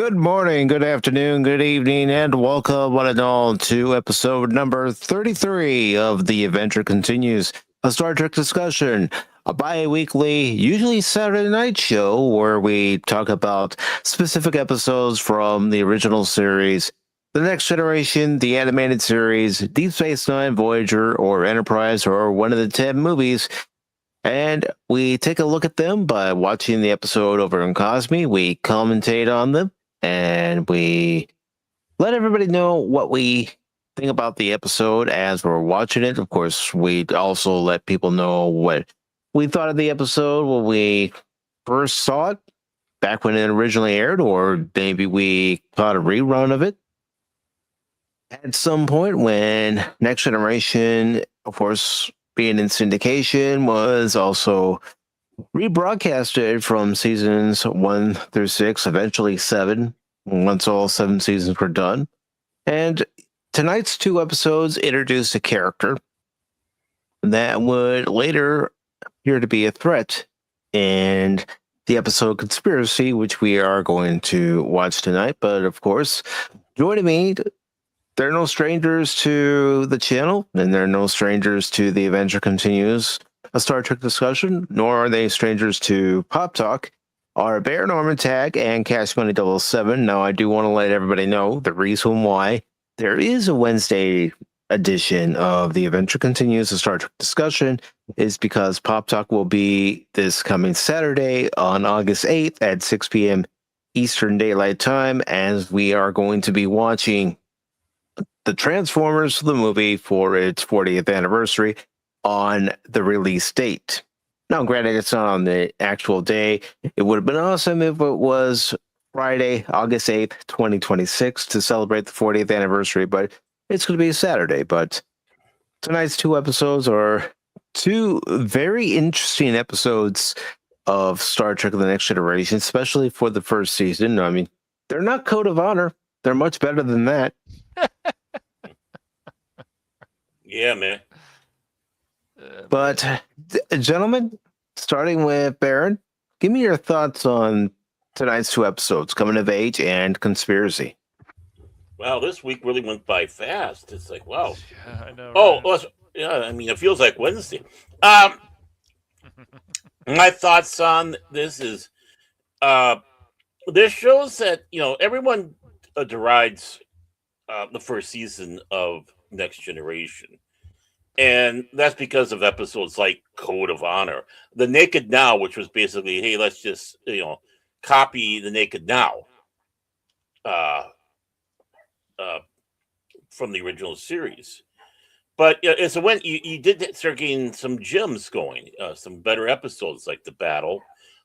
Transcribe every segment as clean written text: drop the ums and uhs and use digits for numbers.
Good morning, good afternoon, good evening, and welcome one and all to episode number 33 of The Adventure Continues, a Star Trek discussion, a bi-weekly, usually Saturday night show where we talk about specific episodes from the original series, The Next Generation, the animated series, Deep Space Nine, Voyager, or Enterprise, or one of the 10 movies. And we take a look at them by watching the episode over in Cosme. We commentate on them and we let everybody know what we think about the episode as we're watching it. Of course, we also let people know what we thought of the episode when we first saw it back when it originally aired, or maybe we caught a rerun of it at some point when Next Generation, of course, being in syndication, was also rebroadcasted from seasons 1 through 6, eventually 7, once all 7 seasons were done. And tonight's 2 episodes introduce a character that would later appear to be a threat in the episode Conspiracy, which we are going to watch tonight. But of course, joining me, they're no strangers to the channel, and they're no strangers to The Adventure Continues, a Star Trek discussion, nor are they strangers to Pop Talk, are Bear Norman Tag and Cash Money 7. Now, I do want to let everybody know the reason why there is a Wednesday edition of The Adventure Continues, a Star Trek discussion, is because Pop Talk will be this coming Saturday on August 8th at 6 p.m. Eastern Daylight Time, as we are going to be watching the Transformers, the movie, for its 40th anniversary on the release date. Now, granted, it's not on the actual day. It would have been awesome if it was Friday, August 8th, 2026, to celebrate the 40th anniversary, but it's going to be a Saturday. But tonight's 2 episodes are 2 very interesting episodes of Star Trek: The Next Generation, especially for the first season. I mean, they're not Code of Honor. They're much better than that. Yeah, man. But, gentlemen, starting with Baron, give me your thoughts on tonight's 2 episodes, Coming of Age and Conspiracy. Wow, this week really went by fast. It's like, wow. Yeah, I know. Oh, right? well, yeah, I mean, it feels like Wednesday. My thoughts on this is this shows that, everyone derides the first season of Next Generation. And that's because of episodes like Code of Honor. The Naked Now, which was basically, hey, let's just, copy the Naked Now from the original series. But so when you did start getting some gems going, some better episodes like The Battle,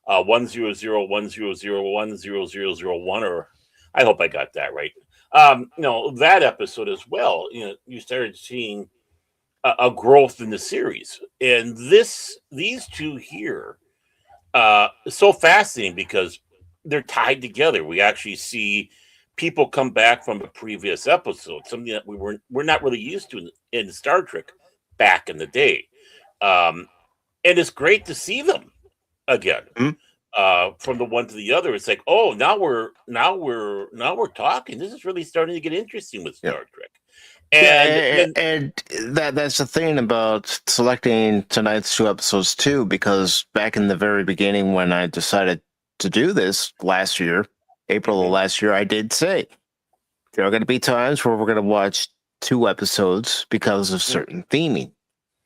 100, 100, 1001, or I hope I got that right. That episode as well, you started seeing a growth in the series, and these 2 here is so fascinating because they're tied together. We actually see people come back from a previous episode, something that we're not really used to in Star Trek back in the day, and it's great to see them again. From the one to the other. It's like, oh, now we're talking. This is really starting to get interesting with Star Trek. And that's the thing about selecting tonight's 2 episodes too, because back in the very beginning when I decided to do this last year, April of last year, I did say there are going to be times where we're going to watch 2 episodes because of certain theming,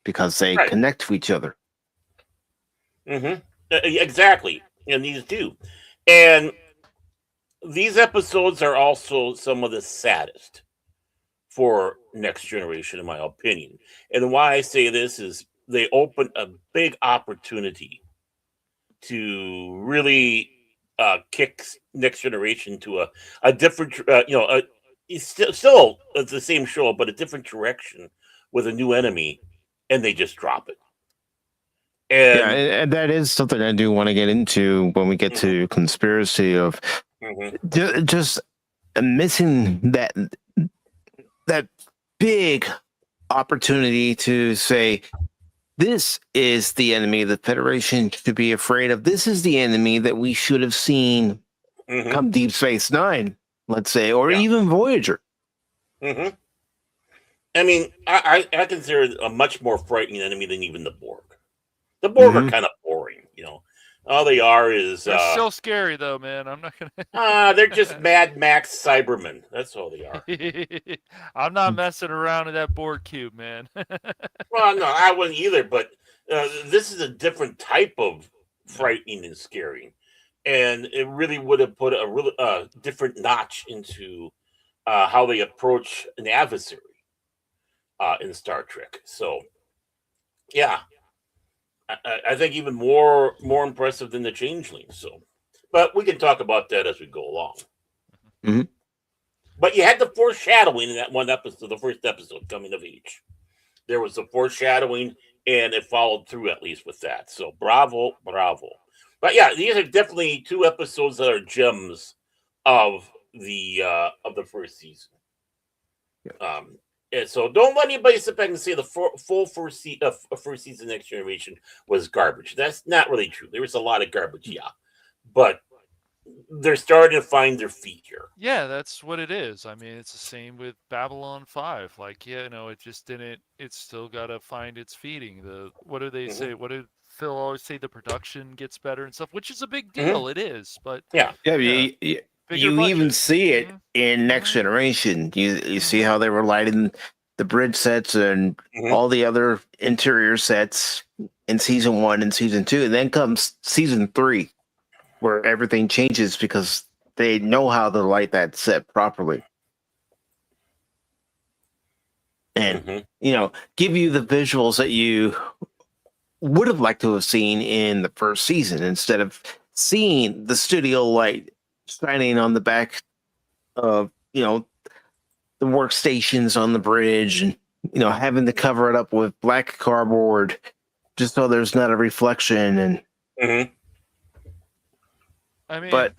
because they connect to each other. Exactly, and these do. And these episodes are also some of the saddest for Next Generation, in my opinion. And why I say this is they open a big opportunity to really kick Next Generation to a different, it's still the same show, but a different direction with a new enemy, and they just drop it. And that is something I do want to get into when we get to Conspiracy, of just missing that big opportunity to say, this is the enemy the Federation should be afraid of. This is the enemy that we should have seen Mm-hmm. come Deep Space Nine, let's say, or Yeah. even Voyager. Mm-hmm. I mean, I consider it a much more frightening enemy than even the Borg. The Borg are kind of boring, you know. All they are is They're still scary though, man. I'm not gonna. they're just Mad Max Cybermen. That's all they are. I'm not messing around in that Borg cube, man. Well, no, I wouldn't either. But this is a different type of frightening and scary, and it really would have put a really different notch into how they approach an adversary in Star Trek. So, yeah, I think even more impressive than the Changeling. So, but we can talk about that as we go along. Mm-hmm. But you had the foreshadowing in that one episode, the first episode, Coming of Age. There was the foreshadowing, and it followed through at least with that. So bravo. But yeah, these are definitely 2 episodes that are gems of the first season. Yeah. And so don't let anybody sit back and say the full first season Next Generation was garbage. That's not really true. There was a lot of garbage, yeah, but they're starting to find their feet here. Yeah, that's what it is. I mean, it's the same with Babylon 5. Like, yeah, it just didn't. It's still got to find its feeding. What do they say? What did Phil always say? The production gets better and stuff, which is a big deal. It is, but yeah. You even see it in Next Generation. You see how they were lighting the bridge sets and all the other interior sets in season 1 and season 2, and then comes season 3, where everything changes because they know how to light that set properly, and give you the visuals that you would have liked to have seen in the first season, instead of seeing the studio light shining on the back of the workstations on the bridge, and having to cover it up with black cardboard just so there's not a reflection. And I mean, but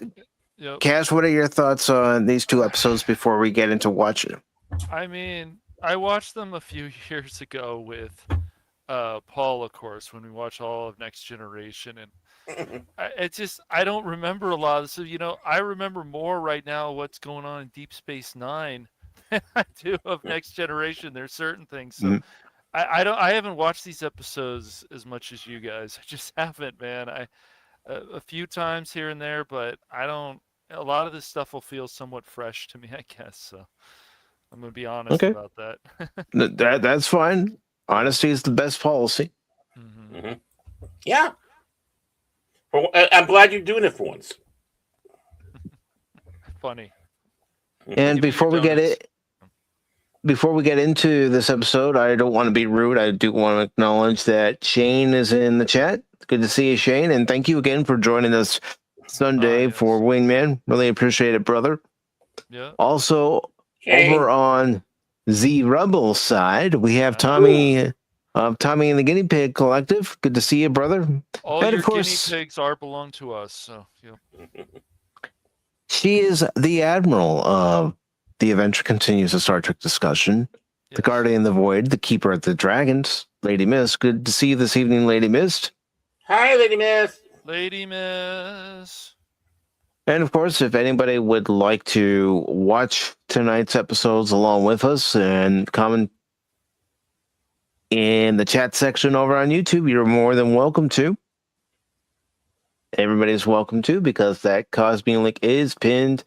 Cass, what are your thoughts on these 2 episodes before we get into watching them? I mean, I watched them a few years ago with Paul, of course, when we watched all of Next Generation, and I don't remember a lot of. So I remember more right now what's going on in Deep Space Nine than I do of Next Generation. There's certain things. So I haven't watched these episodes as much as you guys. I just haven't, man. A few times here and there, but I don't. A lot of this stuff will feel somewhat fresh to me, I guess. So I'm gonna be honest about that. That's fine. Honesty is the best policy. Yeah. I'm glad you're doing it for once. Funny. And before we get into this episode, I don't want to be rude. I do want to acknowledge that Shane is in the chat. Good to see you, Shane, and thank you again for joining us Sunday for Wingman. Really appreciate it, brother. Yeah. Also, over on the Rebel side, we have Tommy of Tommy and the Guinea Pig Collective. Good to see you, brother. All and your guinea pigs belong to us. So she is the Admiral of The Adventure Continues, a Star Trek discussion. Yes. The Guardian of the Void, the Keeper of the Dragons, Lady Mist. Good to see you this evening, Lady Mist. Hi, Lady Mist. Lady Mist. And of course, if anybody would like to watch tonight's episodes along with us and comment in the chat section over on YouTube, you're more than welcome to. Everybody's welcome to, because that Cosby link is pinned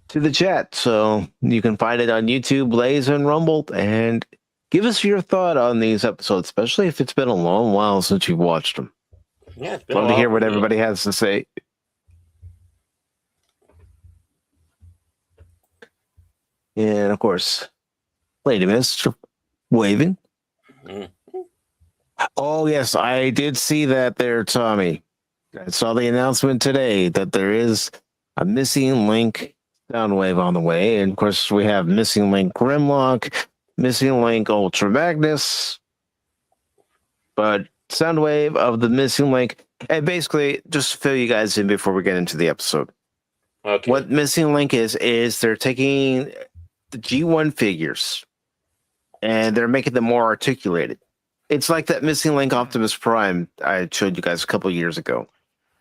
to the chat. So you can find it on YouTube, Blaze, and Rumble. And give us your thought on these episodes, especially if it's been a long while since you've watched them. Yeah, it's been love to hear what everybody has to say. And of course, Lady Mist waving. Oh yes, I did see that there, Tommy. I saw the announcement today that there is a Missing Link Soundwave on the way, and of course we have Missing Link Grimlock, Missing Link Ultra Magnus, but Soundwave of the Missing Link. And basically, just to fill you guys in before we get into the episode. Okay. What Missing Link is they're taking the G1 figures and they're making them more articulated. It's like that Missing Link Optimus Prime I showed you guys a couple years ago.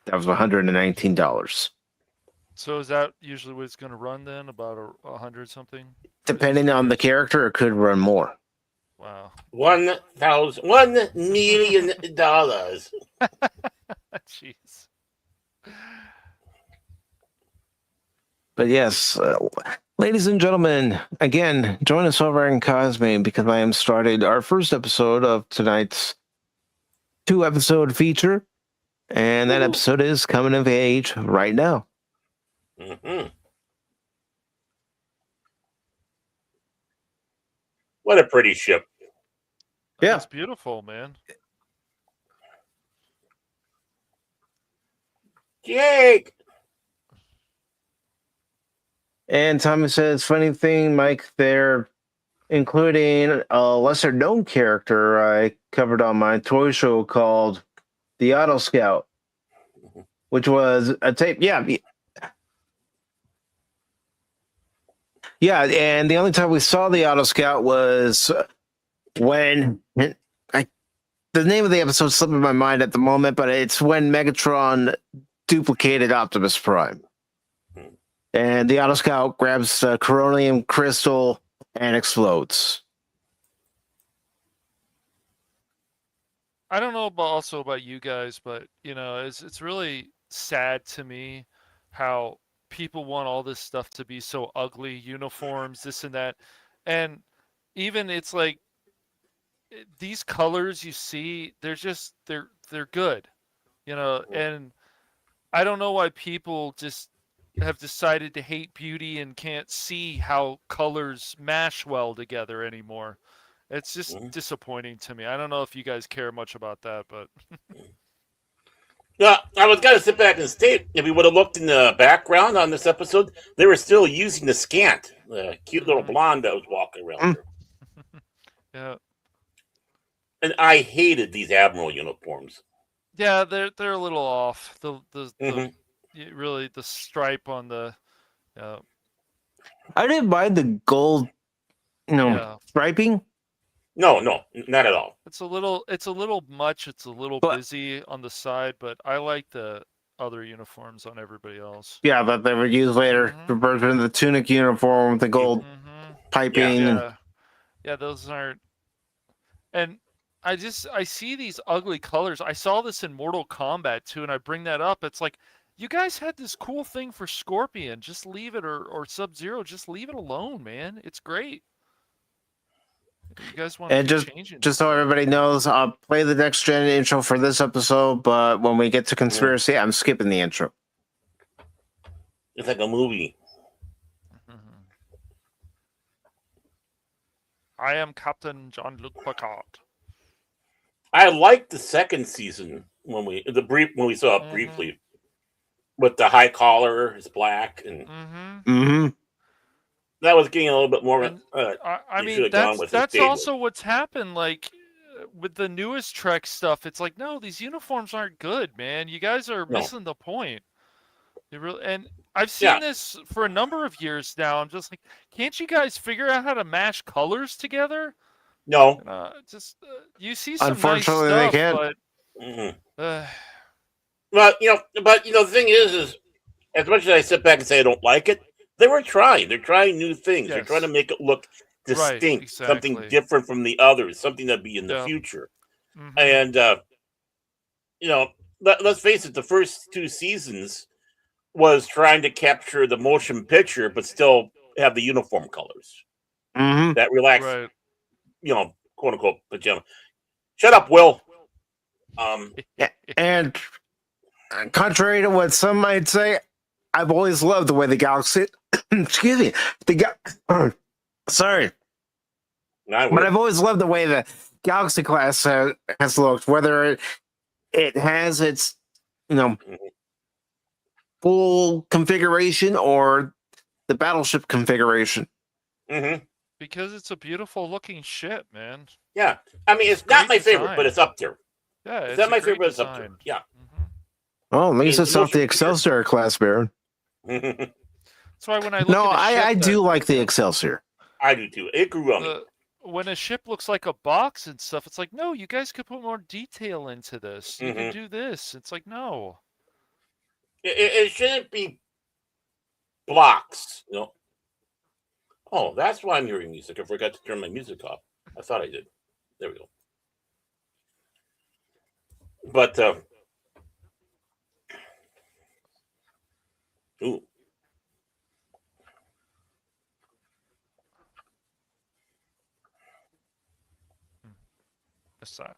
That was $119. So is that usually what it's going to run then? About 100 something? Depending on the character, it could run more. Wow. $1 million. Jeez. But yes, ladies and gentlemen, again, join us over in Cosme because I am starting our first episode of tonight's 2-episode feature, and that episode is coming of age right now. Mm-hmm. What a pretty ship. Yeah. It's beautiful, man. Jake! And Tommy says, funny thing, Mike, they're including a lesser known character I covered on my toy show called The Auto Scout, which was a tape. Yeah. Yeah, and the only time we saw the Auto Scout was when the name of the episode slipped in my mind at the moment, but it's when Megatron duplicated Optimus Prime. And the Auto Scout grabs the coronium crystal and explodes. I don't know about you guys, but it's really sad to me how people want all this stuff to be so ugly, uniforms, this and that. And even it's like these colors you see, they're good, and I don't know why people just have decided to hate beauty and can't see how colors mash well together anymore. It's just disappointing to me. I don't know if you guys care much about that, but Yeah, I was going to sit back and state, if we would have looked in the background on this episode, they were still using the scant, the cute little blonde that was walking around there. Yeah. And I hated these Admiral uniforms. Yeah, they're a little off. Really the stripe on the. I didn't mind the gold, striping. No, not at all. It's a little much. It's a little busy on the side, but I like the other uniforms on everybody else. Yeah, that they would use later. The version of the tunic uniform with the gold piping. Yeah, those aren't. And I see these ugly colors. I saw this in Mortal Kombat too, and I bring that up. It's like, you guys had this cool thing for Scorpion. Just leave it, or Sub-Zero. Just leave it alone, man. It's great. You guys want to keep changing? Just so everybody knows, I'll play the next gen intro for this episode, but when we get to Conspiracy, I'm skipping the intro. It's like a movie. I am Captain Jean-Luc Picard. I liked the second season when we saw it briefly, with the high collar is black and that was getting a little bit more. I mean, that's also what's happened. Like with the newest Trek stuff, it's like, no, these uniforms aren't good, man. You guys are missing the point. And I've seen this for a number of years now. I'm just like, can't you guys figure out how to mash colors together? No, you see some unfortunately nice stuff, they can't. But well, the thing is as much as I sit back and say I don't like it, they were trying. They're trying new things. Yes. They're trying to make it look distinct, right, exactly. something different from the others, something that'd be in the future. And let's face it, the first 2 seasons was trying to capture the motion picture, but still have the uniform colors. That relaxed, right. quote unquote pajama. Shut up, Will. And contrary to what some might say, I've always loved the way the Galaxy. Excuse me. Sorry. But I've always loved the way the Galaxy class has looked, whether it has its, full configuration or the battleship configuration. Because it's a beautiful looking ship, man. Yeah. I mean, it's not my favorite, but it's up there. Yeah, it's not my favorite, but it's up there. Yeah. Oh, at least it's not the Excelsior class, Baron. That's why when I look I do like the Excelsior. I do too. It grew on me. When a ship looks like a box and stuff, it's like, no, you guys could put more detail into this. You can do this. It's like, no. It shouldn't be blocks. Oh, that's why I'm hearing music. I forgot to turn my music off. I thought I did. There we go. But ooh. Aside.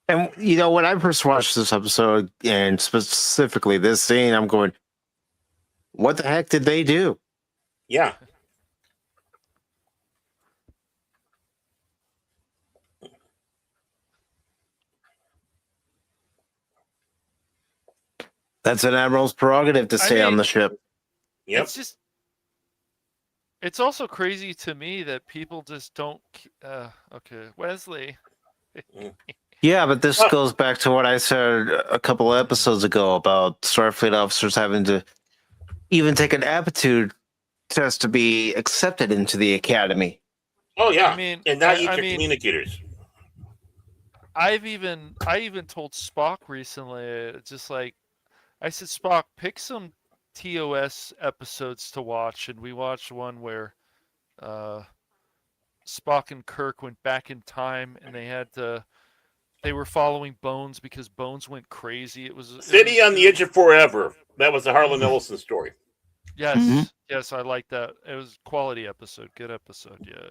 And when I first watched this episode, and specifically this scene, I'm going, "What the heck did they do?" Yeah. That's an admiral's prerogative to stay on the ship. Yep. It's also crazy to me that people just don't. Okay, Wesley. Yeah, but this goes back to what I said a couple of episodes ago about Starfleet officers having to even take an aptitude test to be accepted into the academy. Oh yeah, I mean, and now you're communicators. I even told Spock recently, just like I said, Spock, pick some TOS episodes to watch, and we watched one where Spock and Kirk went back in time, and they were following Bones because Bones went crazy. It was City on the Edge of Forever. That was the Harlan Ellison story. Yes, yes, I like that. It was a quality episode, good episode, yeah.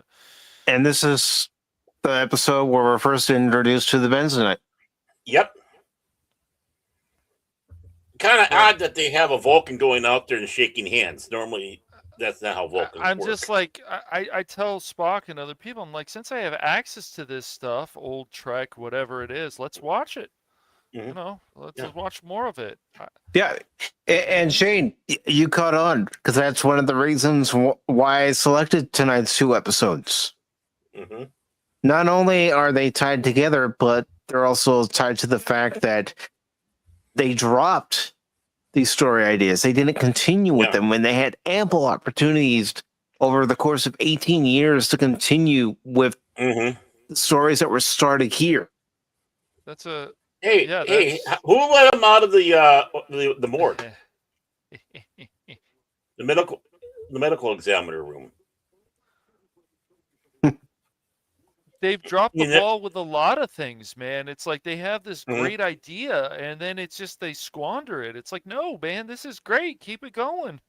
And this is the episode where we're first introduced to the Benzonite. Yep. Kind of odd that they have a Vulcan going out there and shaking hands. Normally, that's not how Vulcans I'm work. just like, I tell Spock and other people, I'm like, since I have access to this stuff, old Trek, whatever it is, let's watch it. Let's watch more of it. Yeah, and Shane, you caught on because that's one of the reasons why I selected tonight's 2 episodes. Mm-hmm. Not only are they tied together, but they're also tied to the fact that they dropped these story ideas. They didn't continue with them when they had ample opportunities over the course of 18 years to continue with the stories that were started here. That's a Hey, who let them out of the morgue? the medical examiner room. They've dropped the ball with a lot of things, man. It's like they have this great idea, and then it's just they squander it. It's like, no, man, this is great. Keep it going.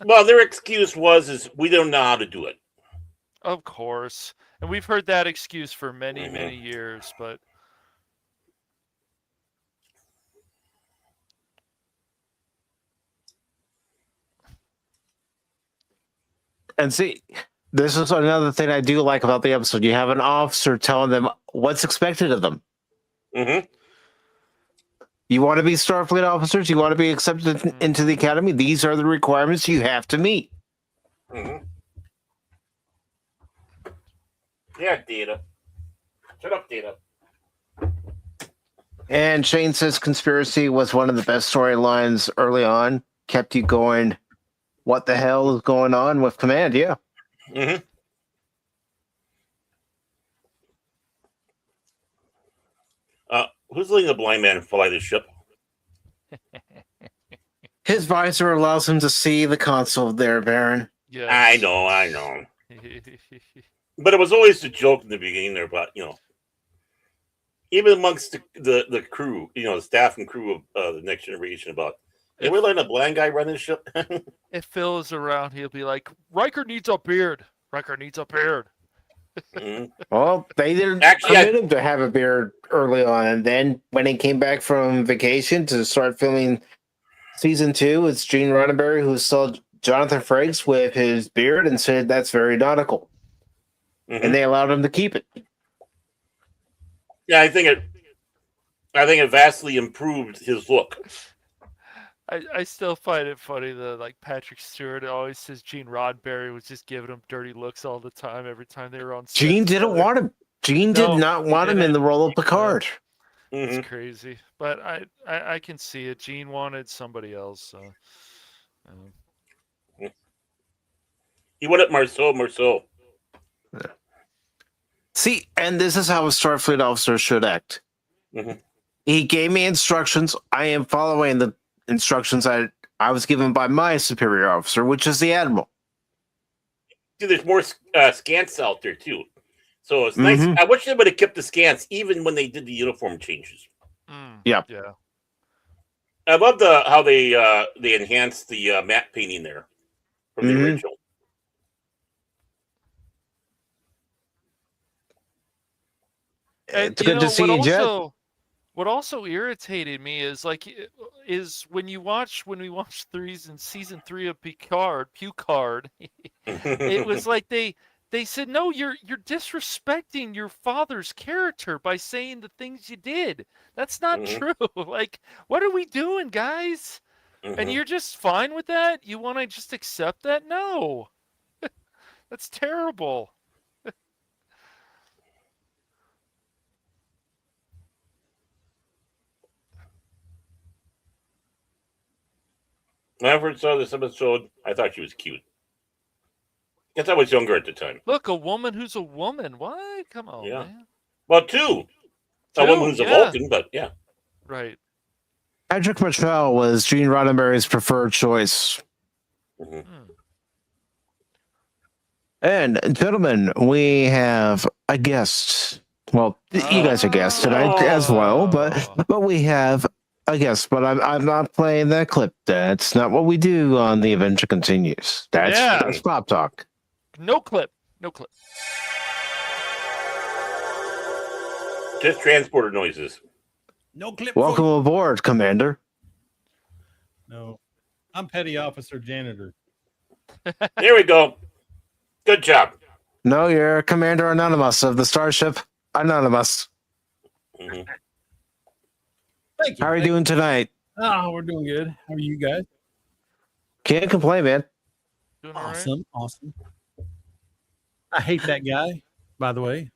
Well, their excuse is we don't know how to do it. Of course. And we've heard that excuse for many, many years, but and see, this is another thing I do like about the episode. You have an officer telling them what's expected of them. Mm-hmm. You want to be Starfleet officers? You want to be accepted into the academy? These are the requirements you have to meet. Mm-hmm. Yeah, Data. Shut up, Data. And Shane says conspiracy was one of the best storylines early on. Kept you going, what the hell is going on with Command? Yeah. Mm-hmm. Who's letting the blind man fly the ship? His visor allows him to see the console there, Baron. Yes. I know. But it was always a joke in the beginning there about, even amongst the crew, the staff and crew of the Next Generation about, we're letting a blind guy run this ship. If Phil is around, he'll be like, Riker needs a beard. Riker needs a beard. Well, they didn't permit him to have a beard early on, and then when he came back from vacation to start filming season 2, it's Gene Roddenberry who saw Jonathan Frakes with his beard and said that's very nautical, and they allowed him to keep it. Yeah, I think it vastly improved his look. I still find it funny that like Patrick Stewart always says Gene Roddenberry was just giving him dirty looks all the time every time they were on set. Gene didn't want him. Gene did not want him in the role of Picard. It's crazy, but I can see it. Gene wanted somebody else. So. He wanted Marceau. See, and this is how a Starfleet officer should act. Mhm. He gave me instructions. I am following the instructions I was given by my superior officer, which is the admiral. See, there's more scants out there too, so it's nice. Mhm. I wish they would have kept the scants even when they did the uniform changes. Yeah. Yeah. I love how they enhanced the matte painting there from the Mhm. original. And It's good to see you, Jet. what also irritated me is when we watch season 3 of Picard, it was like they said, no, you're disrespecting your father's character by saying the things you did. That's not true. Like, what are we doing, guys? And you're just fine with that? You want to just accept that? No. That's terrible. When I first saw this episode, I thought she was cute. I guess I was younger at the time. Look, a woman who's a woman. What? Come on, Yeah. man. Well, two. A woman who's a Vulcan, but yeah. Right. Patrick Michelle was Gene Roddenberry's preferred choice. Mhm. And gentlemen, we have a guest. Well, you guys are guests tonight as well, but we have a guest. But I'm not playing that clip. That's not what we do on the Adventure Continues. That's Pop Talk. No clip. No clip. Just transporter noises. No clip. Welcome aboard, Commander. No, I'm Petty Officer Janitor. There we go. Good job. No, you're Commander Anonymous of the Starship Anonymous. Mhm. Thank you. How are you doing tonight? Oh, we're doing good. How are you guys? Can't complain, man. Doing all right? Awesome. I hate that guy, by the way.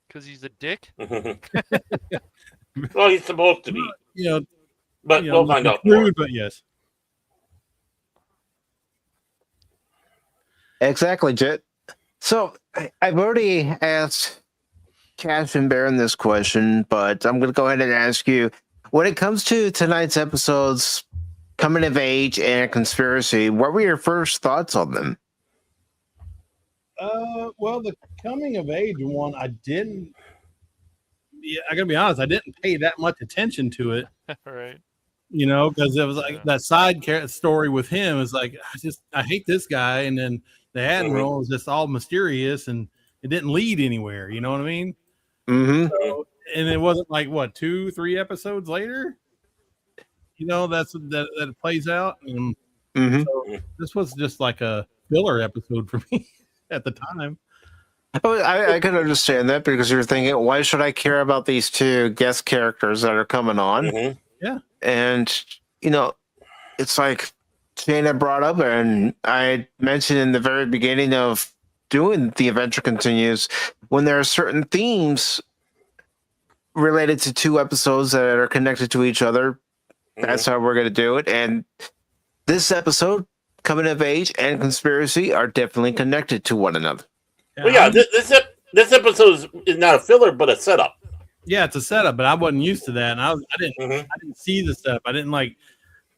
Because he's a dick? Well, he's supposed to be. But we'll find out more. But yes. Exactly, Jet. So I've already asked Cash and Baron this question, but I'm going to go ahead and ask you, when it comes to tonight's episodes, Coming of Age and Conspiracy, what were your first thoughts on them? Well, the coming of age one, I didn't. Yeah, I gotta be honest, I didn't pay that much attention to it. Right. Because it was like that side story with him is like, I hate this guy, and then the admiral was just all mysterious, and it didn't lead anywhere. You know what I mean? Mm-hmm. So, and it wasn't like 2-3 episodes later. That it plays out, and so this was just like a filler episode for me at the time. Oh, I can understand that, because you're thinking, why should I care about these two guest characters that are coming on? Mhm. Yeah. And, it's like Shana brought up, and I mentioned in the very beginning of doing The Adventure Continues, when there are certain themes related to two episodes that are connected to each other, that's how we're going to do it. And this episode, Coming of Age and Conspiracy, are definitely connected to one another. Well, yeah, this episode is not a filler, but a setup. Yeah, it's a setup, but I wasn't used to that, and I didn't see the setup. I didn't like,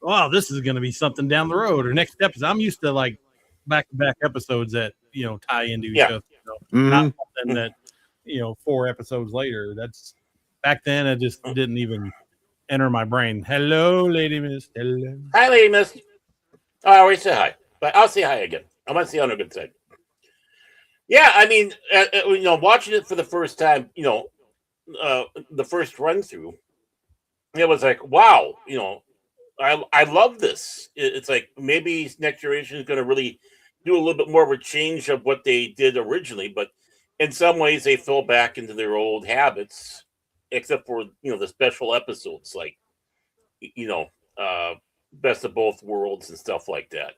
wow, this is going to be something down the road or next episode. I'm used to like back-to-back episodes that tie into each other. Not something that 4 episodes later. That's back then. It just didn't even enter my brain. Hello, Lady Miss. Hello. Hi, Lady Miss. Oh, I always say hi, but I'll say hi again. I want to see on a good side. Yeah, I mean, watching it for the first time, the first run through, it was like, wow, I love this. It's like maybe Next Generation is going to really do a little bit more of a change of what they did originally, but in some ways they fell back into their old habits, except for the special episodes like Best of Both Worlds and stuff like that.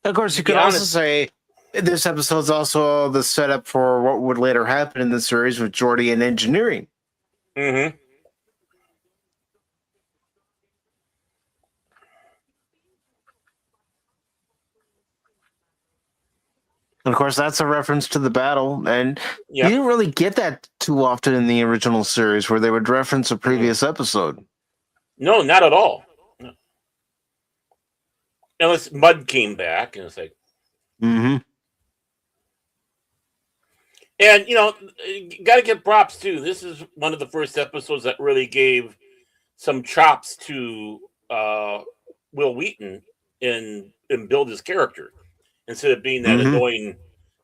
Of course, you could also say this episode's also the setup for what would later happen in the series with Geordi and engineering. Mm-hmm. And of course, that's a reference to the battle, and you Yeah. didn't really get that too often in the original series, where they would reference a previous episode. No, not at all. No. Unless Mud came back, and it's like, Mm-hmm. and got to give props too. This is one of the first episodes that really gave some chops to Will Wheaton and build his character instead of being that annoying,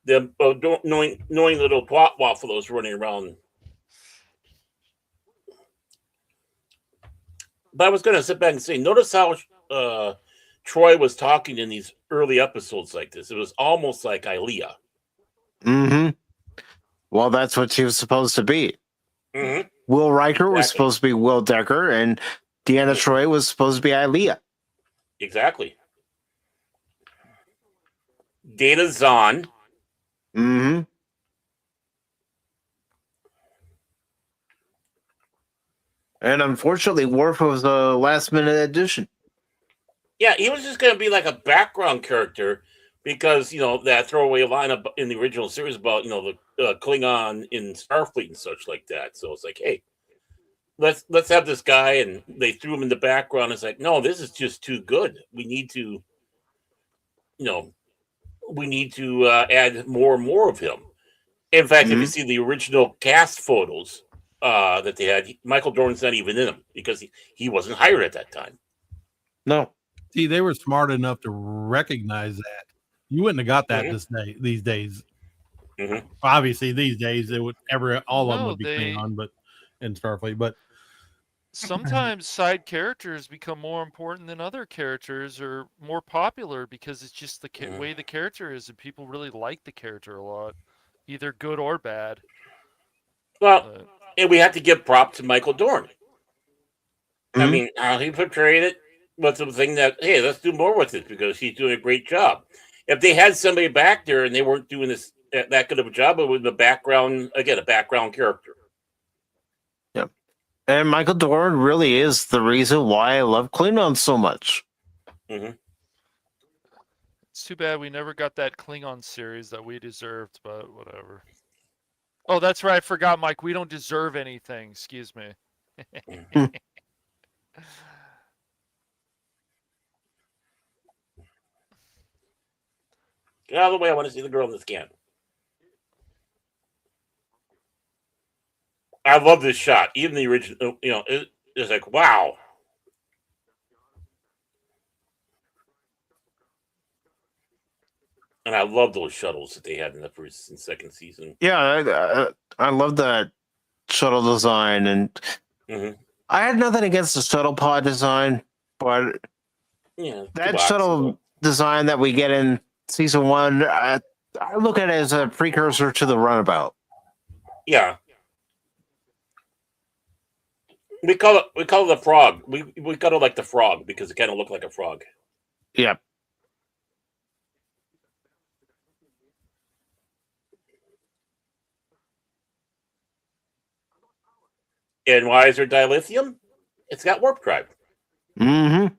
annoying little twat waffles running around. But I was going to sit back and say, notice how Troy was talking in these early episodes like this. It was almost like Ilea. Mm-hmm. Well, that's what she was supposed to be. Mm-hmm. Will Riker was Exactly. supposed to be Will Decker, and Deanna Troy was supposed to be Ilea. Exactly. Data Zahn. Mm-hmm. And unfortunately, Worf was a last-minute addition. Yeah, he was just going to be like a background character because, that throwaway line in the original series about, the Klingon in Starfleet and such like that. So it's like, hey, let's have this guy, and they threw him in the background. It's like, no, this is just too good. We need to, add more and more of him. In fact, if you see the original cast photos that they had, Michael Dorn's not even in them because he wasn't hired at that time. No. See, they were smart enough to recognize that. You wouldn't have got that these days. Mm-hmm. Obviously, these days they would all of them No, would be Klingon, but in Starfleet. But sometimes side characters become more important than other characters or more popular because it's just the way the character is, and people really like the character a lot, either good or bad. Well, and we have to give props to Michael Dorn. I mean, how he portrayed it was something that, hey, let's do more with it because he's doing a great job. If they had somebody back there and they weren't doing that good of a job, it would be a background character. Yep. And Michael Dorn really is the reason why I love Klingons so much. Mm-hmm. It's too bad we never got that Klingon series that we deserved, but whatever. Oh, that's right. I forgot, Mike. We don't deserve anything. Excuse me. Get out of the way. I want to see the girl in the scan. I love this shot. Even the original, it's like, wow. And I love those shuttles that they had in the first and second season. Yeah, I love that shuttle design. And I had nothing against the shuttle pod design, but that shuttle design that we get in season 1, I look at it as a precursor to the runabout. Yeah. We call it the frog. We call it like the frog because it kind of looked like a frog. Yep. And why is there dilithium? It's got warp drive. Mm-hmm.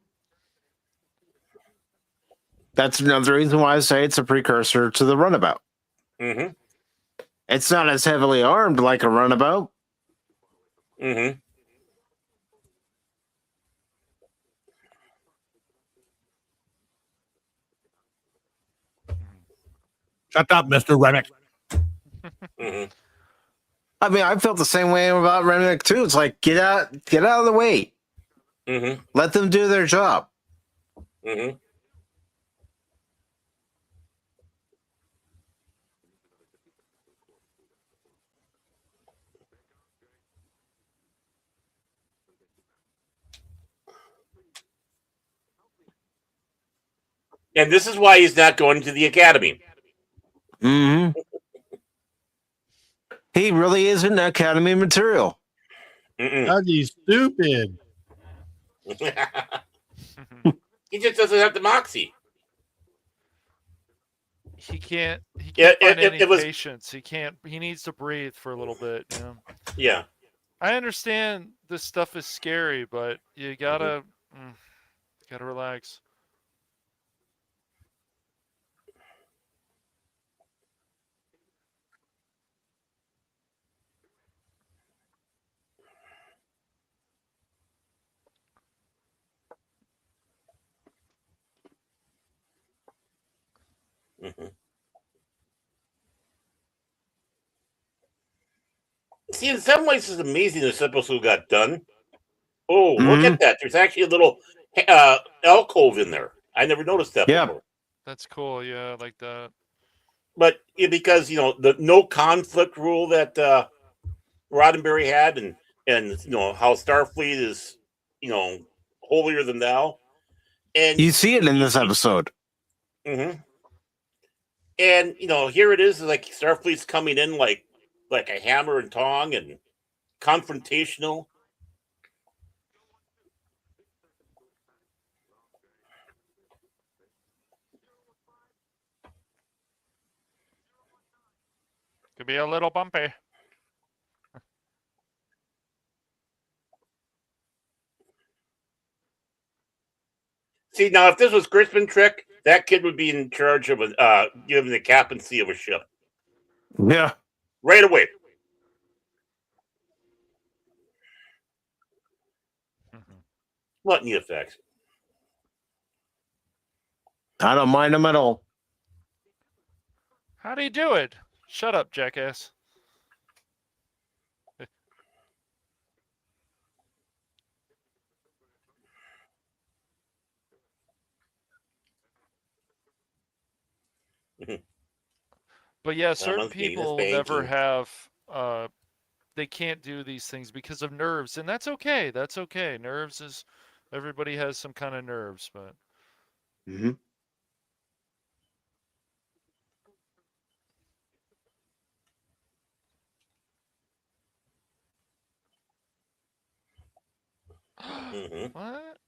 That's another reason why I say it's a precursor to the runabout. Mm-hmm. It's not as heavily armed like a runabout. Mm-hmm. Shut up, Mr. Remick. Mm-hmm. I mean, I felt the same way about Remnick too. It's like, get out of the way. Mm-hmm. Let them do their job. Mm-hmm. And this is why he's not going to the academy. Mm-hmm. He really isn't academy material. Because he's stupid. He just doesn't have the moxie. He can't find any it was- patience. He needs to breathe for a little bit. Yeah. I understand this stuff is scary, but you gotta relax. Mm-hmm. See, in some ways, it's amazing this episode got done. Oh, look Mhm. at that! There's actually a little alcove in there. I never noticed that Yeah. before. That's cool. Yeah, I like that. But because the no conflict rule that Roddenberry had, and how Starfleet is holier than thou, and You see it in this episode. mm-hmm. And here it is, like Starfleet's coming in like a hammer and tong and confrontational. Could be a little bumpy. See, now if this was Crispin Trick, that kid would be in charge of giving the captaincy of a ship Yeah. right away. What in the effects? I don't mind them at all. How do you do it? Shut up, jackass. But yeah, certain Someone's getting a people never spanking. have they can't do these things because of nerves, and that's okay. That's okay. Nerves is everybody has some kind of nerves, but Mm-hmm. Mm-hmm. what?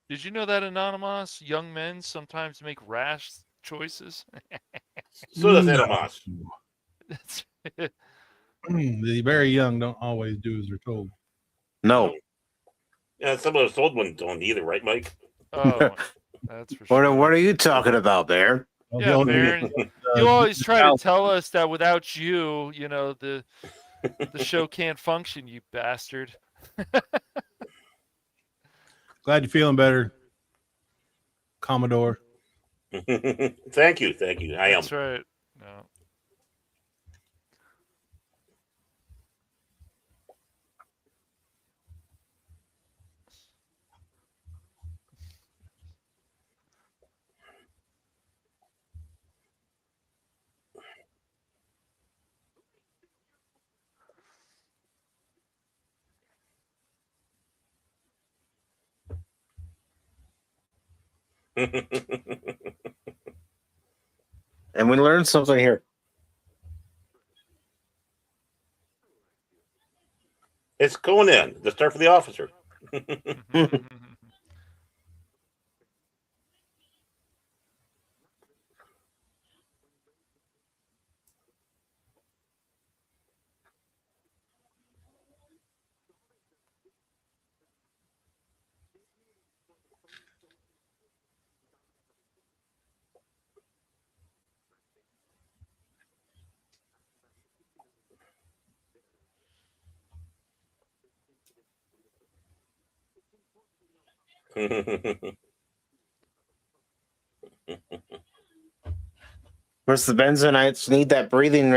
Did you know that anonymous young men sometimes make rash choices? So does No. Animos. That's- The very young don't always do as they're told. No. Yeah, some of those old ones don't either, right, Mike? oh, that's for sure. What are you talking about, Bear? Well, Yeah, the old- Baron, uh, you always try to Al- tell us that without you, the show can't function, you bastard. Glad you're feeling better, Commodore. Thank you. I am. That's right. No. And we learned something here. It's Conan, the start for the officer. Of course, the Benzonites need that breathing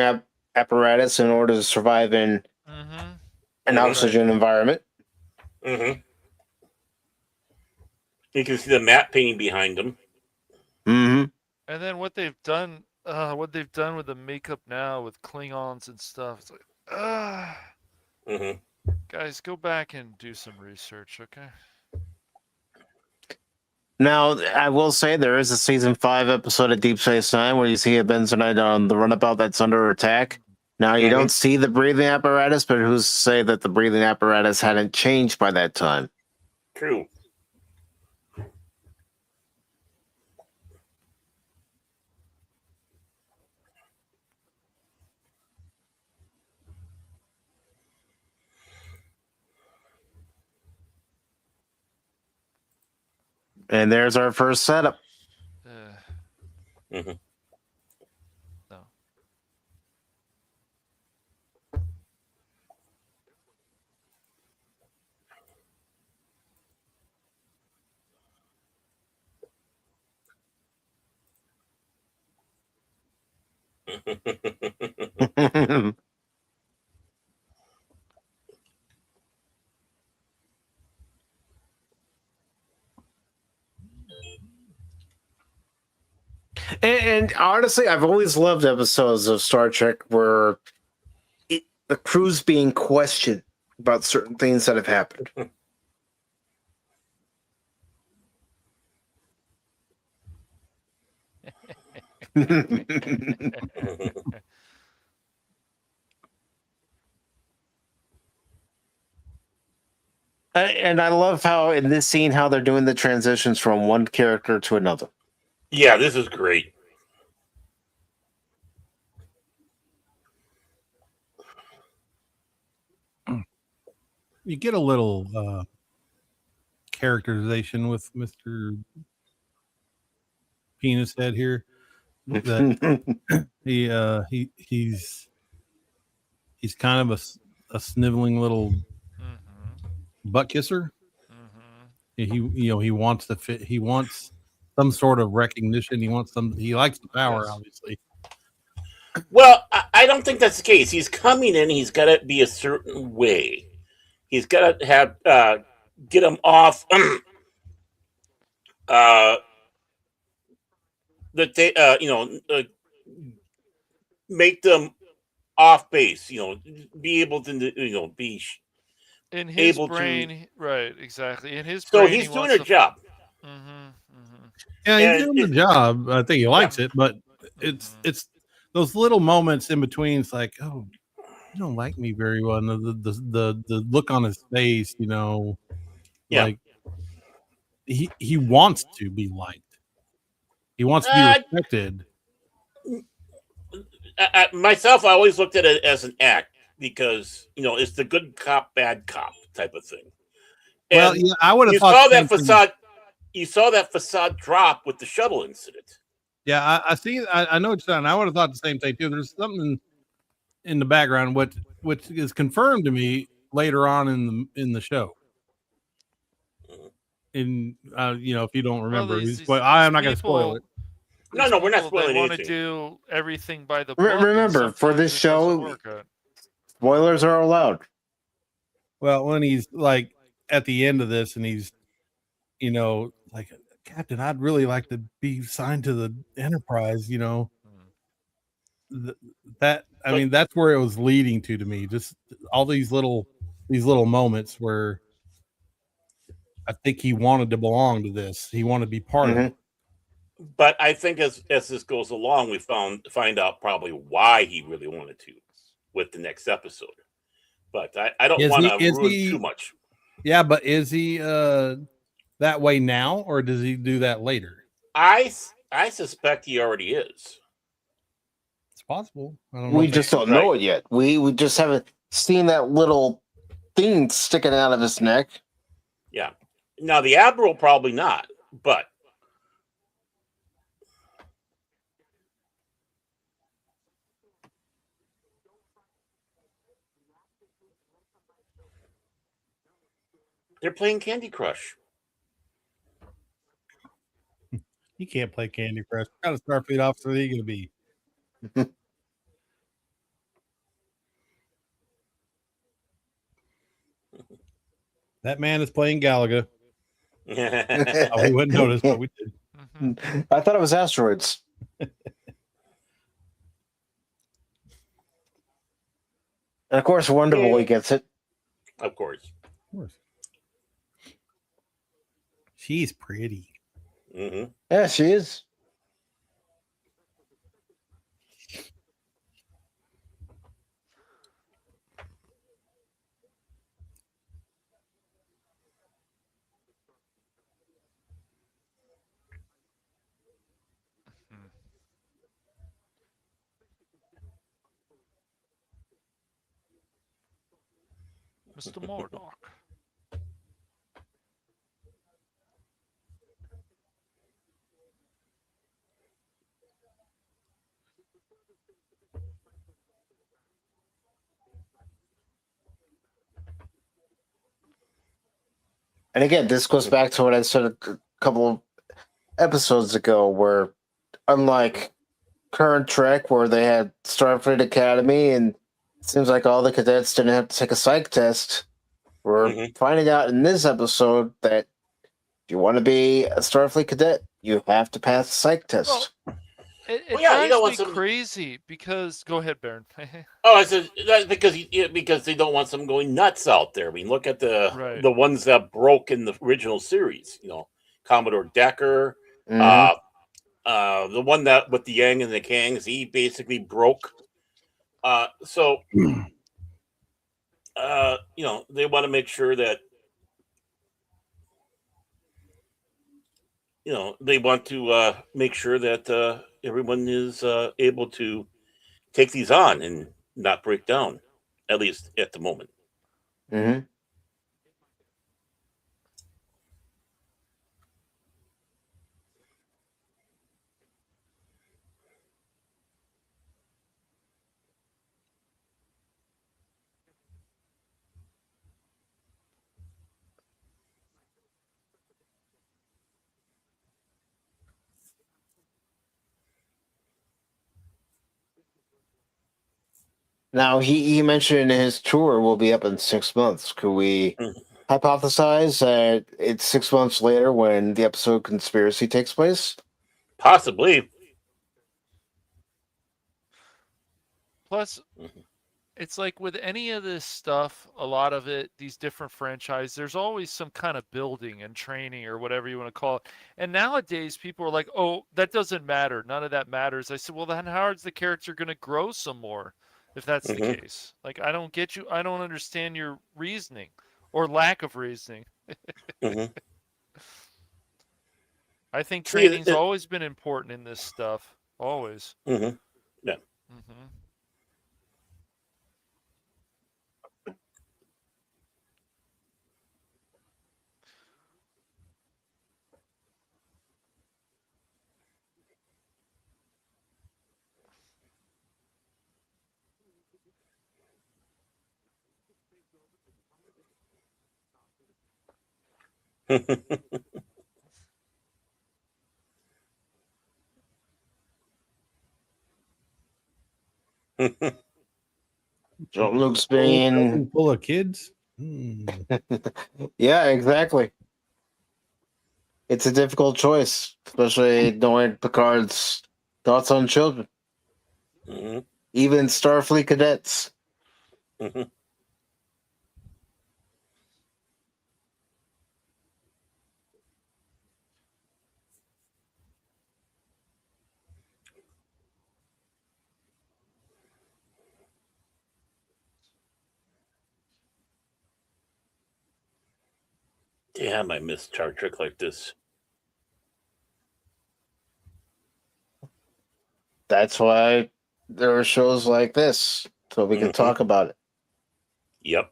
apparatus in order to survive in an Mhm. oxygen environment. Mm-hmm. You can see the matte painting behind them. Mm-hmm. And then what they've done with the makeup now with Klingons and stuff, it's like, Mm-hmm. guys, go back and do some research, okay? Now, I will say there is a season 5 episode of Deep Space Nine where you see a Benzonite on the runabout that's under attack. Now, you don't see the breathing apparatus, but who's to say that the breathing apparatus hadn't changed by that time? True. And there's our first setup. Mm-hmm. No. And honestly, I've always loved episodes of Star Trek where the crew's being questioned about certain things that have happened. And I love how in this scene how they're doing the transitions from one character to another. Yeah, this is great. You get a little characterization with Mr. Penis Head here. That he's kind of a sniveling little butt kisser. He wants to fit. He wants some sort of recognition. He likes the power, Yes. obviously. Well, I don't think that's the case. He's coming in. He's got to be a certain way. He's got to have get him off that they make them off base. Be able to be In his able to- brain, right? Exactly. In his so brain, he's he doing wants a to- job. Yeah, he's And doing the job. I think he likes it, but it's those little moments in between. It's like, oh, you don't like me very well. And the look on his face, Yeah. like he wants to be liked. He wants to be respected. Myself, I always looked at it as an act because it's the good cop, bad cop type of thing. And Well, yeah, I would have you thought saw the that same thing. facade. You saw that facade drop with the shuttle incident. Yeah, I see. I know what you're saying. I would have thought the same thing too. There's something in the background which is confirmed to me later on in the show. In if you don't remember, I'm not going to spoil it. No, we're not They spoiling want to anything. do everything by the book. and Remember, for sometimes this it doesn't show, work out. spoilers are allowed. Well, when he's like at the end of this, and he's like, Captain, I'd really like to be signed to the Enterprise. That's where it was leading to me. Just all these little moments where I think he wanted to belong to this. He wanted to be part of it. But I think as this goes along, we find out probably why he really wanted to with the next episode. But I don't want to ruin too much. Yeah, but is he that way now, or does he do that later? I suspect he already is. It's possible. I don't know. We just don't know it yet. We just haven't seen that little thing sticking out of his neck. Yeah. Now the Admiral probably not, but they're playing Candy Crush. He can't play Candy Crush. What kind of Starfleet officer are he going to be? That man is playing Galaga. Oh, we wouldn't notice, but we did. I thought it was asteroids. And of course, Wonder Boy gets it. Of course. Of course. She's pretty. Mm-hmm. Yeah, she is. Mr. Mordock. And again, this goes back to what I said a couple of episodes ago, where unlike current Trek where they had Starfleet Academy, and it seems like all the cadets didn't have to take a psych test. We're finding out in this episode that if you want to be a Starfleet cadet, you have to pass the psych test. It drives me crazy because... Go ahead, Baron. I said that's because they don't want them going nuts out there. I mean, look at the ones that broke in the original series. Commodore Decker, the one that with the Yang and the Kangs, he basically broke. So they want to make sure that they want to make sure that everyone is able to take these on and not break down, at least at the moment. Mm-hmm. Now, he mentioned his tour will be up in 6 months. Could we hypothesize that it's 6 months later when the episode Conspiracy takes place? Possibly. Plus, it's like with any of this stuff, a lot of it, these different franchises, there's always some kind of building and training or whatever you want to call it. And nowadays, people are like, oh, that doesn't matter. None of that matters. I said, well, then how is the character going to grow some more if that's the case? Like, I don't get you. I don't understand your reasoning or lack of reasoning. I think training's always been important in this stuff. Always. Yeah. John Luke's being full of kids. Yeah, exactly. It's a difficult choice, especially knowing Picard's thoughts on children. Even Starfleet cadets. Damn, I miss Star Trek like this. That's why there are shows like this, so we can talk about it. Yep.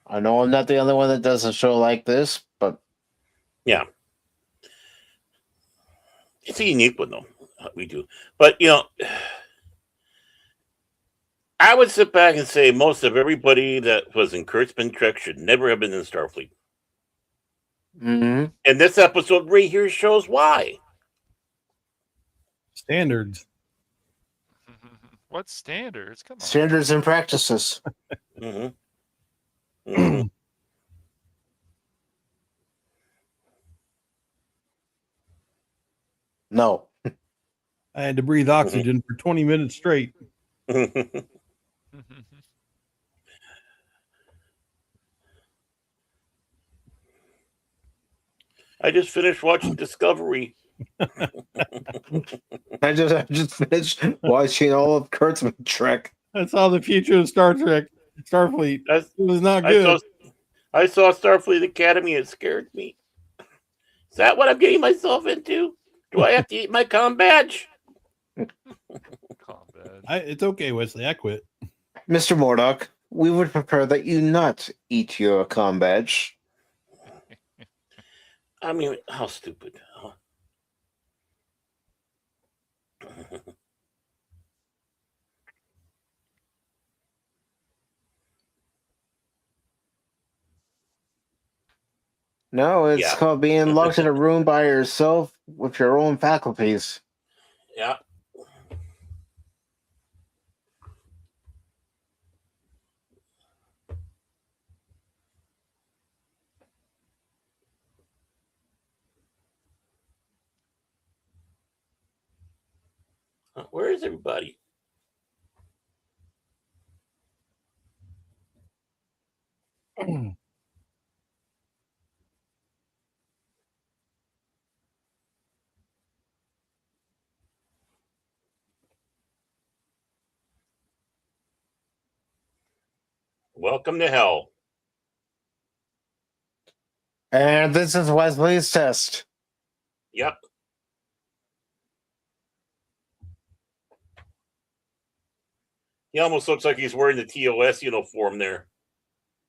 I know I'm not the only one that does a show like this, but... Yeah. It's a unique one, though. We do. But, I would sit back and say most of everybody that was in Kurtzman Trek should never have been in Starfleet. And this episode right here shows why. Standards. What standards? Come on. Standards and practices. No. I had to breathe oxygen for 20 minutes straight. I just finished watching Discovery. I just finished watching all of Kurtzman Trek. I saw the future of Star Trek, Starfleet. It was not good. I saw Starfleet Academy. It scared me. Is that what I'm getting myself into? Do I have to eat my comm badge? It's okay, Wesley. I quit. Mr. Murdoch, we would prefer that you not eat your comm badge. I mean, how stupid. Huh? No, it's Yeah. called being locked in a room by yourself with your own faculties. Yeah. Where is everybody? Welcome to hell. And this is Wesley's test. Yep. He almost looks like he's wearing the TOS uniform there.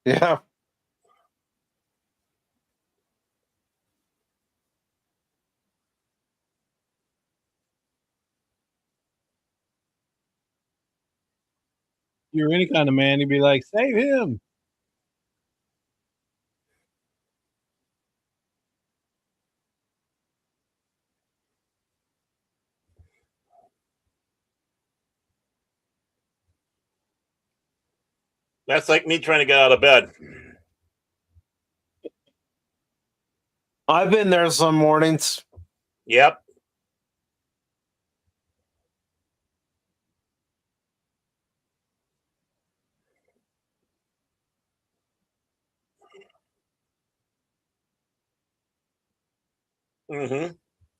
Yeah. If you're any kind of man, you'd be like, save him. That's like me trying to get out of bed. I've been there some mornings. Yep. Mm-hmm.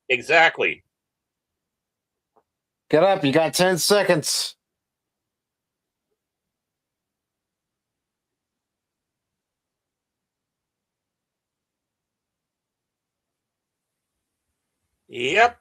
Exactly. Get up, you got 10 seconds. Yep.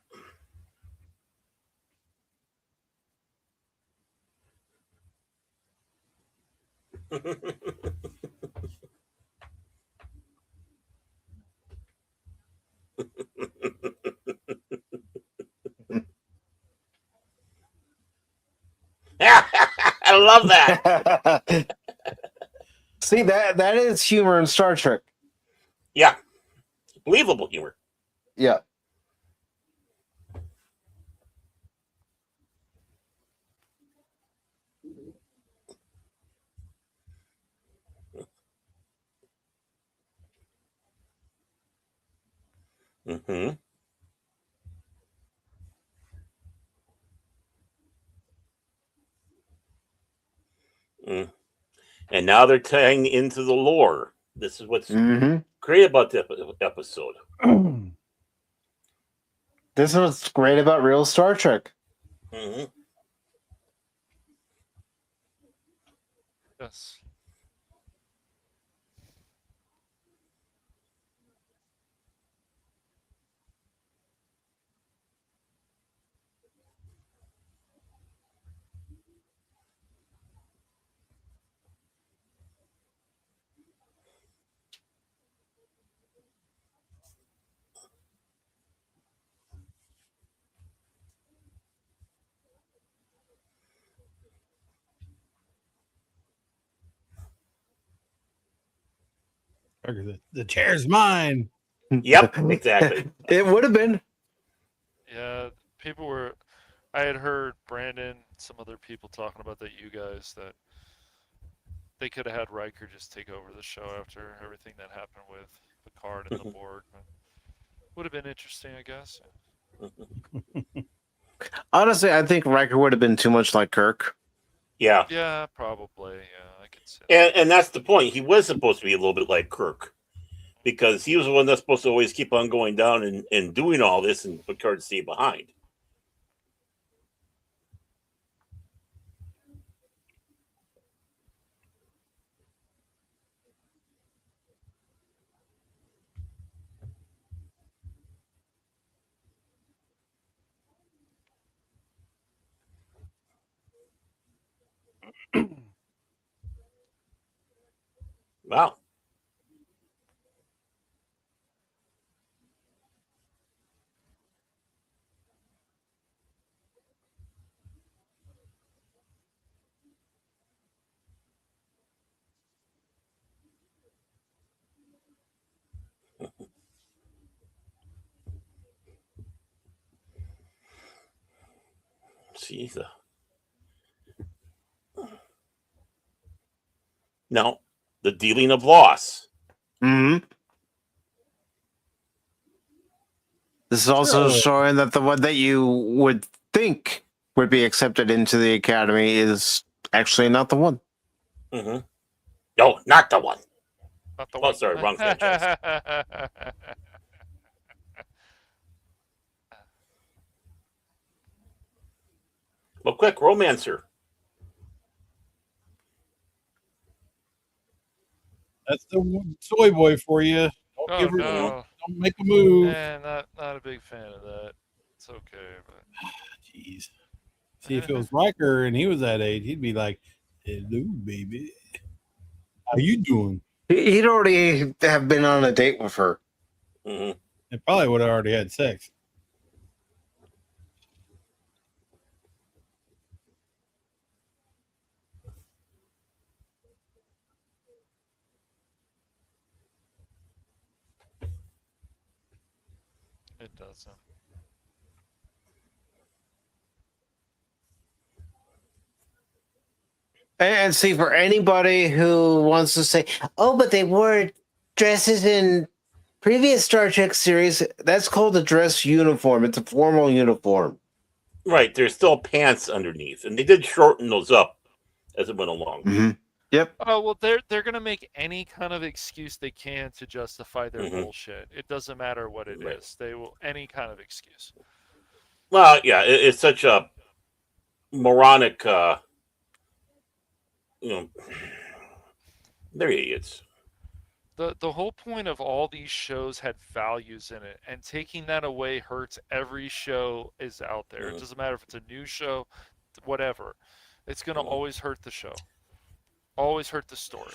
I love that. See, that is humor in Star Trek. Yeah. Believable humor. Yeah. Mm-hmm. Mm. And now they're tying into the lore. This is what's Mm-hmm. great about the episode. This is what's great about real Star Trek. Mm-hmm. Yes. The chair's mine. Yep, exactly. It would have been. Yeah, people were. I had heard Brandon, some other people talking about that. You guys that they could have had Riker just take over the show after everything that happened with Picard and the Borg. Would have been interesting, I guess. Honestly, I think Riker would have been too much like Kirk. Yeah. Yeah, probably. Yeah, I could say. And that's the point. He was supposed to be a little bit like Kirk, because he was the one that's supposed to always keep on going down and doing all this, and Picard stay behind. Wow. See no, the dealing of loss. Mm-hmm. This is also showing that the one that you would think would be accepted into the academy is actually not the one. Mm-hmm. No, not the one. Not the Oh, one. sorry, wrong franchise. Well, quick, Romancer. That's the soy boy for you. Oh no! Don't make a move. Not a big fan of that. It's okay, but Jeez. See, if it was Riker and he was that age, he'd be like, "Hello, baby. How you doing?" He'd already have been on a date with her. Mm-hmm. They probably would have already had sex. it doesn't. And see, for anybody who wants to say, "Oh, but they wore dresses in previous Star Trek series," that's called a dress uniform. It's a formal uniform. Right, there's still pants underneath, and they did shorten those up as it went along. Mm-hmm. Yep. Oh well, they're gonna make any kind of excuse they can to justify their bullshit. It doesn't matter what it is. They will any kind of excuse. Well, yeah, it's such a moronic. They're idiots. The whole point of all these shows had values in it, and taking that away hurts every show is out there. It doesn't matter if it's a new show, whatever. It's gonna always hurt the show. Always hurt the story.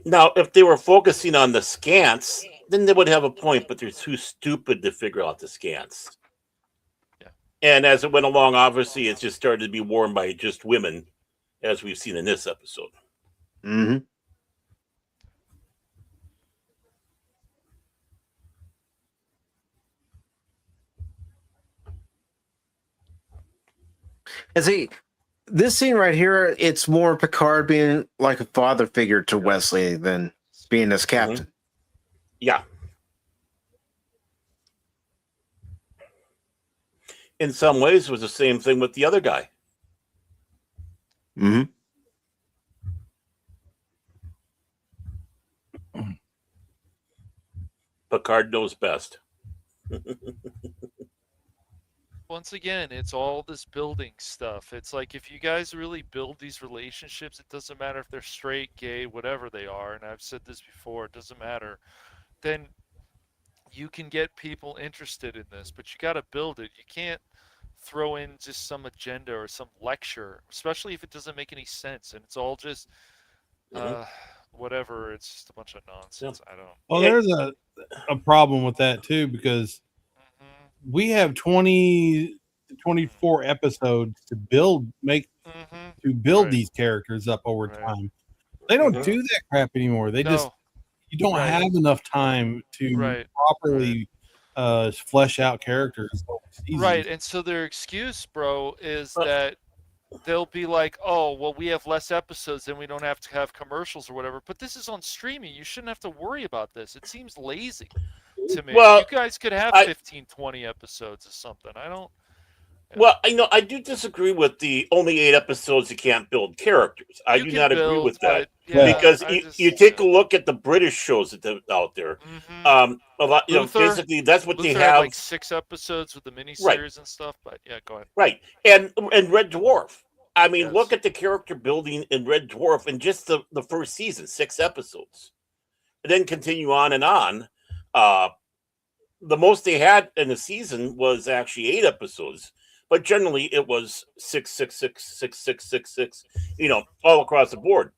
Now, if they were focusing on the scants, then they would have a point, but they're too stupid to figure out the scants. Yeah. And as it went along, obviously, it's just started to be worn by just women, as we've seen in this episode. Mm-hmm. And see, this scene right here, it's more Picard being like a father figure to Wesley than being his captain. Yeah. In some ways, it was the same thing with the other guy. Mm-hmm. Picard knows best. Once again, it's all this building stuff. It's like if you guys really build these relationships, it doesn't matter if they're straight, gay, whatever they are, and I've said this before, it doesn't matter, then you can get people interested in this, but you got to build it. You can't throw in just some agenda or some lecture, especially if it doesn't make any sense, and it's all just whatever. It's just a bunch of nonsense. I don't. Well, there's a problem with that too, because we have 20 to 24 episodes to build these characters up over time. They don't do that crap anymore. They you don't have enough time to properly flesh out characters. Right, and so their excuse, bro, is that they'll be like, "Oh, well, we have less episodes, then we don't have to have commercials or whatever." But this is on streaming. You shouldn't have to worry about this. It seems lazy to me. Well, you guys could have 15, 20 episodes or something. I don't. Well, I do disagree with the only 8 episodes you can't build characters. I do not agree with that because you take a look at the British shows that are out there. A lot, basically that's what Luther they have. Had like 6 episodes with the miniseries and stuff. But yeah, go ahead. Right, and Red Dwarf. I mean, look at the character building in Red Dwarf in just the first season, 6 episodes, and then continue on and on. The most they had in the season was actually 8 episodes. But generally, it was 6, 6, 6, 6, 6, 6, 6, all across the board.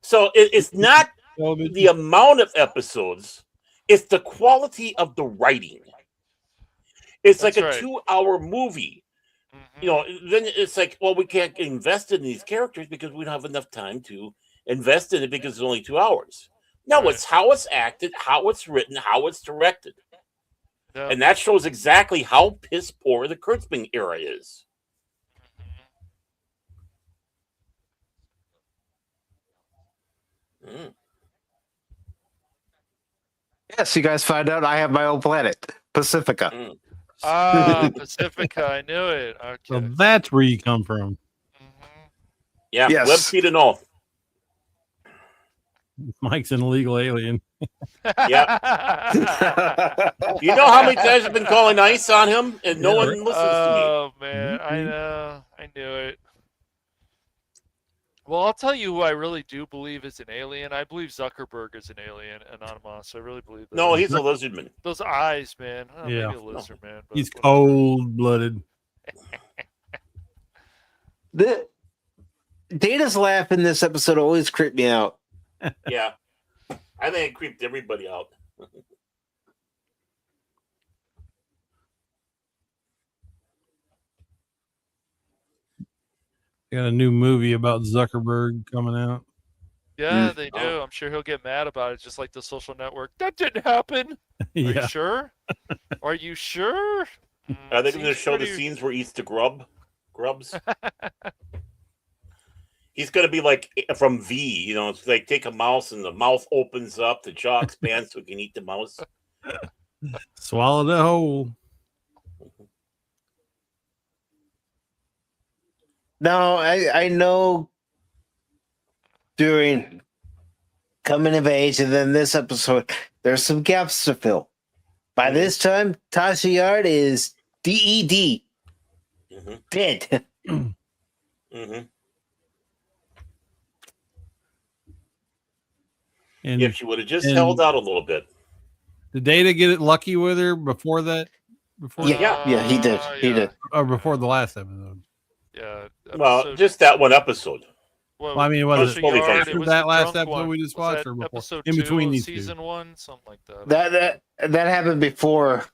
So it's not the amount of episodes; it's the quality of the writing. It's like a 2-hour movie. Then it's like, well, we can't get invested in these characters because we don't have enough time to invest in it because it's only 2 hours. No, it's how it's acted, how it's written, how it's directed. No. And that shows exactly how piss poor the Kurtzman era is. Mm. Yes, you guys find out I have my own planet, Pacifica. Mm. Pacifica. I knew it. Okay. So that's where you come from. Yeah, Yes. web feed and all. Mike's an illegal alien. Yeah. You know how many times I've been calling ICE on him and no Yeah. one listens Oh man, I Mhm. know. I knew it. Well, I'll tell you who I really do believe is an alien. I believe Zuckerberg is an alien, Anonymous. I really believe that. to me. No, he's a lizardman. Those eyes, man. Oh, Yeah. Maybe a lizard, man. But He's whatever. cold blooded. The Data's laugh in this episode always creeped me out. Yeah. I think it creeped everybody out. They got a new movie about Zuckerberg coming out. Yeah, they do. Oh. I'm sure he'll get mad about it, just like the Social Network. That didn't happen. Are you Yeah. sure? Are you sure? Are they going to Seems show the pretty- scenes where he eats the grubs? He's going to be like from V, you know, it's like take a mouse and the mouth opens up, the jaw expands so he can eat the mouse. Swallow the whole. No, I know during coming of age and then this episode, there's some gaps to fill. By this time, Tasha Yard is DED. Mm-hmm. Dead. Mm-hmm. And If she would have just and- held out a little bit. did Data get it lucky with her before that? Before Yeah, yeah, he did. He yeah. did. or before the last episode? Yeah. Well, episode- just that one episode. well, Well, I mean, was Tasha it Fully Yard, functional. it was that the last drunk episode one. we just Was watched, that or before? episode In between two, these two? season 1, something like that. That happened before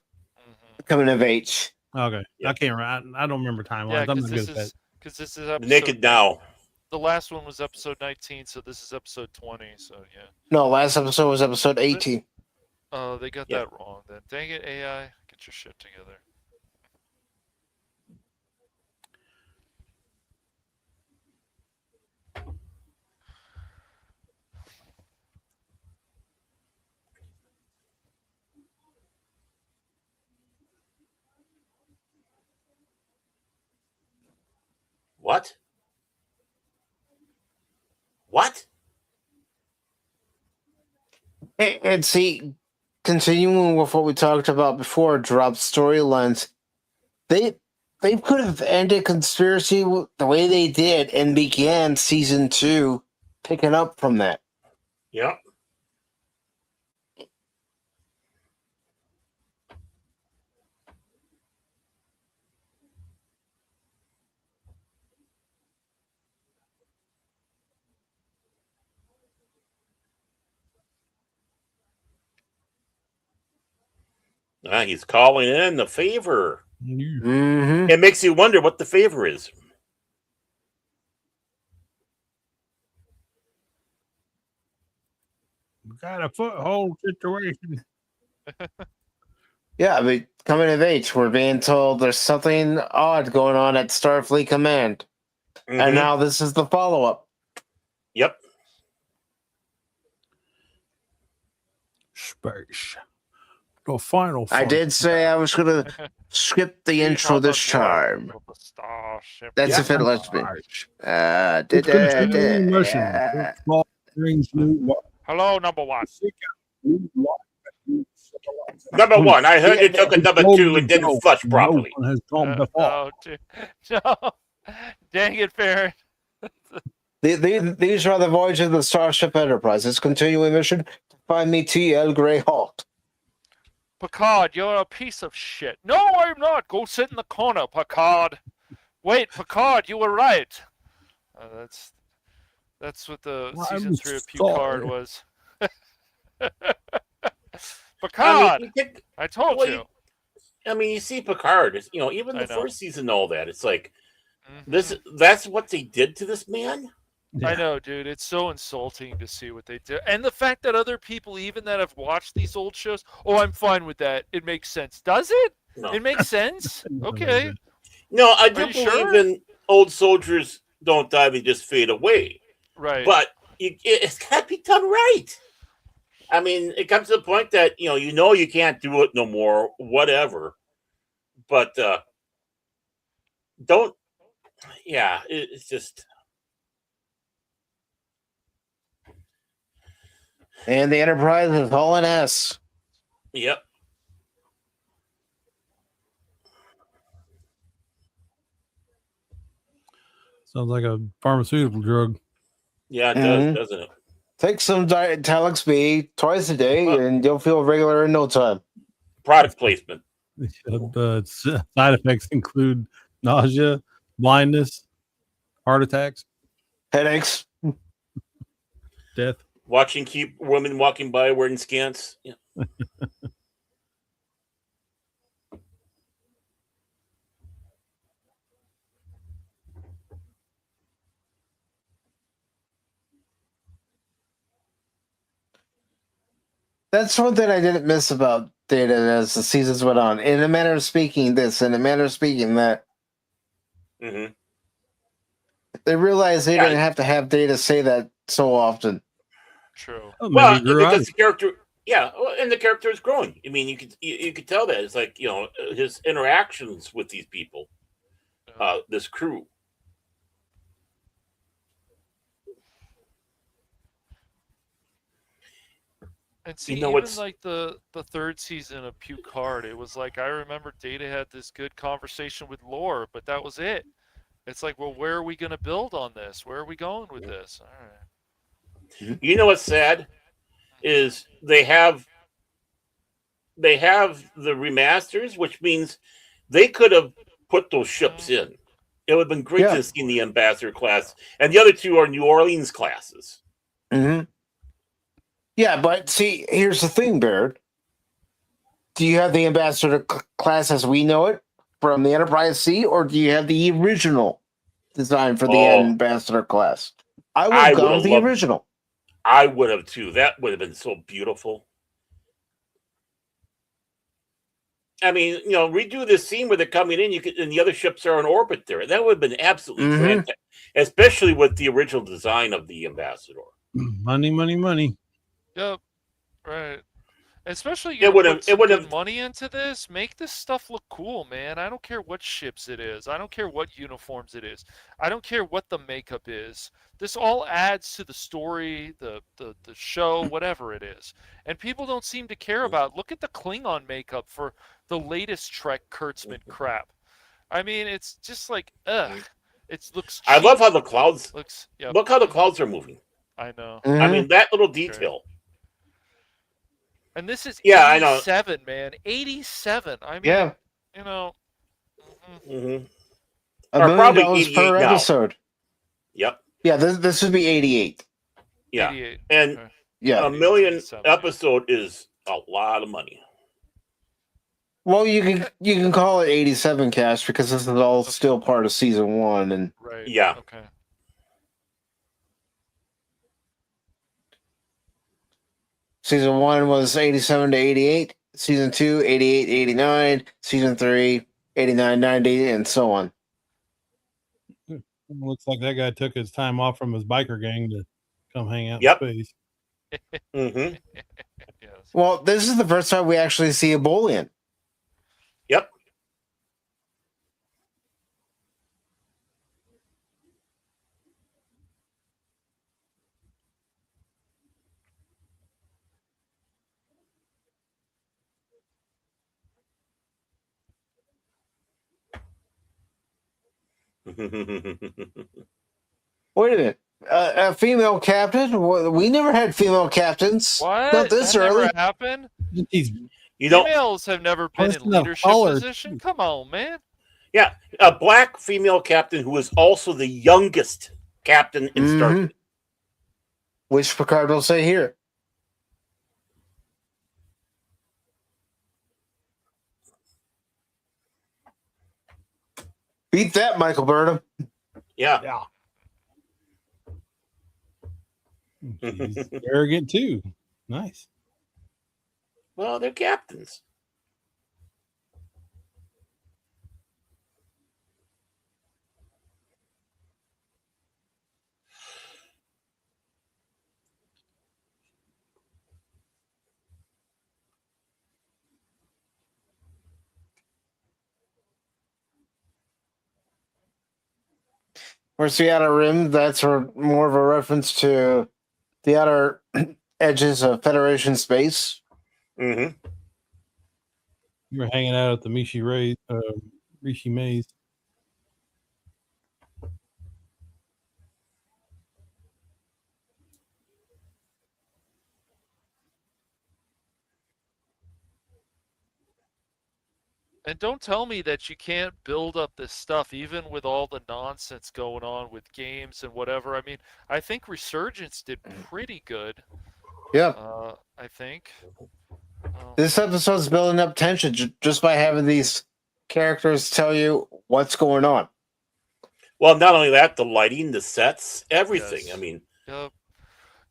Mhm. coming of age. Okay, Yeah. I can't. I don't remember timelines. Yeah, I'm because not good this at that. is episode. Naked Now. The last one was episode 19, so this is episode 20. So yeah. No, last episode was episode 18. Oh, they got Yeah. that wrong. Then dang it, AI, get your shit together. What? What? And see, continuing with what we talked about before, drop storylines. They could have ended conspiracy the way they did and began season 2 picking up from that. Yeah. He's calling in the favor. Mm-hmm. It makes you wonder what the favor is. We got a foothold situation. Yeah, I mean, coming of age, we're being told there's something odd going on at Starfleet Command. Mhm. And now this is the follow-up. Yep. Space. The final. I did say I was going to skip the intro this time. Starship. That's Yeah. if it lets me. It's continuing mission. Brings new Hello, number 1. Number one, I heard you took a number two and didn't flush properly. No one has gone before. Oh, dude. No. Dang it, Farron. These are the Voyager of the Starship Enterprise. Its continuing mission to find me TL Grey Hawk. Picard, you're a piece of shit. No, I'm not. Go sit in the corner, Picard. Wait, Picard, you were right. That's what the Well, season I'm 3 of sorry. Picard was. Picard, I told well, you. I mean, you see Picard. You know, even I the know. first season, and all that. It's like Mhm. this. That's what they did to this man. I know, dude. It's so insulting to see what they do. And the fact that other people, even that have watched these old shows, oh, I'm fine with that. It makes sense. Does it? No. It makes sense? Okay. No, I Are do you believe sure? in old soldiers don't die, they just fade away. Right. But it's got to be done right. I mean, it comes to the point that, you know you can't do it no more, whatever. But don't, yeah, it's just. And the Enterprise is hauling ass. Yep. Sounds like a pharmaceutical drug. Yeah, it does, doesn't it? Take some Talix B twice a day, and you'll feel regular in no time. Product placement. Side effects include nausea, blindness, heart attacks, headaches, death. Keep women walking by wearing skants. Yeah. That's one thing I didn't miss about Data as the seasons went on. In a manner of speaking, this, in a manner of speaking, that. Mm-hmm. They realized they didn't have to have Data say that so often. True. Oh, well, because the character, and the character is growing. I mean, you could tell that it's like his interactions with these people, this crew. And see, even like the third season of Picard, it was like, I remember Data had this good conversation with Lore, but that was it. It's like, well, where are we going to build on this? Where are we going with this? All right. You know what's sad is they have the remasters, which means they could have put those ships in. It would have been great to see the Ambassador class, and the other two are New Orleans classes. Mm-hmm. Yeah, but see, here's the thing, Baird. Do you have the Ambassador class as we know it from the Enterprise C, or do you have the original design for the Ambassador class? I would have gone with the original. I would have too. That would have been so beautiful. I mean, redo this scene where they're coming in, and the other ships are in orbit there. That would have been absolutely fantastic, especially with the original design of the Ambassador. Money, money, money. Yep, right. Especially it would have money into this. Make this stuff look cool, man. I don't care what ships it is. I don't care what uniforms it is. I don't care what the makeup is. This all adds to the story, the show, whatever it is. And people don't seem to care about. Look at the Klingon makeup for the latest Trek Kurtzman crap. I mean, it's just like, ugh. It looks cheap. I love how the clouds looks. Yep. Look how the clouds are moving. I know. I mean, that little detail. And this is 87, I know. Man. 87. I mean, $1 million per episode. Yep. Yeah, this would be 88. Yeah. 88. And $1 million episode is a lot of money. Well, you can call it 87 cash because this is all still part of season 1 and right. Yeah. Okay. Season 1 was 87 to 88. Season 2, 88, 89. Season 3, 89, 90, and so on. Looks like that guy took his time off from his biker gang to come hang out in space. Mm-hmm. Yes. Well, this is the first time we actually see a Bolian. Yep. Wait a minute. A female captain? We never had female captains. What? Not this that early. Never happened? Females have never been in leadership position? Come on, man. Yeah, a black female captain who is also the youngest captain in Starfleet. Which Picard will say here. Beat that, Michael Burnham. Yeah. She's arrogant too. Nice. Well, they're captains. Where's the outer rim? That's more of a reference to the outer edges of Federation space. Mm-hmm. You were hanging out at the Rishi Maze. And don't tell me that you can't build up this stuff, even with all the nonsense going on with games and whatever. I mean, I think Resurgence did pretty good. Yeah. I think. This episode's building up tension just by having these characters tell you what's going on. Well, not only that, the lighting, the sets, everything. Yes. I mean,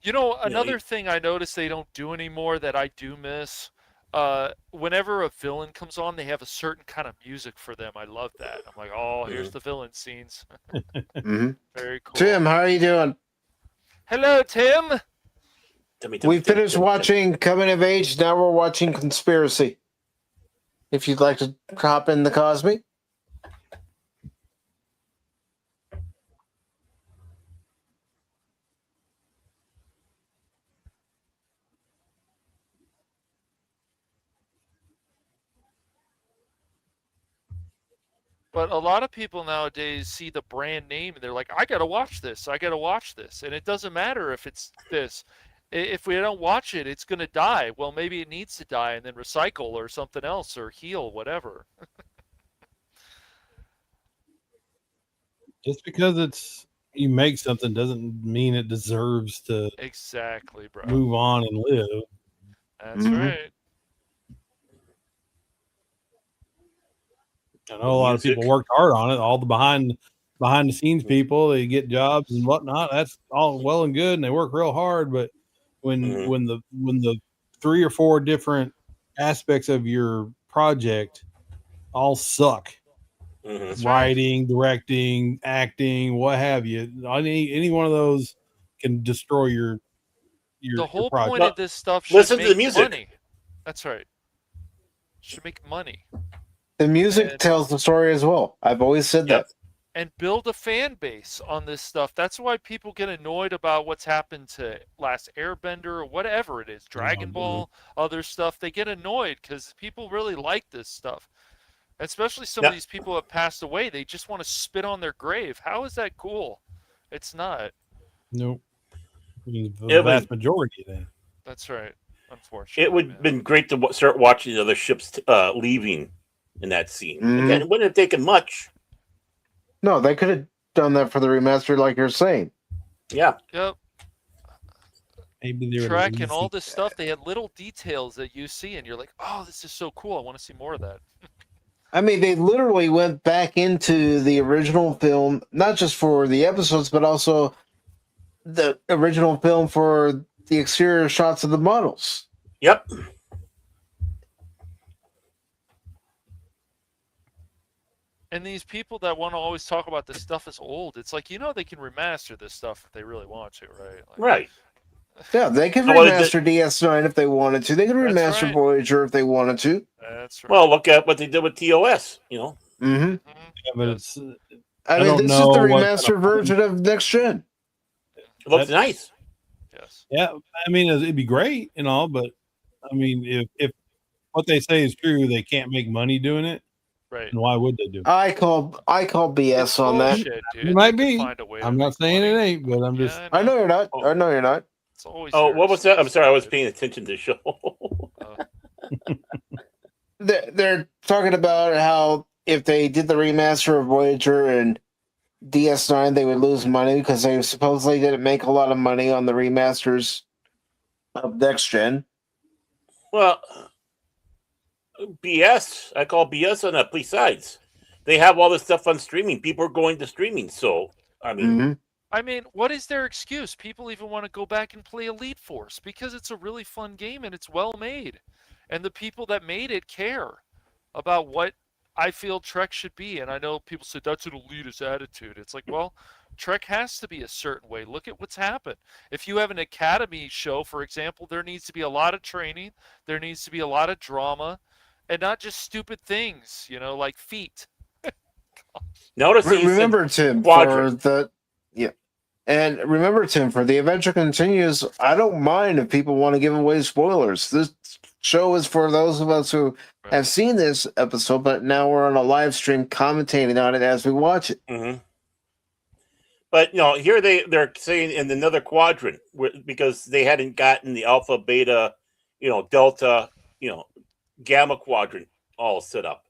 you know, another thing I noticed they don't do anymore that I do miss. Whenever a villain comes on, they have a certain kind of music for them. I love that. I'm like, oh, here's the villain scenes. Very cool. Tim, how are you doing? Hello, Tim. We finished watching Coming of Age. Now we're watching Conspiracy. If you'd like to hop in the Cosby. But a lot of people nowadays see the brand name and they're like, I got to watch this. I got to watch this. And it doesn't matter if it's this. If we don't watch it, it's going to die. Well, maybe it needs to die and then recycle or something else or heal, whatever. Just because you make something doesn't mean it deserves to exactly, bro. move on and live. That's right. I know a lot of people worked hard on it. All the behind the scenes people, they get jobs and whatnot. That's all well and good, and they work real hard. But when the 3 or 4 different aspects of your project all suck, writing, directing, acting, what have you, any one of those can destroy your the whole project. point of this stuff should Listen make to the music. money. That's right. Should make money. The music tells the story as well. I've always said that. And build a fan base on this stuff. That's why people get annoyed about what's happened to Last Airbender or whatever it is, Dragon Ball, other stuff. They get annoyed because people really like this stuff. Especially some of these people have passed away. They just want to spit on their grave. How is that cool? It's not. Nope. The vast majority of that. That's right. Unfortunately. It would have been great to start watching the other ships leaving in that scene. Again, it wouldn't have taken much. No, they could have done that for the remaster, like you're saying. Yeah. Yep. Maybe they were Trek and all this stuff. They had little details that you see, and you're like, "Oh, this is so cool! I want to see more of that." I mean, they literally went back into the original film, not just for the episodes, but also the original film for the exterior shots of the models. Yep. And these people that want to always talk about this stuff is old. It's like, they can remaster this stuff if they really want to, right? Right. Yeah, they could remaster DS9 if they wanted to. They could remaster Voyager if they wanted to. That's right. Well, look at what they did with TOS, Mm-hmm. Yeah, but it's. I mean, this is the remaster version of Next Gen. It looks nice. Yes. Yeah, I mean, it'd be great and all, but I mean, if what they say is true, they can't make money doing it. Right. And why would they do it? I call BS on that. Dude. It might be. I'm not saying it ain't, but I'm just. I know you're not. I know you're not. It's always. What was that? I'm sorry, I was paying attention to the show. They're talking about how if they did the remaster of Voyager and DS9, they would lose money because they supposedly didn't make a lot of money on the remasters of Next Gen. Well, BS. I call BS on that. Besides, they have all this stuff on streaming. People are going to streaming. So, I mean, I mean, what is their excuse? People even want to go back and play Elite Force because it's a really fun game and it's well made. And the people that made it care about what I feel Trek should be. And I know people say that's an elitist attitude. It's like, well, Trek has to be a certain way. Look at what's happened. If you have an academy show, for example, there needs to be a lot of training, there needs to be a lot of drama, and not just stupid things, like feet. Notice that you said Remember, Tim, quadrant. and remember, Tim, for the adventure continues. I don't mind if people want to give away spoilers. This show is for those of us who have seen this episode, but now we're on a live stream commentating on it as we watch it. Mm-hmm. But here they're saying in another quadrant because they hadn't gotten the alpha, beta, delta, gamma quadrant all set up.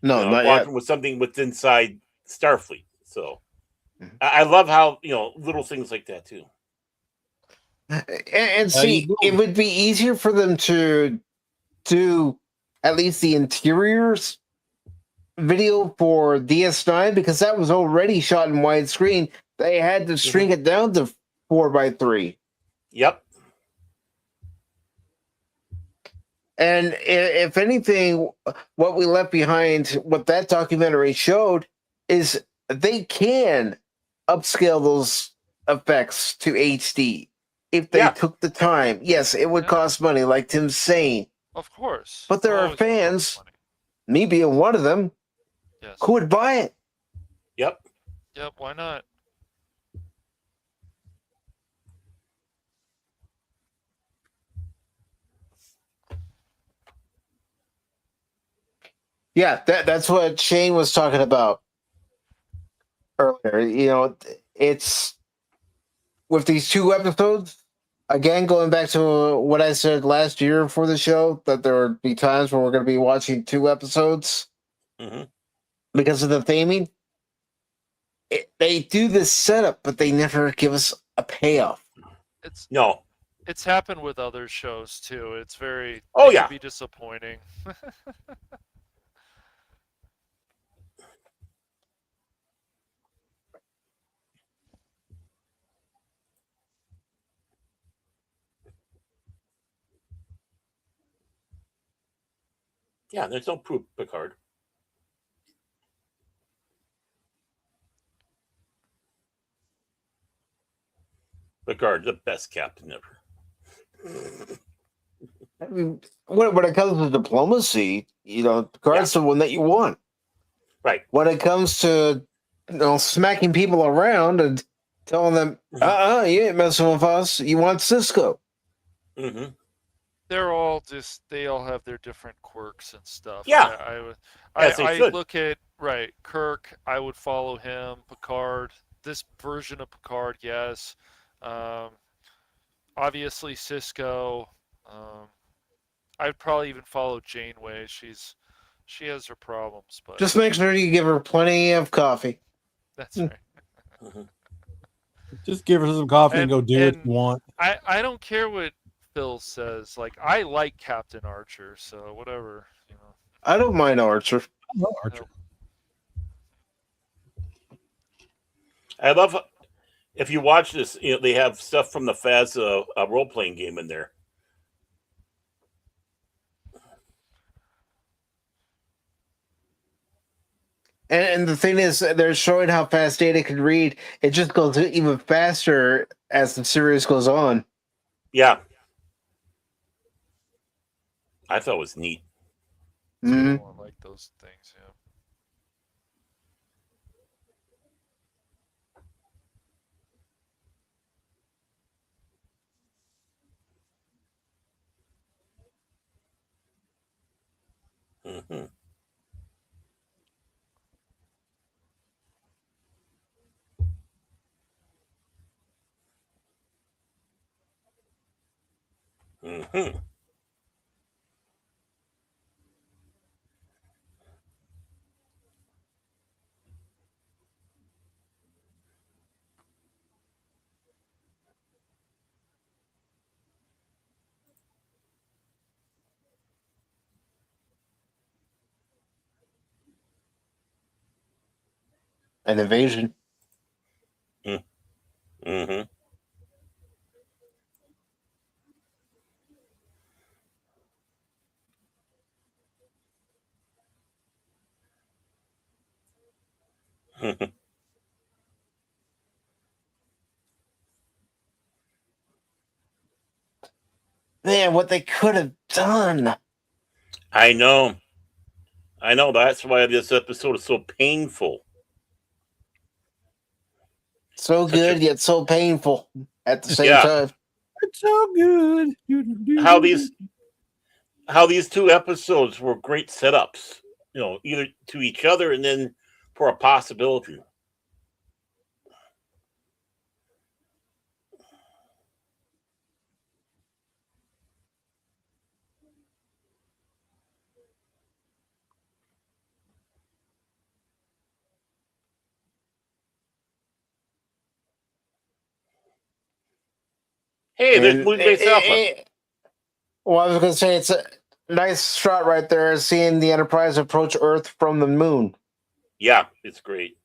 No, not quadrant yet. was something with inside Starfleet. So I love how little things like that too. And see, it would be easier for them to do at least the interiors video for DS9 because that was already shot in widescreen. They had to shrink it down to 4:3. Yep. And if anything, what we left behind, what that documentary showed, is they can upscale those effects to HD if they took the time. Yes, it would cost money, like Tim's saying. Of course. But there are fans, me being one of them, who would buy it. Yep. Yep, why not? Yeah, that's what Shane was talking about earlier. It's with these 2 episodes, again, going back to what I said last year for the show, that there would be times where we're going to be watching 2 episodes because of the theming. They do this setup, but they never give us a payoff. It's happened with other shows too. It's very it can be disappointing. Yeah, there's no proof, Picard. Picard, the best captain ever. I mean, when it comes to diplomacy, Picard's the one that you want. Right. When it comes to smacking people around and telling them, you ain't messing with us. You want Cisco. Mm-hmm. They're all they all have their different quirks and stuff. Yeah. I look at Kirk, I would follow him. Picard, this version of Picard, yes. Obviously Cisco. I'd probably even follow Janeway. She has her problems, but just make sure you give her plenty of coffee. That's right. Just give her some coffee and go do what you want. I don't care what Phil says. Like, I like Captain Archer, so whatever. I don't mind Archer. I love Archer. I love if you watch this. They have stuff from the Phas role playing game in there. And the thing is, they're showing how fast Data can read. It just goes even faster as the series goes on. Yeah. I thought it was neat. I like those things, Mm-hmm. Mm-hmm. An invasion. Mm. Mm-hmm. Man, what they could have done. I know. That's why this episode is so painful. So Such a- good, yet so painful at the same time. It's so good. How these two episodes were great setups, either to each other and then for a possibility. Hey, there's And Moon Base Alpha. well, I was going to say it's a nice shot right there, seeing the Enterprise approach Earth from the moon. Yeah, it's great.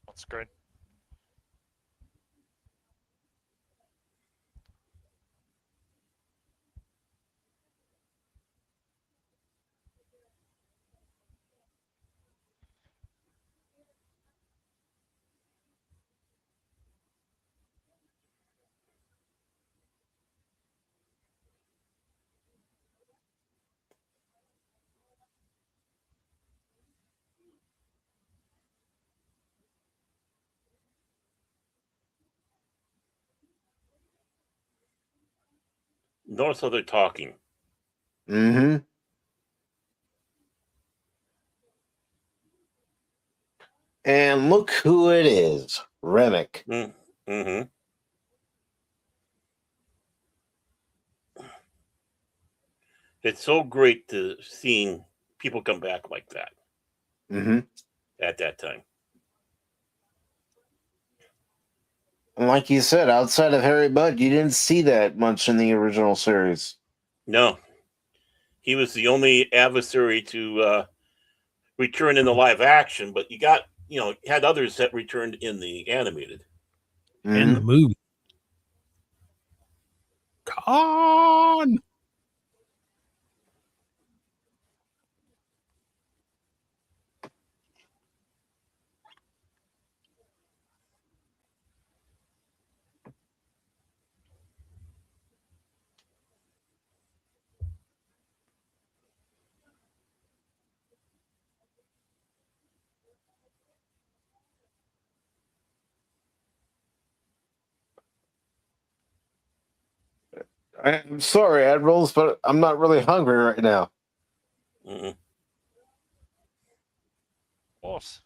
That's great. Notice how they're talking. Mm-hmm. And look who it is, Remick. Mm-hmm. It's so great to seeing people come back like that Mm-hmm. at that time. And like you said, outside of Harry Mudd, you didn't see that much in the original series. No, he was the only adversary to return in the live action, but you got, had others that returned in the animated. In the movie. Con. I'm sorry, Admirals, but I'm not really hungry right now. Mm-hmm. What?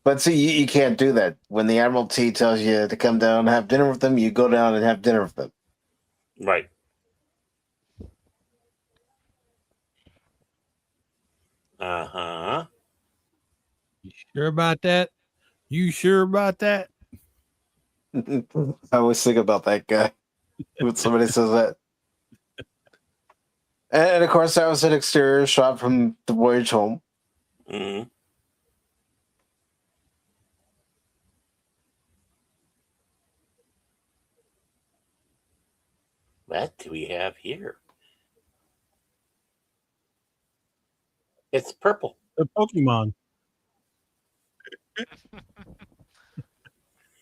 But see, you can't do that. When the Admiralty tells you to come down and have dinner with them, you go down and have dinner with them. Right. Uh-huh. You sure about that? You sure about that? I always think about that guy when somebody says that. And of course, that was an exterior shot from the voyage home. Mm-hmm. What do we have here? It's purple. The Pokemon.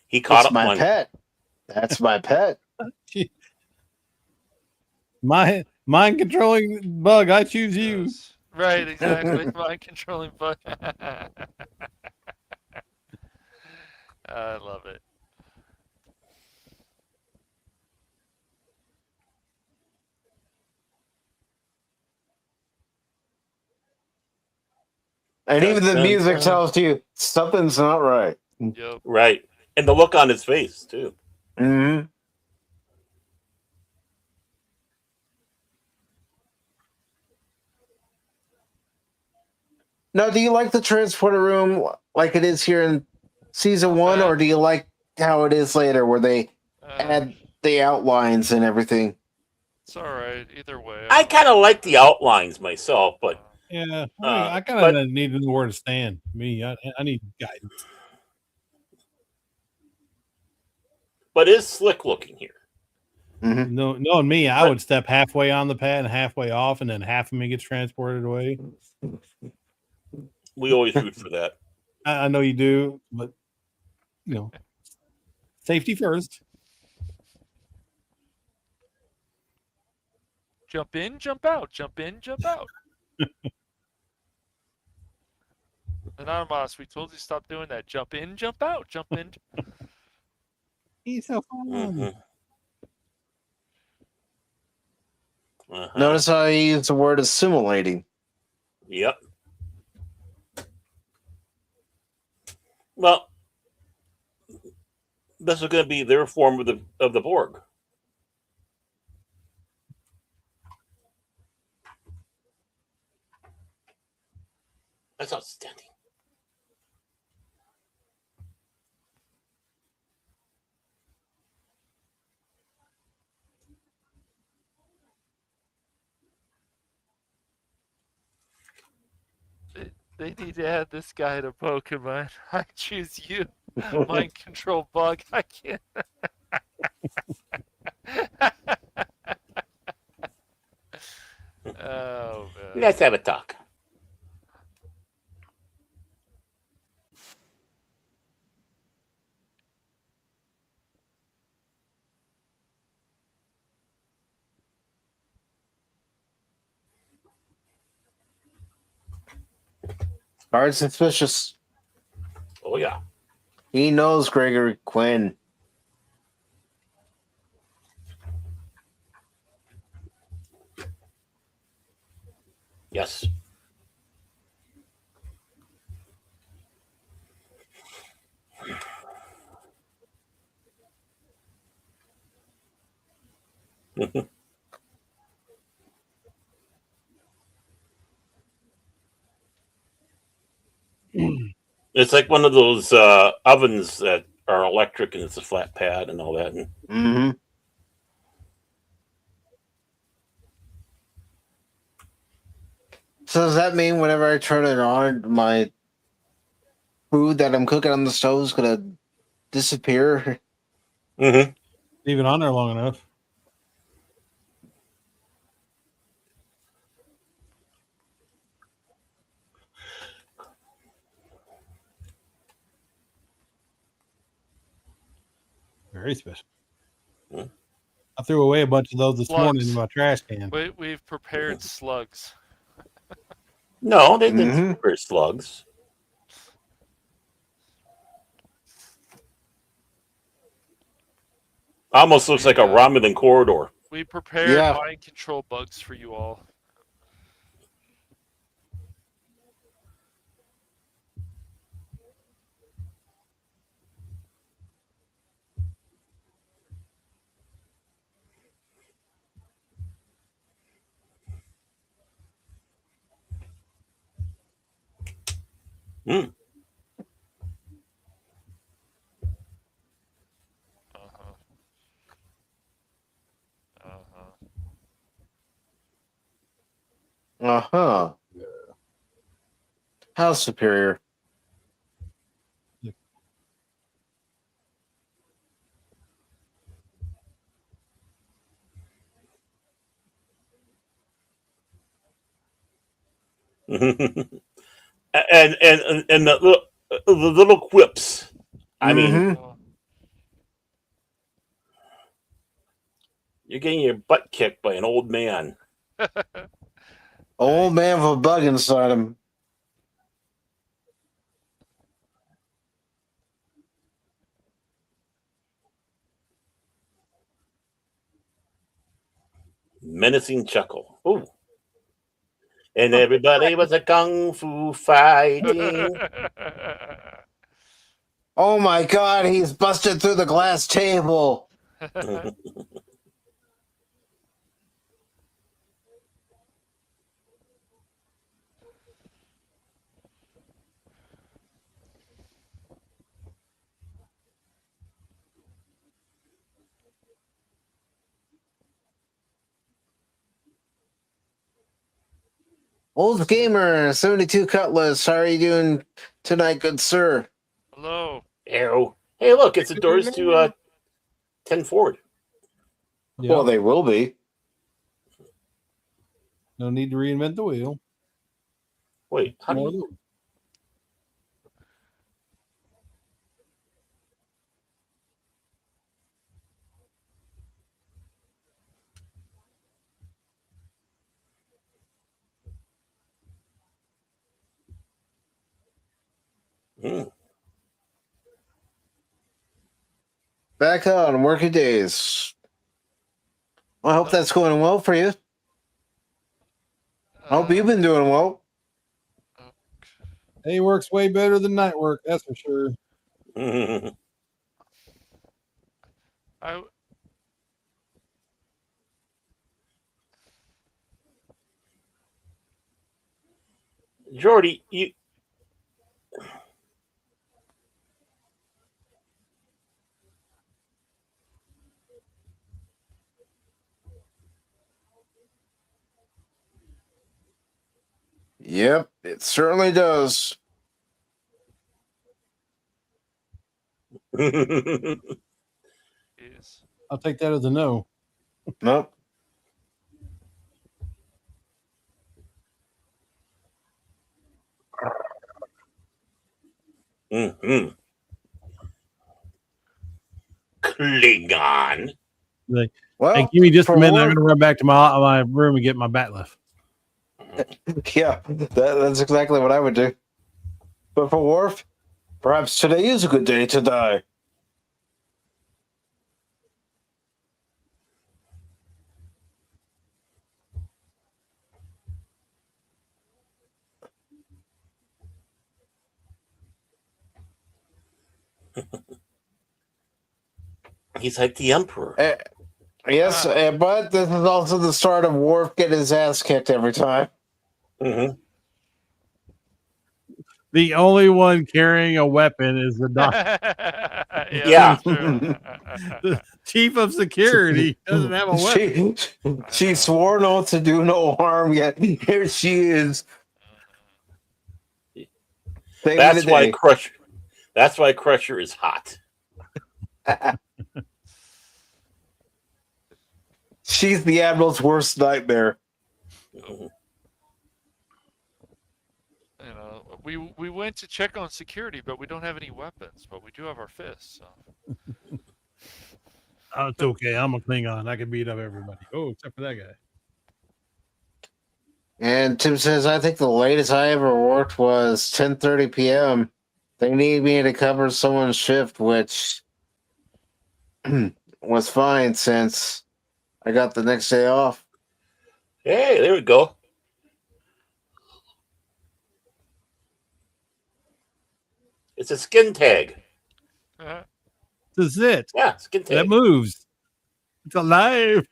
He caught It's up my one. pet. That's my pet. My mind controlling bug. I choose you. Yes. Right, exactly. Mind controlling bug. I love it. And even the Dun, music dun. tells you something's not right. Yep. Right. And the look on his face, too. Mm-hmm. Now, do you like the transporter room like it is here in season one, or do you like how it is later, where they add the outlines and everything? It's all right. Either way. I kind of like the outlines myself, but Yeah, I kind but of need to know where to stand. Me, I need guidance. but it's slick looking here. Mm-hmm. No, knowing me, I would step halfway on the pad and halfway off, and then half of me gets transported away. We always root for that. I know you do, but safety first. Jump in, jump out. Jump in, jump out. Anonymous, we told you to stop doing that. Jump in, jump out. Jump in. He's so fun. Mm-hmm. Notice how I use the word assimilating. Yep. Well, this is going to be their form of the Borg. That's outstanding. They need to add this guy to Pokemon. I choose you. Mind control bug. I can't. Oh, man. Let's have a talk. Hard suspicious. Oh, yeah. He knows Gregory Quinn. Yes. It's like one of those ovens that are electric and it's a flat pad and all that. And Mm-hmm. So does that mean whenever I turn it on, my food that I'm cooking on the stove is gonna disappear? mm-hmm. Leave it on there long enough. Very special. Hmm. I threw away a bunch of those this Slugs. morning in my trash can. We've prepared slugs. No, they didn't Mhm. prepare slugs. Almost looks like a Romulan corridor. We prepared Yeah. mind control bugs for you all. Mm. Uh-huh. Uh-huh. Uh-huh. How superior. and the little quips. I mean, Mhm. you're getting your butt kicked by an old man. Old man with a bug inside him. Menacing chuckle. Ooh. And everybody was a kung fu fighting. Oh my god, he's busted through the glass table. Old Gamer 72 Cutlass. How are you doing tonight, good sir? Hello. Ew. Hey, look, it's the doors to 10 Ford. Yeah. Well, they will be. No need to reinvent the wheel. Wait, how do More you... Back on working days. Well, I hope that's going well for you. I hope you've been doing well. Day work's way better than night work, that's for sure. I Jordy, you... Yep, it certainly does. is. I'll take that as a no. Nope. Klingon. Like, Well, hey, give me just a for minute. I'm work- going to run back to my room and get my bat lift. Yeah, that's exactly what I would do. But for Worf, perhaps today is a good day to die. He's like the Emperor. Yes, but this is also the start of Worf getting his ass kicked every time. Mm-hmm. The only one carrying a weapon is the doctor. Yeah. The chief of security doesn't have a weapon. She swore not to do no harm, yet here she is. That's why Crusher. That's why Crusher is hot. She's the Admiral's worst nightmare. You know, we went to check on security, but we don't have any weapons, but we do have our fists. So. Oh, it's okay. I'm a Klingon. I can beat up everybody. Oh, except for that guy. And Tim says, I think the latest I ever worked was 10:30 p.m. They need me to cover someone's shift, which was fine since I got the next day off. Hey, there we go. It's a skin tag. This is it. Yeah, skin tag. That moves. It's alive.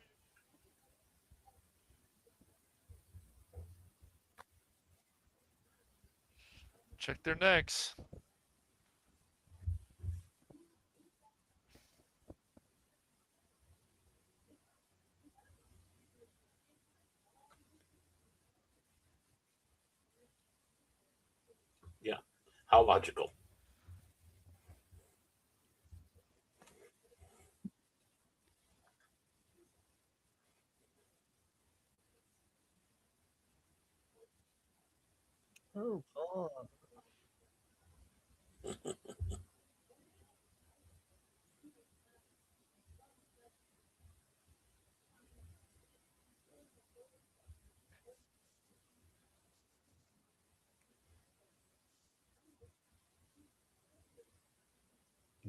Check their necks. Yeah. How logical. Oh, God.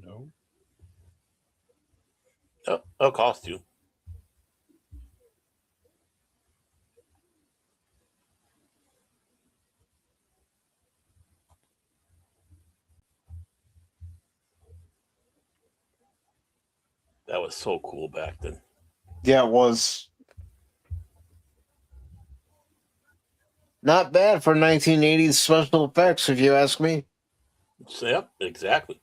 No. Oh, it'll cost you. That was so cool back then. Yeah, it was. Not bad for 1980s special effects, if you ask me. So, yep, exactly.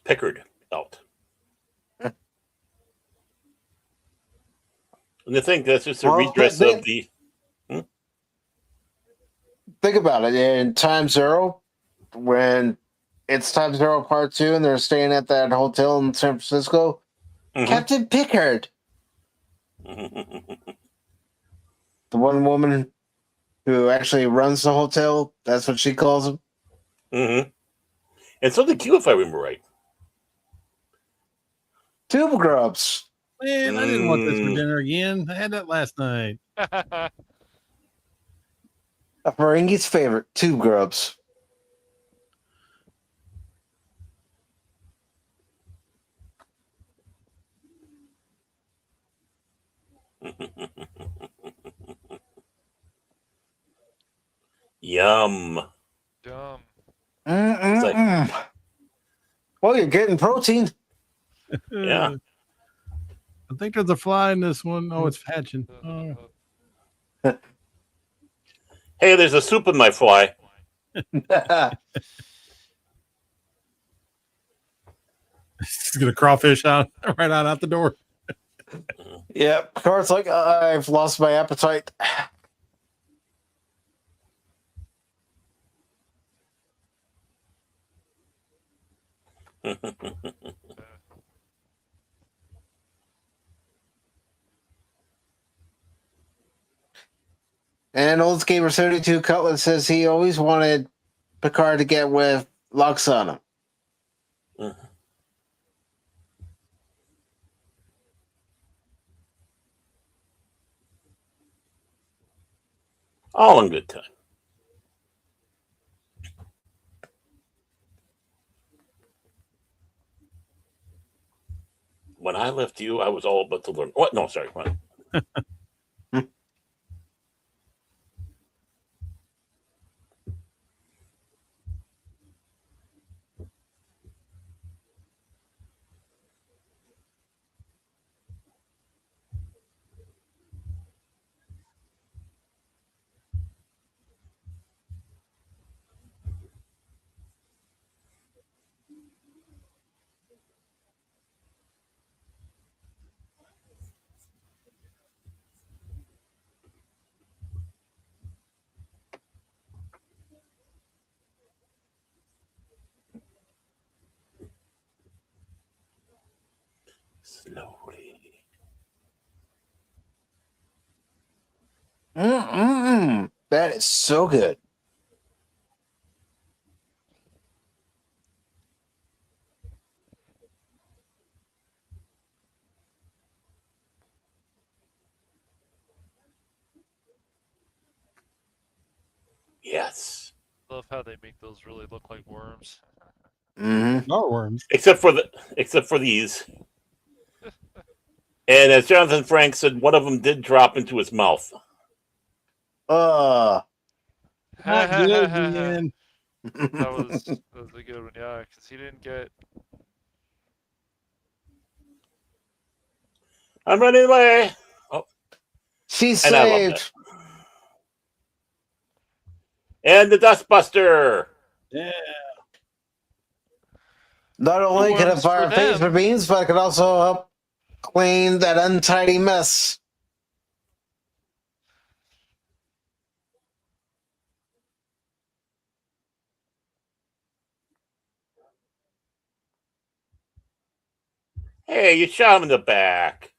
Pickard out. And to think that's just a Well, redress of the. Think about it. In Time Zero, when it's Time Zero Part 2 and they're staying at that hotel in San Francisco, Captain Pickard, the one woman who actually runs the hotel, that's what she calls him. And so did Q, if I remember right. Tube grubs. Man, I didn't want this for dinner again. I had that last night. A Ferengi's favorite, tube grubs. Yum. Dumb. Like, well, you're getting protein. Yeah. I think there's a fly in this one. Oh, it's hatching. Oh. Hey, there's a soup in my fly. He's gonna crawfish out right out the door. Yeah, Picard's like, I've lost my appetite. And Old Gamer 32 Cutlet says he always wanted Picard to get with Loxana. All in good time. When I left you, I was all about to learn. What? No, sorry. What? Slowly. That is so good. Yes. Love how they make those really look like worms. No worms. Except for these. And as Jonathan Frank said, one of them did drop into his mouth. Not good, man. That was a good one, yeah, because he didn't get. I'm running away. Oh, She's and I love saved. that. And the Dustbuster. Yeah. Not only can it worms for fire phase them. beams, but it can also help clean that untidy mess. Hey, you shot him in the back.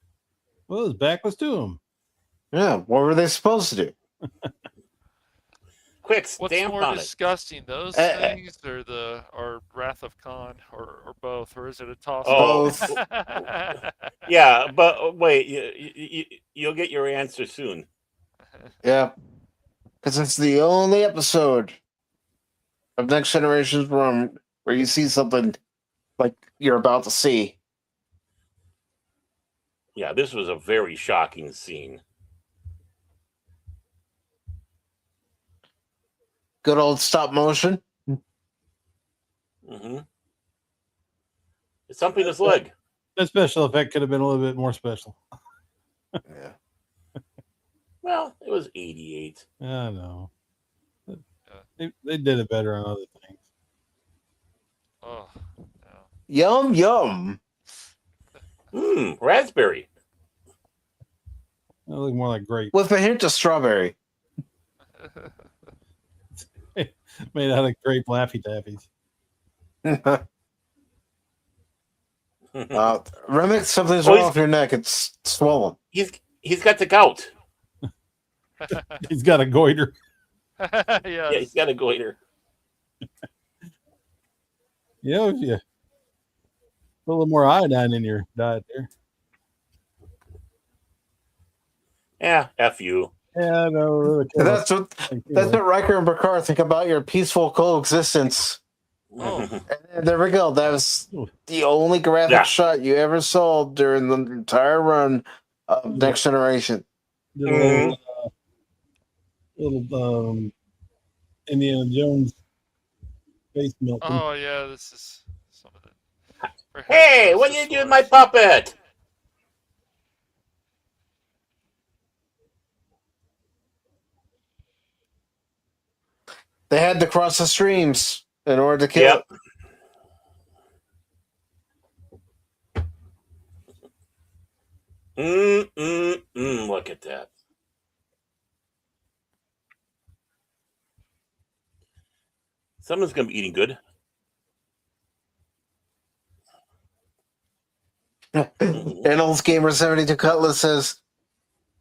Well, his back was to him. Yeah, what were they supposed to do? Quick, What's stamp more on disgusting, those things or Wrath of Khan or both, or is it a toss? Both. it. Yeah, but wait, you'll get your answer soon. Yeah, because it's the only episode of Next Generation's Room where you see something like you're about to see. Yeah, this was a very shocking scene. Good old stop motion. Mm-hmm. It's something his leg. That special effect could have been a little bit more special. Yeah. Well, it was 88. I know. They did it better on other things. Oh, no. Yum yum. Raspberry. They look more like grape. With a hint of strawberry. Made out of grape Laffy Taffies. Remick, something's wrong with your neck. It's swollen. He's got the gout. He's got a goiter. Yes. Yeah, he's got a goiter. You know, if you put a little more iodine in your diet there. Yeah, F you. Yeah, I know. Really That's what Riker and Picard think about your peaceful coexistence. Oh. And there we go. That was the only graphic shot you ever saw during the entire run of Next Generation. Little Indiana Jones face melting. Oh yeah, this is some of the. Hey, what are you doing with my puppet? They had to cross the streams in order to kill it. Look at that. Someone's going to be eating good. Reynolds Gamer 72 Cutlass says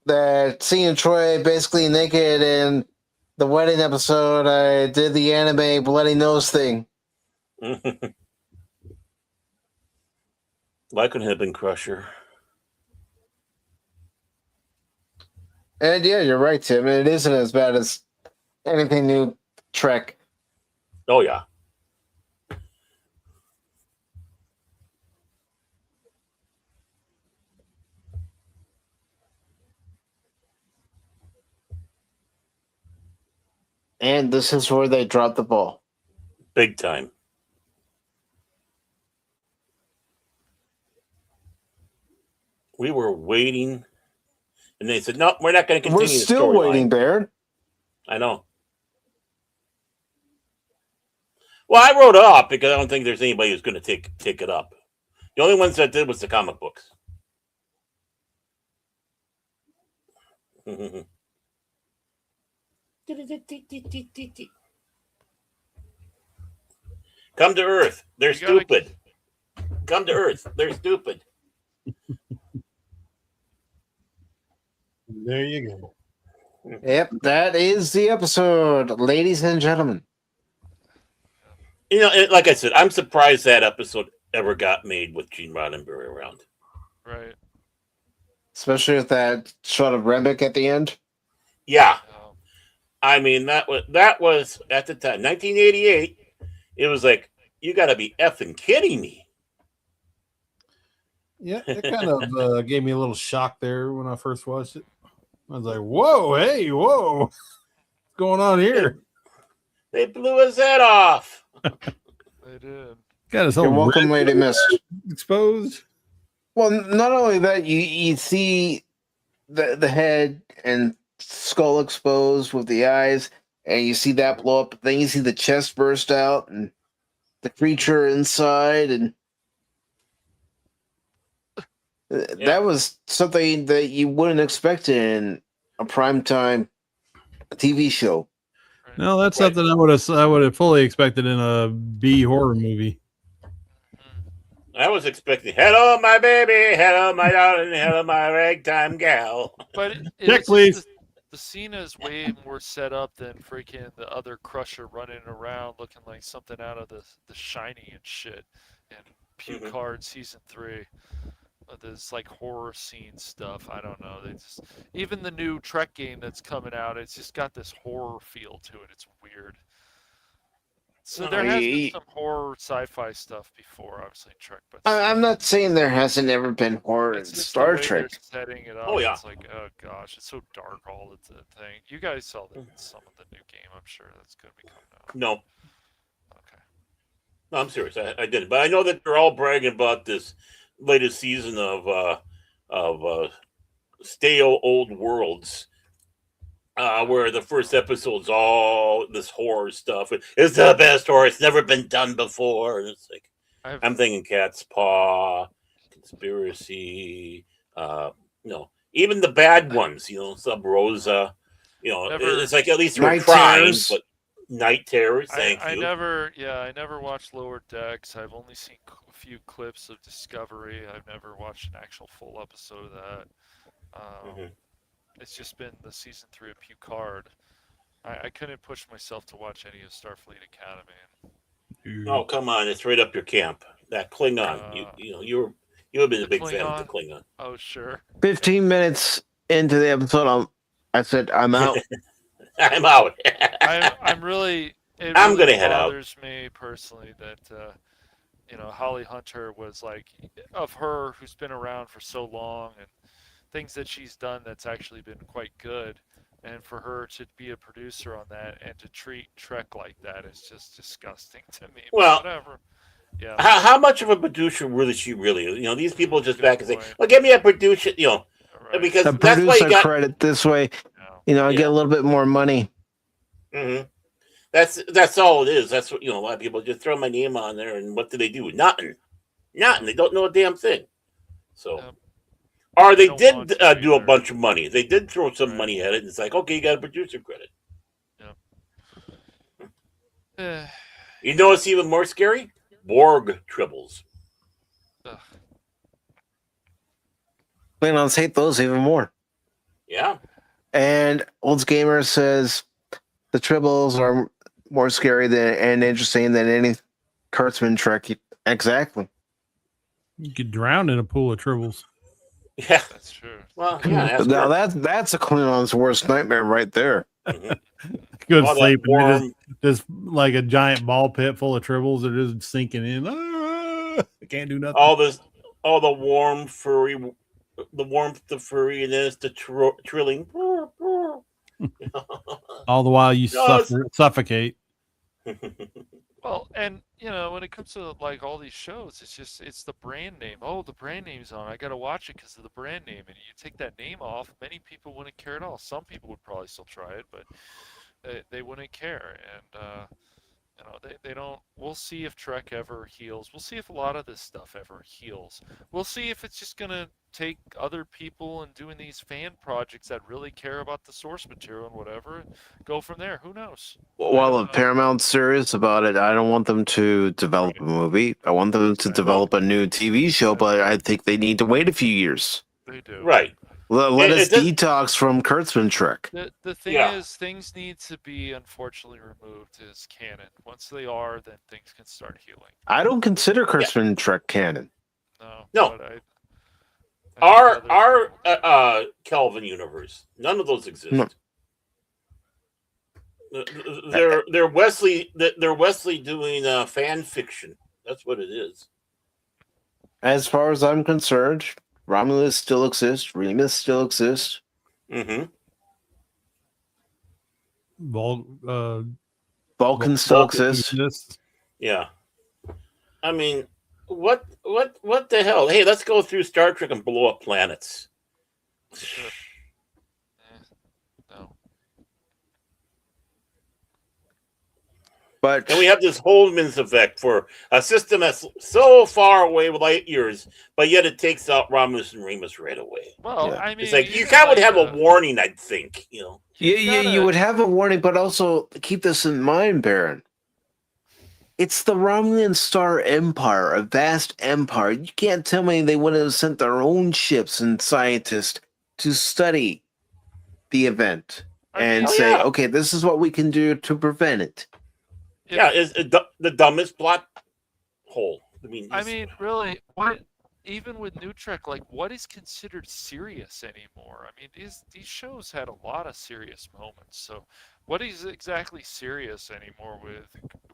that seeing Troy basically naked in the wedding episode, I did the anime bloody nose thing. Why couldn't it have been Crusher? And yeah, you're right, Tim. It isn't as bad as anything new Trek. Oh, yeah. And this is where they dropped the ball. Big time. We were waiting, and they said, "No, we're not going to continue." We're still waiting, Baron. I know. Well, I wrote it off because I don't think there's anybody who's going to take it up. The only ones that did was the comic books. Come to Earth. They're stupid. Come to Earth. They're stupid. There you go. Yep, that is the episode, ladies and gentlemen. You know, like I said, I'm surprised that episode ever got made with Gene Roddenberry around. Right. Especially with that shot of Remick at the end. Yeah. I mean, that was at the time, 1988. It was like, you got to be effing kidding me. Yeah, it kind of gave me a little shock there when I first watched it. I was like, whoa, hey, whoa. What's going on here? They blew his head off. They did. Got his You're whole welcome, Lady Mist. exposed. Well, not only that, you see the head and skull exposed with the eyes, and you see that blow up. Then you see the chest burst out and the creature inside, and that was something that you wouldn't expect in a primetime TV show. No, that's something I would have fully expected in a B horror movie. I was expecting, hello, my baby, hello, my darling, hello, my ragtime gal. But Check, please. The scene is way more set up than freaking the other Crusher running around looking like something out of the Shiny and shit. And Pew Card Season 3. This like horror scene stuff. I don't know. They just, even the new Trek game that's coming out, it's just got this horror feel to it. It's weird. So No, there has been I- some horror sci-fi stuff before, obviously in Trek, but I'm not saying there hasn't ever been horror in it's just the Star way they're Trek. setting it up. Oh, yeah. It's like, oh gosh, it's so dark all the thing. You guys saw some of the new game, I'm sure that's going to be coming out. no, Okay. no, I'm serious. I didn't, but I know that they're all bragging about this latest season of stale old worlds. Where the first episode's all this horror stuff. It's the best horror. It's never been done before. And it's like I'm thinking Cat's Paw, Conspiracy. Even the bad ones. Sub Rosa. It's like at least we're Night trying. Terrors. But Night Terrors. Thank I you. never watched Lower Decks. I've only seen a few clips of Discovery. I've never watched an actual full episode of that. It's just been the season 3 of Picard. I couldn't push myself to watch any of Starfleet Academy. Oh, come on! It's right up your camp. That Klingon. You have been a big fan of the Klingon. Oh, sure. 15 minutes into the episode, I said, I'm out. I'm out. I'm really. I'm gonna head out. It bothers me personally that Holly Hunter was like, of her who's been around for so long and things that she's done that's actually been quite good, and for her to be a producer on that and to treat Trek like that is just disgusting to me. Well, whatever. Yeah. How much of a producer really she really? These people just Good back and say, point. "Well, give me a producer," Right. because The that's why you producer got. credit this way. No. I get a little bit more money. Mm-hmm. That's all it is. That's what a lot of people just throw my name on there, and what do they do? Nothing. They don't know a damn thing. So. Yep. Or they Don't did want to do a either. bunch of money. They did throw some Right. money at it, and it's like, okay, you got a producer credit. Eh, You know what's even more scary? Borg tribbles. ugh. Klingons hate those even more. Yeah. And Olds Gamer says the Tribbles are more scary and interesting than any Kurtzman Trek. Exactly. You could drown in a pool of tribbles. Yeah. That's true. Well, yeah. Now that's a Klingon's worst nightmare right there. Go to All that sleep and you're warm- just like a giant ball pit full of tribbles. They're just sinking in. I can't do nothing. all the warm furry, the warmth, the furriness, the trilling. All the while you No, suffocate. Well, and when it comes to like all these shows, it's the brand name. Oh, the brand name's on. I gotta watch it because of the brand name. And you take that name off, many people wouldn't care at all. Some people would probably still try it, but they wouldn't care. And they don't. We'll see if Trek ever heals. We'll see if a lot of this stuff ever heals. We'll see if it's just gonna take other people and doing these fan projects that really care about the source material and whatever, and go from there. Who knows? While if Paramount's serious about it, I don't want them to develop a movie. I want them to develop a new TV show, but I think they need to wait a few years. They do. Right. Let us detox from Kurtzman Trek. The thing Yeah. is, things need to be unfortunately removed as canon. Once they are, then things can start healing. I don't consider Kurtzman Trek canon. No. But I Our Kelvin universe, none of those exist. No. They're Wesley. They're Wesley doing fan fiction. That's what it is. As far as I'm concerned, Romulus still exists. Remus still exists. Mm-hmm. Vulcan still Vulcan exists. Yeah. I mean, what the hell? Hey, let's go through Star Trek and blow up planets. No. But And we have this Holman's effect for a system that's so far away with light years, but yet it takes out Romulus and Remus right away. Well, Yeah. I mean, It's like you even kind of would like have a warning, I'd think. you would have a warning, but also keep this in mind, Baron. It's the Romulan Star Empire, a vast empire. You can't tell me they wouldn't have sent their own ships and scientists to study the event and say, yeah. okay, this is what we can do to prevent it. Yeah, it's the dumbest plot hole. I mean, really, what? Even with New Trek, like, what is considered serious anymore? I mean, these shows had a lot of serious moments. So, what is exactly serious anymore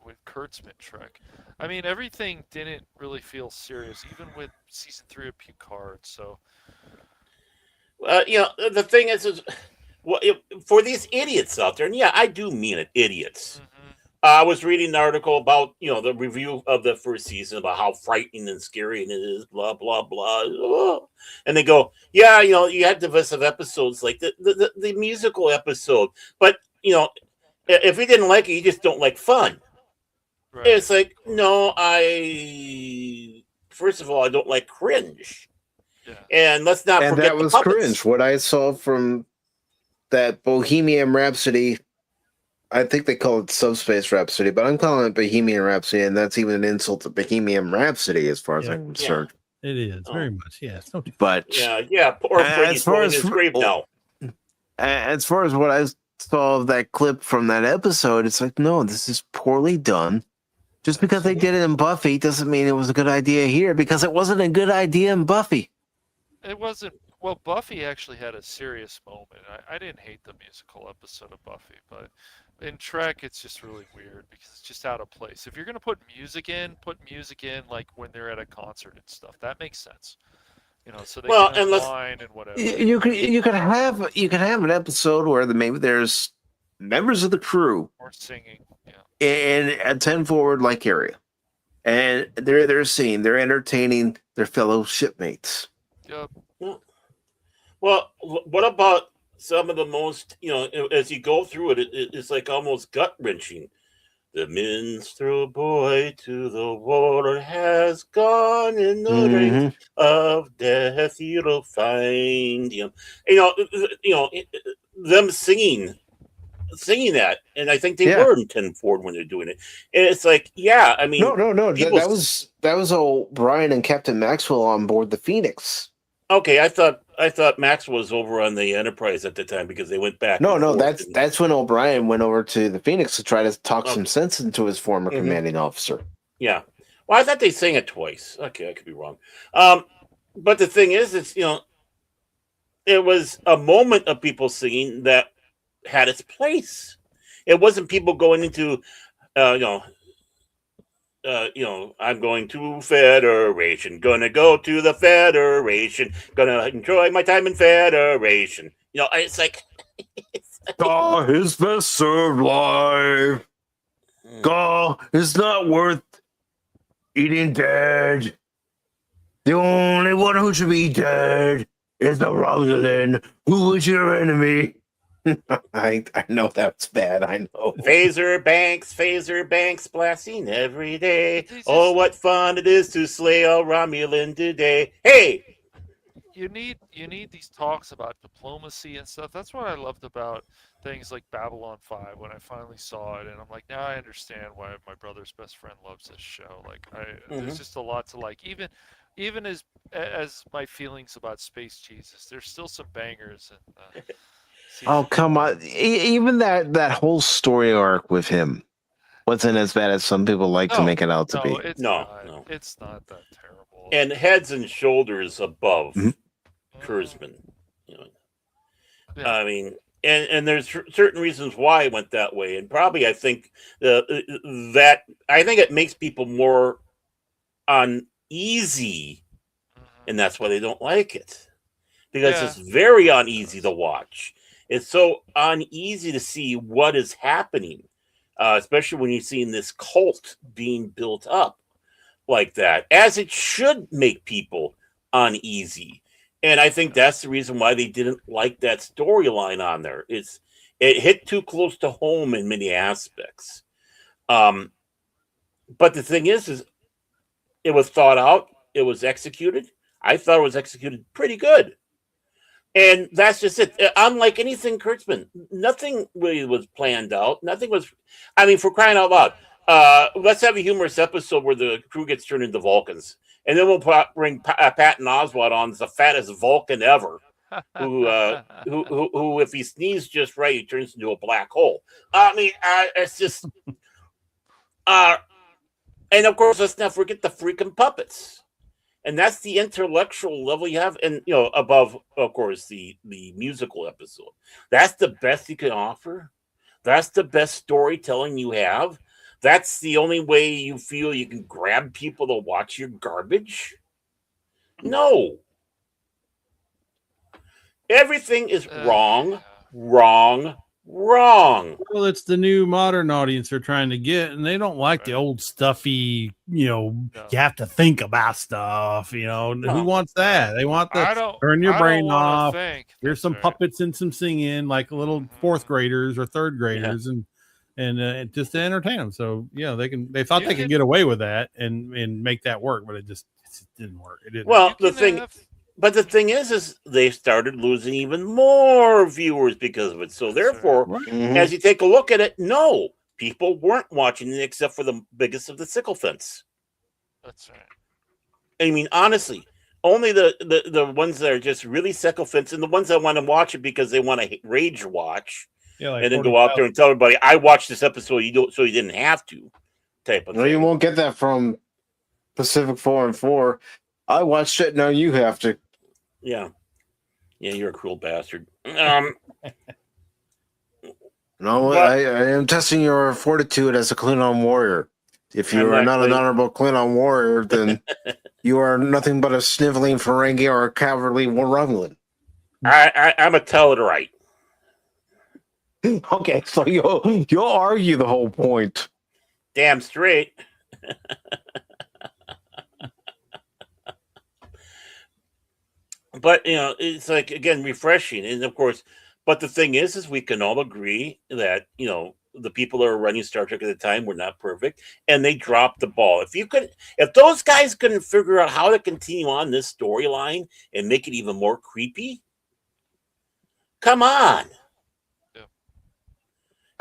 with Kurtzman Trek. I mean, everything didn't really feel serious, even with season 3 of Picard. So the thing is well, for these idiots out there, and yeah, I do mean it, idiots. I was reading an article about the review of the first season about how frightening and scary it is, blah blah blah, and they go, yeah, you had divisive episodes like the musical episode, but if you didn't like it, you just don't like fun. right. It's like, no, first of all, I don't like cringe, Yeah. and let's not And forget that the was puppets. cringe. What I saw from that Bohemian Rhapsody, I think they call it Subspace Rhapsody, but I'm calling it Bohemian Rhapsody, and that's even an insult to Bohemian Rhapsody as far as Yeah. I'm concerned. It is very much. Yeah. It's no But Yeah, poor Freddie's as far going as in his grave now. as far as what I saw of that clip from that episode, it's like, no, this is poorly done. Just because they did it in Buffy doesn't mean it was a good idea here, because it wasn't a good idea in Buffy. It wasn't. Well, Buffy actually had a serious moment. I didn't hate the musical episode of Buffy, but in Trek, it's just really weird because it's just out of place. If you're going to put music in like when they're at a concert and stuff. That makes sense. So they Well, can and let's- unwind and whatever. You could have an episode where maybe there's members of the crew Or singing. Yeah. in a 10 forward like area, and they're seeing, they're entertaining their fellow shipmates. Yep. Well, what about some of the most, as you go through it, it's like almost gut wrenching. The minstrel boy to the water has gone in the race of death. You'll find him. Them singing that, and I think they were in 10 forward when they're doing it. And it's like, yeah, I mean, No. people- That was old Brian and Captain Maxwell on board the Phoenix. Okay, I thought Max was over on the Enterprise at the time because they went back. No, and forth. that's when O'Brien went over to the Phoenix to try to talk some sense into his former commanding officer. Yeah. Well, I thought they sang it twice. Okay, I could be wrong. But the thing is, it's it was a moment of people singing that had its place. It wasn't people going into, I'm going to Federation, gonna go to the Federation, gonna enjoy my time in Federation. It's like, His best served life. It's not worth eating dead. The only one who should be dead is the Rosalind, who is your enemy. I know that's bad. I know. Phaser Banks blasting every day. Oh, what fun it is to slay a Romulan today. Hey! You need these talks about diplomacy and stuff. That's what I loved about things like Babylon 5 when I finally saw it, and I'm like, now I understand why my brother's best friend loves this show. Like, there's just a lot to like. Even as my feelings about Space Jesus, there's still some bangers. And oh, come on! Even that whole story arc with him wasn't as bad as some people like to make it out to be. It's No. It's not that terrible. And heads and shoulders above Kurtzman. Yeah. I mean, and there's certain reasons why it went that way, and probably I think it makes people more uneasy, and that's why they don't like it, because it's very uneasy to watch. It's so uneasy to see what is happening, especially when you're seeing this cult being built up like that, as it should make people uneasy. And I think that's the reason why they didn't like that storyline on there. It hit too close to home in many aspects. But the thing is it was thought out. It was executed. I thought it was executed pretty good. And that's just it. Unlike anything Kurtzman, nothing really was planned out. Nothing was, I mean, for crying out loud. Let's have a humorous episode where the crew gets turned into Vulcans. And then we'll bring Patton Oswalt on, the fattest Vulcan ever, who, if he sneezes just right, he turns into a black hole. I mean, it's just, and of course, let's not forget the freaking puppets. And that's the intellectual level you have, and above, of course, the musical episode. That's the best you can offer. That's the best storytelling you have. That's the only way you feel you can grab people to watch your garbage? No. Everything is wrong, wrong, wrong. Well, it's the new modern audience they're trying to get, and they don't like the old stuffy, you have to think about stuff, Who wants that? They want the turn your brain off. Here's some puppets and some singing, like little fourth graders or third graders, and just to entertain them. So they thought they could get away with that and make that work, but it just didn't work. It didn't. Well, the thing is they started losing even more viewers because of it. So therefore, as you take a look at it, no, people weren't watching it except for the biggest of the sycophants. That's right. I mean, honestly, only the ones that are just really sycophants and the ones that want to watch it because they want to rage watch, and then go out there and tell everybody, "I watched this episode. You do, so you didn't have to." Type of thing. You won't get that from Pacific 4 and 4. I watched it. Now you have to. Yeah, you're a cruel bastard. No, I am testing your fortitude as a Klingon warrior. If you are not an honorable Klingon warrior, then you are nothing but a sniveling Ferengi or a cowardly Romulan. I'm a Tellarite. Okay, so you'll argue the whole point. Damn straight. But it's like, again, refreshing, and of course, but the thing is we can all agree that the people that were running Star Trek at the time were not perfect, and they dropped the ball. If those guys couldn't figure out how to continue on this storyline and make it even more creepy, come on. Yeah.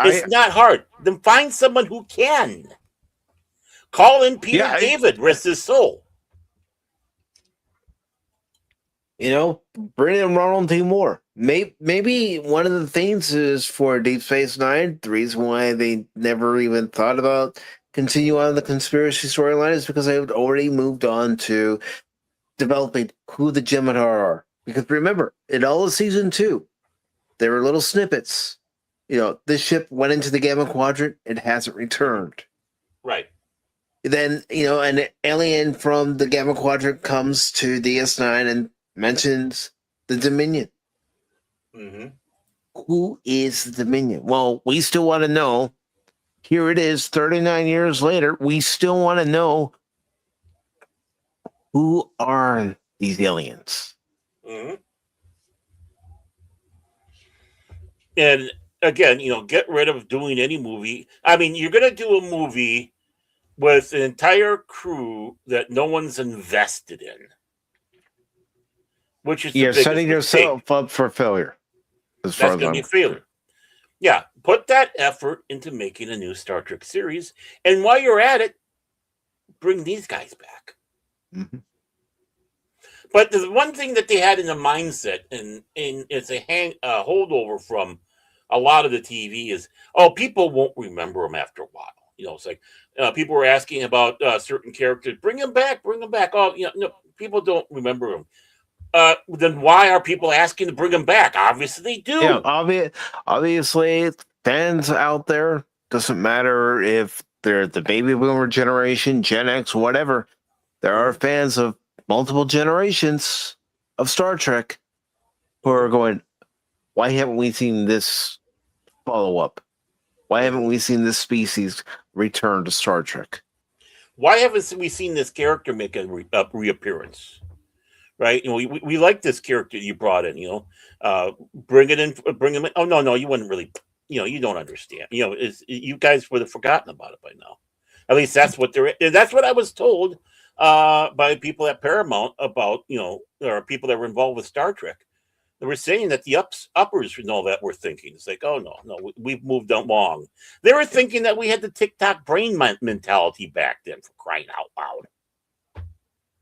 It's not hard. Then find someone who can. Call in Peter David, rest his soul. Bring in Ronald D. Moore. Maybe one of the things is for Deep Space Nine, the reason why they never even thought about continue on the conspiracy storyline is because they had already moved on to developing who the Jem'Hadar are. Because remember, in all of season 2, there were little snippets. This ship went into the Gamma Quadrant, it hasn't returned. Right. Then, an alien from the Gamma Quadrant comes to DS9 and mentions the Dominion. Mm-hmm. Who is the Dominion? Well, we still want to know. Here it is, 39 years later. We still want to know who are these aliens. Mm-hmm. And again, get rid of doing any movie. I mean, you're going to do a movie with an entire crew that no one's invested in. Which is you're setting yourself up for failure. That's going to be a failure. Yeah, put that effort into making a new Star Trek series, and while you're at it, bring these guys back. Mm-hmm. But the one thing that they had in the mindset, and it's a holdover from a lot of the TV, is people won't remember them after a while. It's like people were asking about certain characters, bring them back. Oh, no, people don't remember them. Then why are people asking to bring them back? Obviously they do. Yeah, obviously fans out there, doesn't matter if they're the baby boomer generation, Gen X, whatever. There are fans of multiple generations of Star Trek who are going, why haven't we seen this follow-up? Why haven't we seen this species return to Star Trek? Why haven't we seen this character make a reappearance? Right, we like this character you brought in. Bring him in. Oh no, you wouldn't really. You don't understand. You guys would have forgotten about it by now. At least that's what that's what I was told by people at Paramount about. Or people that were involved with Star Trek. They were saying that the uppers and all that were thinking. It's like, oh no, we've moved along. They were thinking that we had the TikTok brain mentality back then, for crying out loud.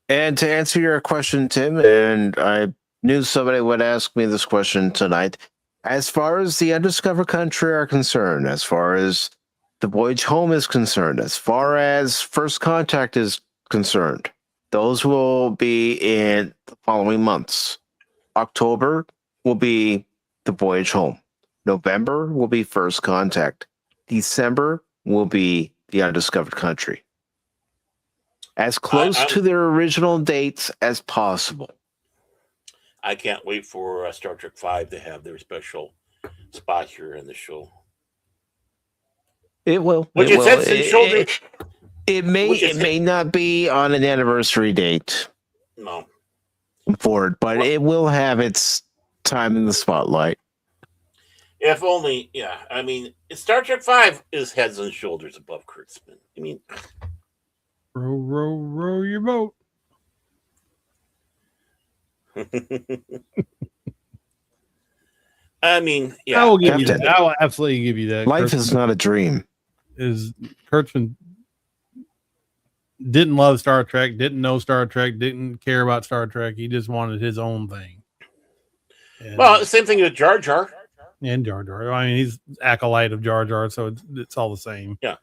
And to answer your question, Tim, and I knew somebody would ask me this question tonight, as far as the Undiscovered Country are concerned, as far as the Voyage Home is concerned, as far as First Contact is concerned, those will be in the following months. October will be the Voyage Home. November will be First Contact. December will be the undiscovered country. As close to their original dates as possible. I can't wait for Star Trek V to have their special spot here in the show. It will. Which it heads and shoulders. It may not be on an anniversary date. No. For it, but it will have its time in the spotlight. If only, yeah. I mean, Star Trek V is heads and shoulders above Kurtzman. I mean, row, row, row your boat. I mean, yeah. I will give you that. I will absolutely give you that. Life is not a dream. Kurtzman didn't love Star Trek, didn't know Star Trek, didn't care about Star Trek. He just wanted his own thing. And, well, same thing with Jar Jar. And Jar Jar. I mean, he's acolyte of Jar Jar, so it's all the same. Yeah.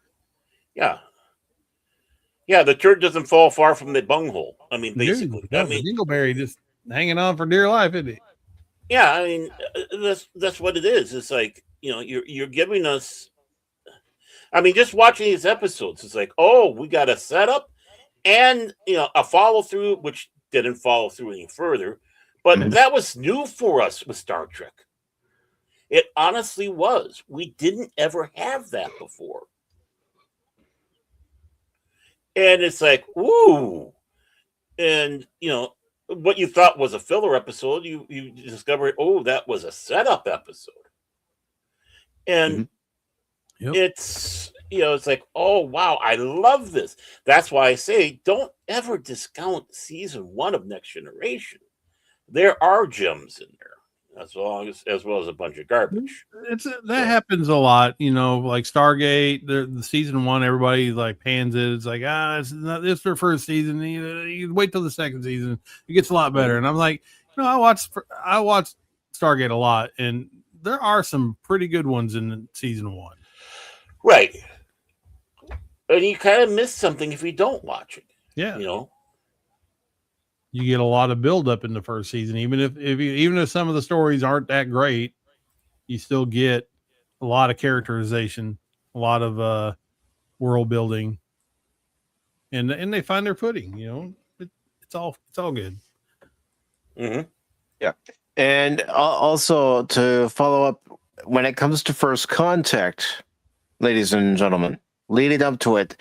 Yeah. Yeah, the turd doesn't fall far from the bunghole. I mean, basically. Dude, I mean, Dingleberry just hanging on for dear life, isn't he? Yeah, I mean, that's what it is. It's like, you know, you're giving us. I mean, just watching these episodes, it's like, oh, we got a setup and, you know, a follow through, which didn't follow through any further. But that was new for us with Star Trek. It honestly was. We didn't ever have that before. And it's like, ooh. And, you know, what you thought was a filler episode, you discover, oh, that was a setup episode. And it's, you know, it's like, oh, wow, I love this. That's why I say don't ever discount season 1 of Next Generation. There are gems in there, as well as a bunch of garbage. That happens a lot, you know, like Stargate, the season 1, everybody like pans it. It's like, it's not this their first season. You wait till the second season, it gets a lot better. And I'm like, you know, I watched Stargate a lot, and there are some pretty good ones in season 1. Right. And you kind of miss something if you don't watch it. Yeah. You know? You get a lot of buildup in the first season. Even if some of the stories aren't that great, you still get a lot of characterization, a lot of world building. And they find their footing, you know. It's all good. Mm-hmm. Yeah. And also to follow up, when it comes to First Contact, ladies and gentlemen, leading up to it,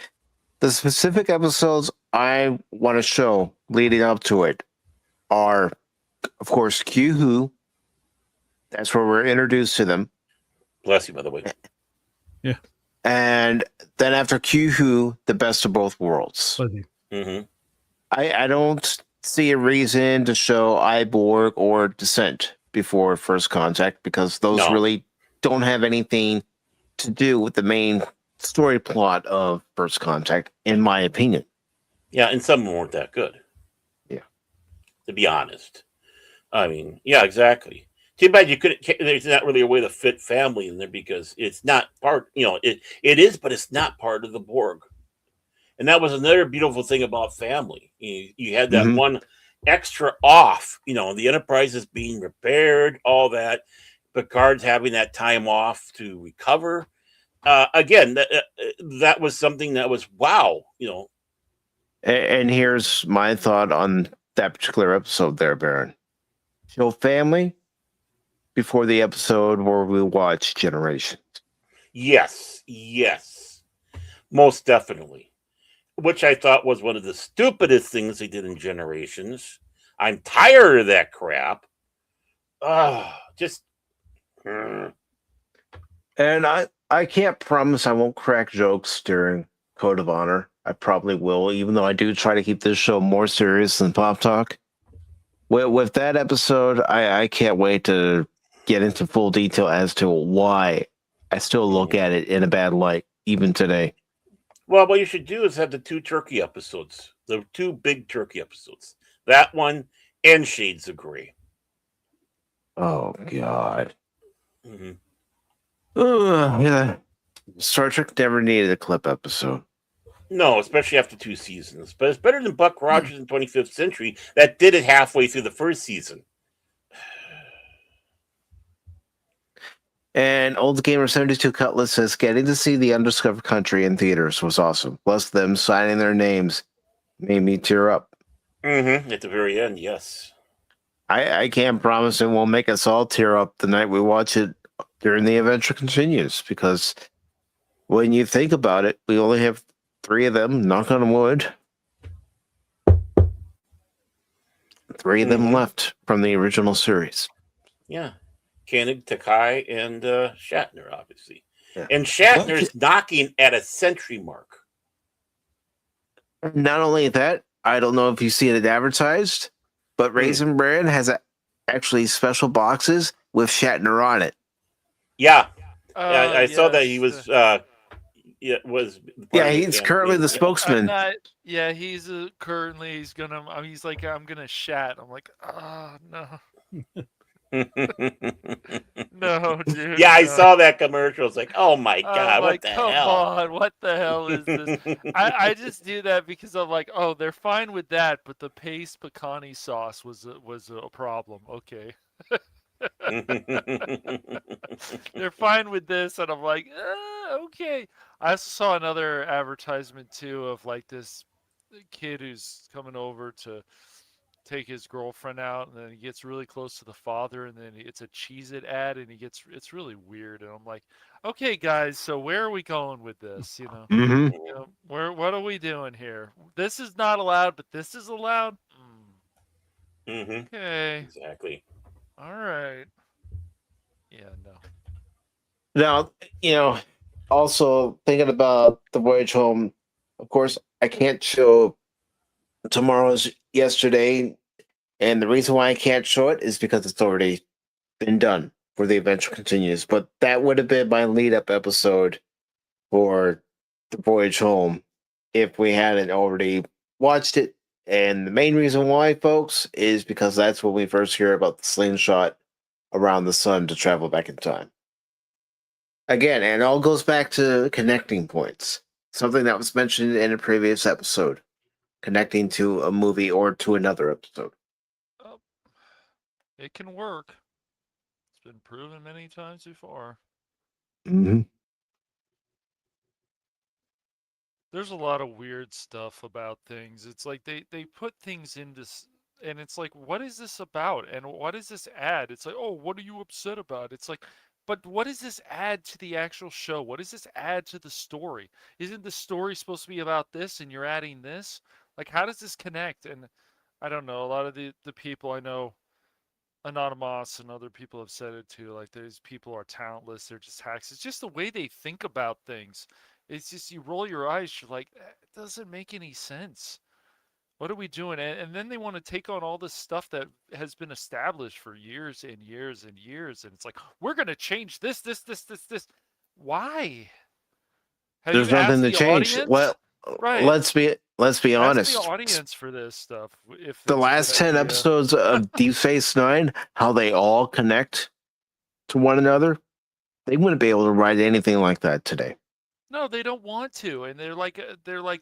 the specific episodes I want to show leading up to it are, of course, Q-Who. That's where we're introduced to them. Bless you, by the way. Yeah. And then after Q-Who, the best of both worlds. Mm-hmm. I don't see a reason to show Iborg or Descent before First Contact, because those really don't have anything to do with the main story plot of First Contact, in my opinion. Yeah, and some weren't that good. Yeah. To be honest. I mean, yeah, exactly. Too bad you couldn't. There's not really a way to fit family in there because it's not part. You know, it is, but it's not part of the Borg. And that was another beautiful thing about family. You had that one extra off. You know, the Enterprise is being repaired, all that. Picard's having that time off to recover. Again, that was something that was wow. You know. And here's my thought on that particular episode there, Baron. Show family before the episode where we watch Generations. Yes. Most definitely. Which I thought was one of the stupidest things they did in Generations. I'm tired of that crap. And I can't promise I won't crack jokes during Code of Honor. I probably will, even though I do try to keep this show more serious than Pop Talk. With that episode, I can't wait to get into full detail as to why I still look at it in a bad light, even today. Well, what you should do is have the 2 turkey episodes, the 2 big turkey episodes. That one and Shades of Grey. Oh, God. Mm-hmm. Yeah. Star Trek never needed a clip episode. No, especially after 2 seasons. But it's better than Buck Rogers in 25th Century that did it halfway through the first season. And Old Gamer 72 Cutlass says getting to see the Undiscovered Country in theaters was awesome. Plus, them signing their names made me tear up. At the very end, yes. I can't promise it won't make us all tear up the night we watch it during the adventure continues, because when you think about it, we only have 3 of them, knock on wood. 3 of them left from the original series. Yeah. Koenig, Takai, and Shatner, obviously. Yeah. And Shatner's knocking at a century mark. Not only that, I don't know if you see it advertised, but Raisin Bran has actually special boxes with Shatner on it. Yeah. I saw that he was he's currently the spokesman. He's currently he's like, I'm gonna shat. I'm like, no. No, dude. Yeah, I saw that commercial. It's like, oh my god, what the hell? Come on, what the hell is this? I just do that because I'm like, oh, they're fine with that, but the paste pecani sauce was a problem. Okay. They're fine with this, and I'm like, okay. I also saw another advertisement too of like this kid who's coming over to take his girlfriend out, and then he gets really close to the father, and then it's a Cheez-It ad, and it's really weird, and I'm like, okay, guys, so where are we going with this? You know, what are we doing here? This is not allowed, but this is allowed. Okay, exactly. All right. Yeah, no. Now, also thinking about the voyage home, of course, I can't show tomorrow's yesterday, and the reason why I can't show it is because it's already been done for the adventure continues. But that would have been my lead-up episode for the voyage home if we hadn't already watched it. And the main reason why, folks, is because that's when we first hear about the slingshot around the sun to travel back in time. Again, and it all goes back to connecting points, something that was mentioned in a previous episode. Connecting to a movie or to another episode. It can work. It's been proven many times before. There's a lot of weird stuff about things. It's like they put things into, and it's like, what is this about? And what is this ad? It's like, oh, what are you upset about? It's like, but what does this add to the actual show? What does this add to the story? Isn't the story supposed to be about this, and you're adding this? Like, how does this connect? And I don't know. A lot of the people I know, Anonymous and other people have said it too. Like, these people are talentless. They're just hacks. It's just the way they think about things. It's just, you roll your eyes. You're like, it doesn't make any sense. What are we doing? And then they want to take on all this stuff that has been established for years and years and years. And it's like, we're going to change this. Why? There's nothing to change. Audience? Well, right. Let's be honest. Ask the audience for this stuff. If the last 10 episodes of Deep Space Nine, how they all connect to one another, they wouldn't be able to write anything like that today. No, they don't want to, and they're like,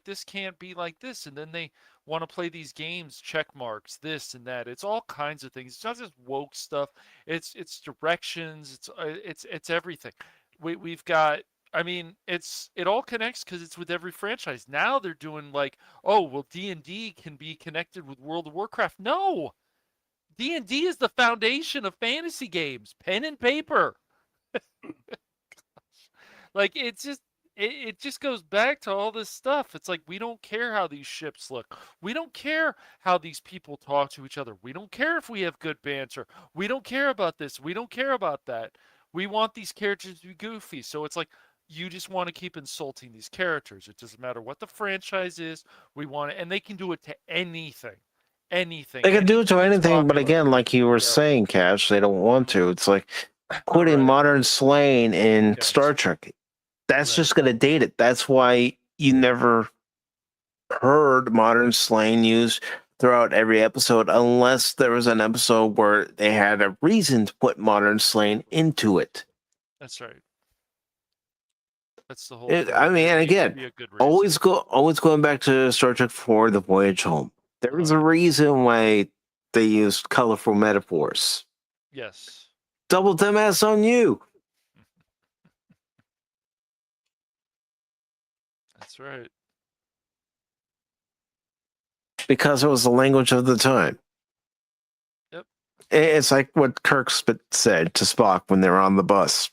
this can't be like this, and then they want to play these games, check marks, this and that. It's all kinds of things. It's not just woke stuff. It's directions. It's everything. We've got. I mean, it all connects because it's with every franchise. Now they're doing like, oh, well, D&D can be connected with World of Warcraft. No, D&D is the foundation of fantasy games, pen and paper. Like, it's just. It just goes back to all this stuff. It's like, we don't care how these ships look. We don't care how these people talk to each other. We don't care if we have good banter. We don't care about this. We don't care about that. We want these characters to be goofy. So it's like, you just want to keep insulting these characters. It doesn't matter what the franchise is. We want it, and they can do it to anything. Anything. They can do it to anything, but again, like you were saying, Cash, they don't want to. It's like putting modern slaying in Star Trek. That's just going to date it. That's why you never heard modern slang used throughout every episode, unless there was an episode where they had a reason to put modern slang into it. That's right. That's the whole. I mean, and again, always going back to Star Trek IV: The Voyage Home. There was a reason why they used colorful metaphors. Yes. Double MS on you. That's right. because it was the language of the time. Yep. It's like what Kirk said to Spock when they were on the bus.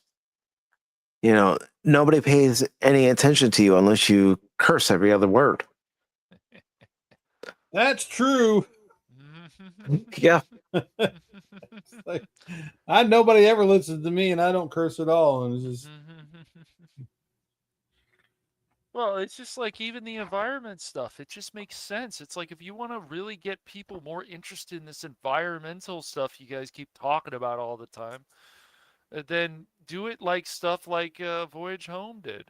You know, nobody pays any attention to you unless you curse every other word. That's true. Yeah. Like, nobody ever listens to me, and I don't curse at all. And it's just well, it's just like even the environment stuff. It just makes sense. It's like if you want to really get people more interested in this environmental stuff you guys keep talking about all the time, then do it like stuff like Voyage Home did.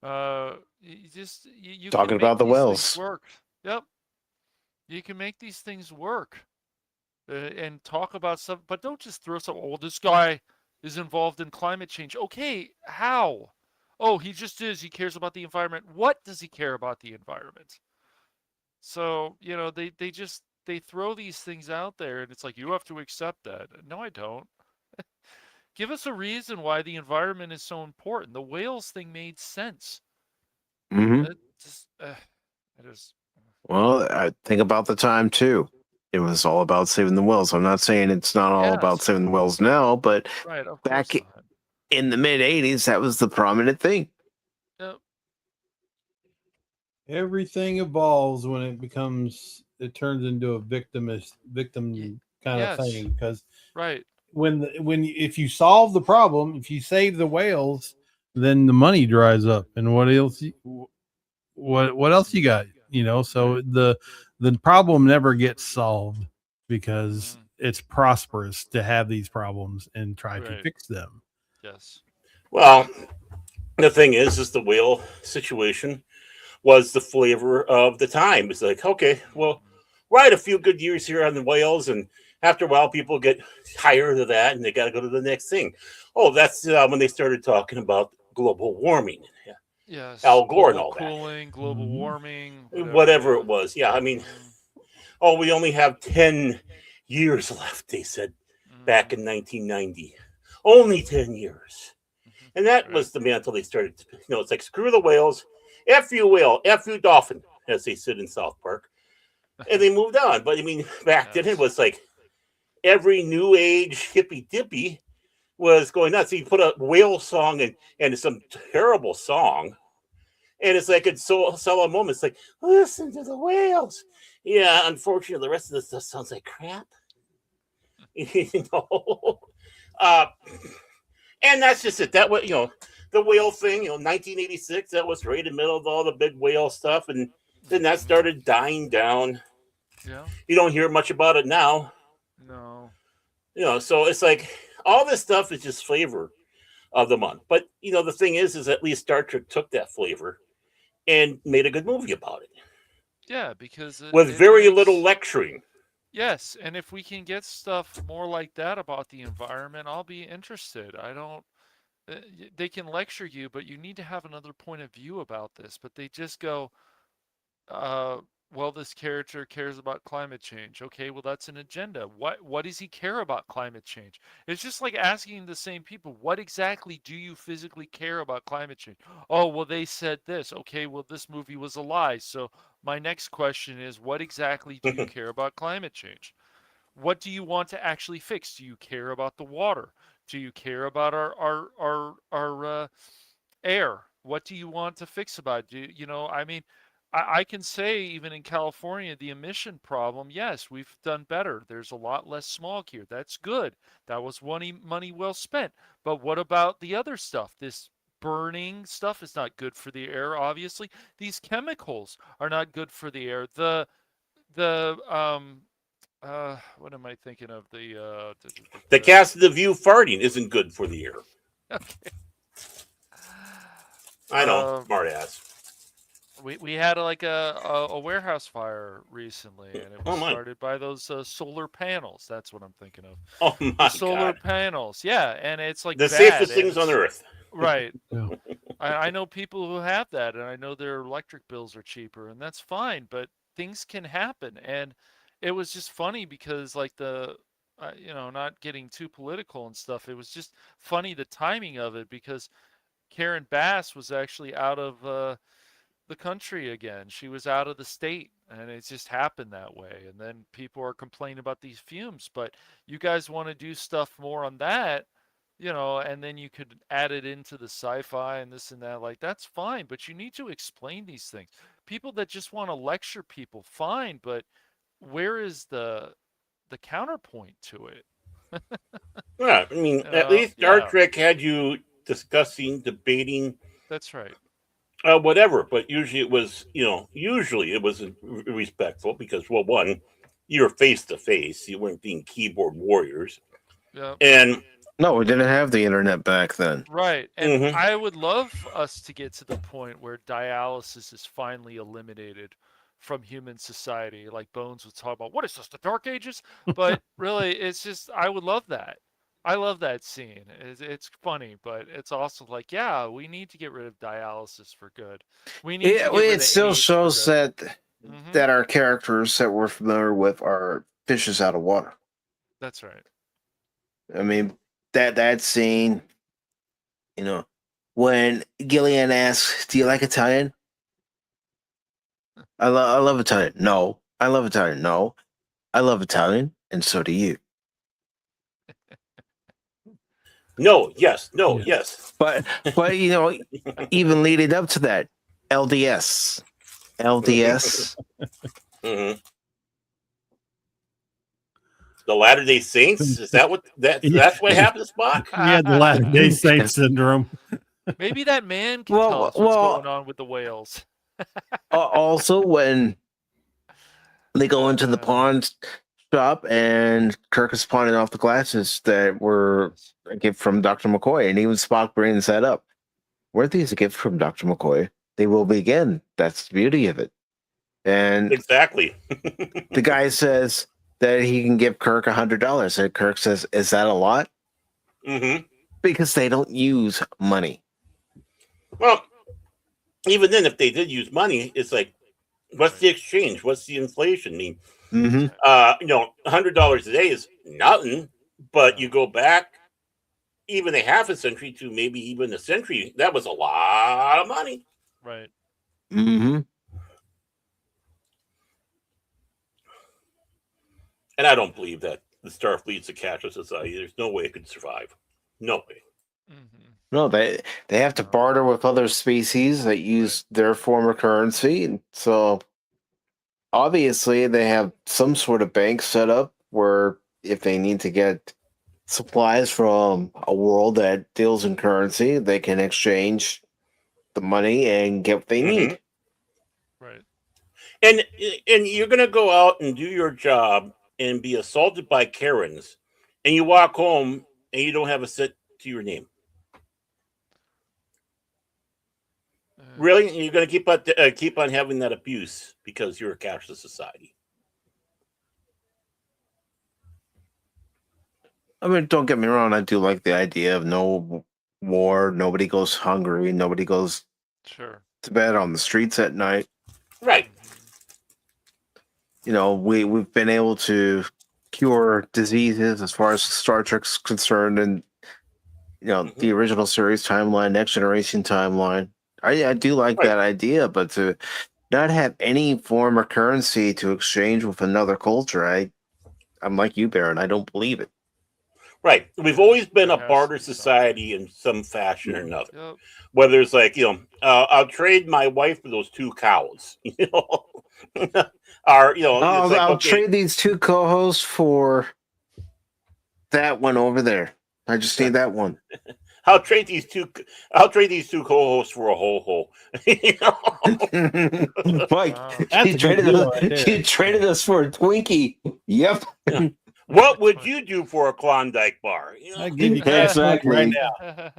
You Talking can about make the these things whales. work. Yep, you can make these things work and talk about stuff, but don't just throw some. Oh, this guy is involved in climate change. Okay, how? Oh, he just is. He cares about the environment. What does he care about the environment? So they throw these things out there, and it's like you have to accept that. No, I don't. Give us a reason why the environment is so important. The whales thing made sense. Mm-hmm. It is. Well, I think about the time too. It was all about saving the whales. I'm not saying it's not all about Yes. saving the whales now, but Right, of back course not. in the mid 80s, that was the prominent thing. Yep. everything evolves when it turns into a victim kind yes. of thing. Because Right. if you solve the problem, if you save the whales, then the money dries up, and what else? What else you got? So the problem never gets solved because it's prosperous to have these problems and try to Right. fix them. Yes. Well, the thing is the whale situation was the flavor of the time. It's like, okay, well, we're at a few good years here on the whales, and after a while, people get tired of that, and they got to go to the next thing. Oh, that's when they started talking about global warming, Yes. Al Gore, and Global all that, cooling, global warming, whatever it was. Yeah, I mean, oh, we only have 10 years left, they said back in 1990. Only 10 years. And that was the mantle they started. It's like screw the whales, F you whale, F you dolphin, as they said in South Park. And they moved on. But I mean, back then it was like every new age hippy dippy was going nuts. So you put a whale song and some terrible song. And it's like it's so solemn moment. It's like, listen to the whales. Yeah, unfortunately, the rest of this stuff sounds like crap. you know. Uh, and that's just it. That way, the whale thing, 1986, that was right in the middle of all the big whale stuff, and then that started dying down. Yeah. You don't hear much about it now. No. So it's like all this stuff is just flavor of the month. But the thing is at least Star Trek took that flavor and made a good movie about it. Yeah, because with very little lecturing. Yes, and if we can get stuff more like that about the environment, I'll be interested. I don't. They can lecture you, but you need to have another point of view about this. But they just go, well, this character cares about climate change. Okay, well, that's an agenda. What does he care about climate change? It's just like asking the same people, what exactly do you physically care about climate change? Oh, well, they said this. Okay, well, this movie was a lie. So my next question is, what exactly do you care about climate change? What do you want to actually fix? Do you care about the water? Do you care about our air? What do you want to fix about it? I mean, I can say even in California, the emission problem, yes, we've done better. There's a lot less smog here. That's good. That was money well spent. But what about the other stuff? This burning stuff is not good for the air, obviously. These chemicals are not good for the air. What am I thinking of? The cast of the View farting isn't good for the air. Okay. I know, smart ass. We had like a warehouse fire recently, and it was started by those solar panels. That's what I'm thinking of. Oh my solar panels, yeah, and it's like the bad, safest things on earth. Right. I know people who have that, and I know their electric bills are cheaper, and that's fine. But things can happen, and it was just funny because like not getting too political and stuff. It was just funny the timing of it because Karen Bass was actually out of the country again. She was out of the state, and it just happened that way. And then people are complaining about these fumes, but you guys want to do stuff more on that, and then you could add it into the sci-fi and this and that. Like, that's fine, but you need to explain these things. People that just want to lecture people, fine, but where is the counterpoint to it? Yeah, I mean, at least Star Yeah, Trek had you discussing, debating, that's right. whatever. But usually it was, respectful because, well, one, you're face to face. You weren't being keyboard warriors, Yeah. and No, we didn't have the internet back then. Right. And Mhm. I would love us to get to the point where dialysis is finally eliminated from human society. Like Bones was talking about, what is this, the Dark Ages? But really, it's just, I would love that. I love that scene. It's funny, but it's also like, yeah, we need to get rid of dialysis for good. We need to get rid It of still AIDS shows for good. that our characters that we're familiar with are fishes out of water. That's right. I mean, that scene, when Gillian asks, "Do you like Italian?" I love Italian. No, I love Italian. No, I love Italian, and so do you. no, yes, no, Yeah. yes. But even leading up to that, LDS. Mhm. The Latter Day Saints, is that what that's what happened, Spock? We had the Latter Day Saints syndrome. Maybe that man can Well, tell us what's well- going on with the whales. Also, when they go into the pawn shop and Kirk is pawning off the glasses that were a gift from Dr. McCoy, and even Spock brings that up. Were these a gift from Dr. McCoy? They will be again. That's the beauty of it. And Exactly. the guy says that he can give Kirk $100, and Kirk says, "Is that a lot?" Hmm. Because they don't use money. Well, even then, if they did use money, it's like, what's the exchange? What's the inflation? I mean, Mm-hmm. $100 a day is nothing, but you go back even a half a century to maybe even a century, that was a lot of money. Right. Mm-hmm. And I don't believe that the Starfleet's a cashless society. There's no way it could survive. No way. Mm-hmm. No, they have to barter with other species that use their form of currency, and so obviously they have some sort of bank set up where if they need to get supplies from a world that deals in currency, they can exchange the money and get what they need. Right. And you're gonna go out and do your job and be assaulted by Karens, and you walk home and you don't have a cent to your name. Really? And you're gonna keep on having that abuse because you're a cashless society. I mean, don't get me wrong, I do like the idea of no war, nobody goes hungry, nobody goes Sure. to bed on the streets at night. Right. We've been able to cure diseases as far as Star Trek's concerned, and the original series timeline, Next Generation timeline. I do like that idea, but to not have any form of currency to exchange with another culture, I'm like you, Baron. I don't believe it. Right. We've always been a There has to barter be something. society in some fashion or another. Yep. Whether it's like, I'll trade my wife for those 2 cows, or, it's like, I'll okay, trade these 2 co-hosts for that one over there. I just need that one. I'll trade these two co-hosts for a ho-ho. Mike, Wow. That's you a good deal right there. you traded us for a Twinkie. Yep. What would you do for a Klondike bar? I give you cash money right now.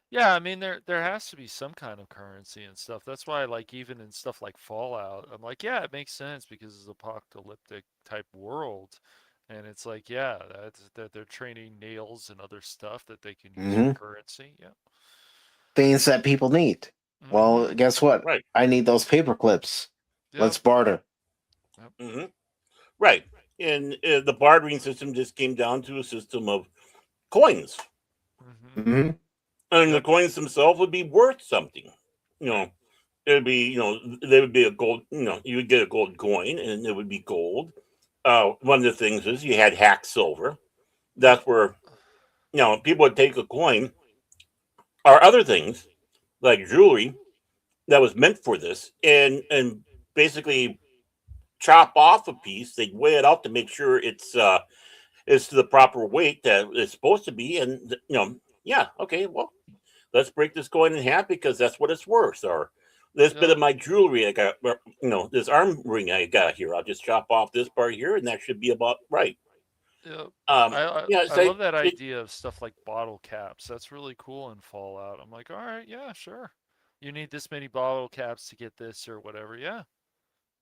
Yeah, I mean there has to be some kind of currency and stuff. That's why like even in stuff like Fallout, I'm like, yeah, it makes sense because it's an apocalyptic type world. And it's like, yeah, that they're trading nails and other stuff that they can use for currency. Yeah. Things that people need. Well, Mhm. guess what? Right. I need those paper clips. Yep. Let's barter. Mm-hmm. Right. And the bartering system just came down to a system of coins. Mhm. Mm-hmm. And the coins themselves would be worth something. it would be, there would be a gold, you would get a gold coin and it would be gold. One of the things is you had hack silver. That's where, people would take a coin or other things like jewelry that was meant for this and basically chop off a piece. They'd weigh it out to make sure it's to the proper weight that it's supposed to be. And, yeah, okay, well, let's break this coin in half because that's what it's worth. Or this bit of my jewelry I got, this arm ring I got here, I'll just chop off this part here and that should be about right. Yeah. I I love that idea of stuff like bottle caps. That's really cool in Fallout. I'm like, all right, yeah, sure. You need this many bottle caps to get this or whatever. Yeah,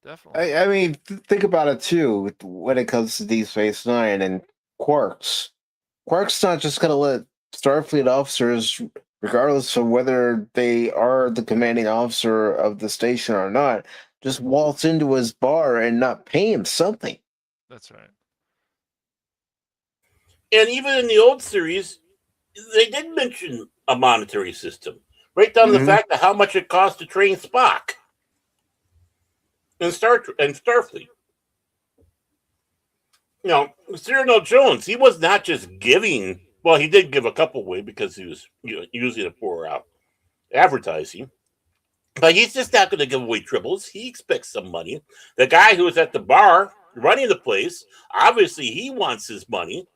definitely. I mean, think about it too when it comes to Deep Space Nine and Quarks. Quark's not just going to let Starfleet officers, regardless of whether they are the commanding officer of the station or not, just waltz into his bar and not pay him something. That's right. And even in the old series, they did mention a monetary system, right down to the fact of how much it cost to train Spock and Starfleet. Cyrano Jones, he was not just giving. Well, he did give a couple away because he was using it for advertising. But he's just not going to give away triples. He expects some money. The guy who was at the bar running the place, obviously he wants his money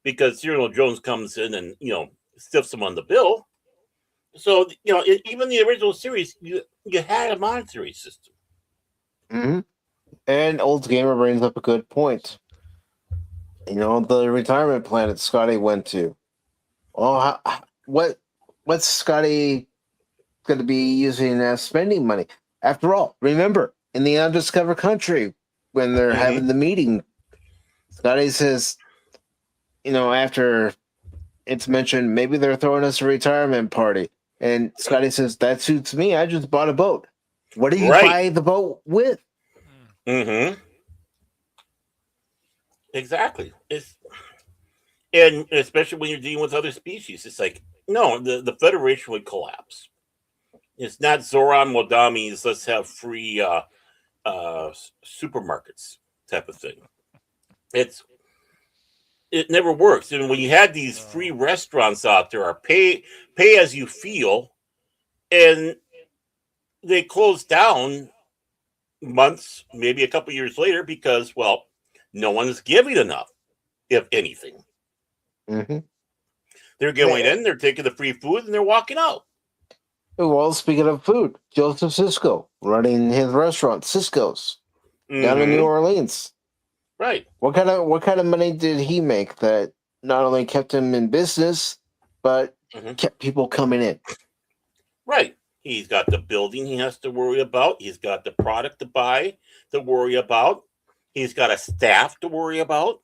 because Cyrano Jones comes in and, stiffs him on the bill. So, even the original series, you had a monetary system. Mm-hmm. And Old Gamer brings up a good point. The retirement planet Scotty went to. Well, what's Scotty going to be using as spending money? After all, remember, in the undiscovered country, when they're having the meeting, Scotty says, after it's mentioned, maybe they're throwing us a retirement party. And Scotty says, that suits me. I just bought a boat. What do you buy the boat with? Mm-hmm. Exactly. And especially when you're dealing with other species, it's like, no, the Federation would collapse. It's not Zoran Modami's let's have free supermarkets type of thing. It never works. And when you had these free restaurants out there, are pay as you feel, and they closed down months, maybe a couple years later, because, well, no one's giving enough, if anything. Mm-hmm. They're going in, they're taking the free food, and they're walking out. Well, speaking of food, Joseph Sisko running his restaurant, Sisko's, down in New Orleans. Right. What kind of money did he make that not only kept him in business, but kept people coming in? Right. He's got the building he has to worry about. He's got the product to buy to worry about. He's got a staff to worry about.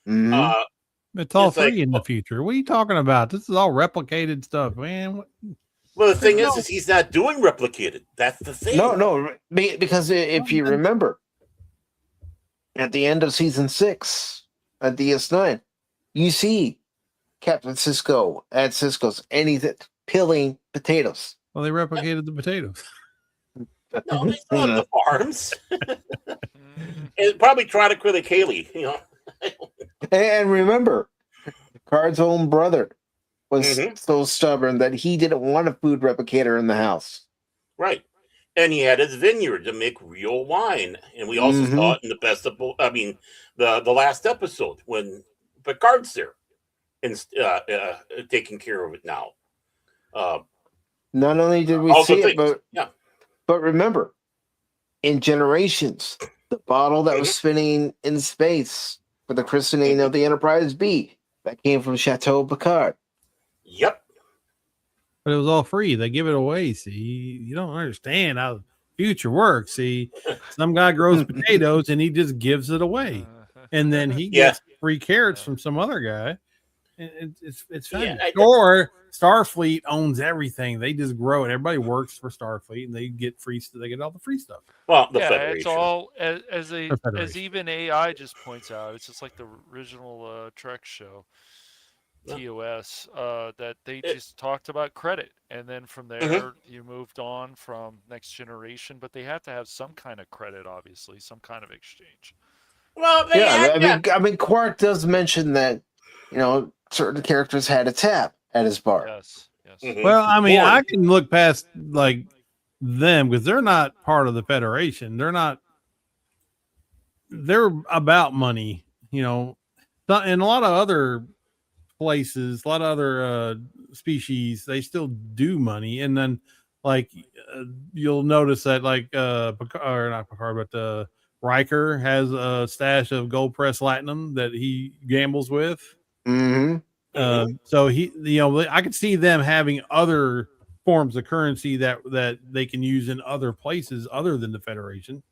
It's all free in the future. What are you talking about? This is all replicated stuff, man. Well, the thing is he's not doing replicated. That's the thing. No, because if you remember, at the end of season 6 at DS9, you see Captain Sisko at Sisko's, and he's peeling potatoes. Well, they replicated the potatoes. No, they still have the farms. And probably Tronic Haley, And remember, Card's own brother was so stubborn that he didn't want a food replicator in the house. Right. And he had his vineyard to make real wine. And we also saw it in the last episode when Picard's there and taking care of it now. Not only did we see it, but remember, in Generations, the bottle that was spinning in space for the christening of the Enterprise B, that came from Chateau Picard. Yep. But it was all free. They give it away. See, you don't understand how the future works. See, some guy grows potatoes and he just gives it away. And then he gets free carrots from some other guy. It's fun. Or Starfleet owns everything. They just grow it. Everybody works for Starfleet and they get free. They get all the free stuff. Well, the Federation. It's all as even AI just points out. It's just like the original Trek show. TOS that they just talked about credit, and then from there Mm-hmm. you moved on from Next Generation. But they have to have some kind of credit, obviously, some kind of exchange. Well, they Yeah, had that. I mean, Quark does mention that, certain characters had a tap at his bar. Yes, yes. Mhm. Well, I mean, Born. I can look past like them because they're not part of the Federation. They're not. They're about money, and a lot of other places, a lot of other species, they still do money. And then, like, you'll notice that, like, or not Picard, but Riker has a stash of gold press platinum that he gambles with. Mm-hmm. So I could see them having other forms of currency that they can use in other places other than the Federation.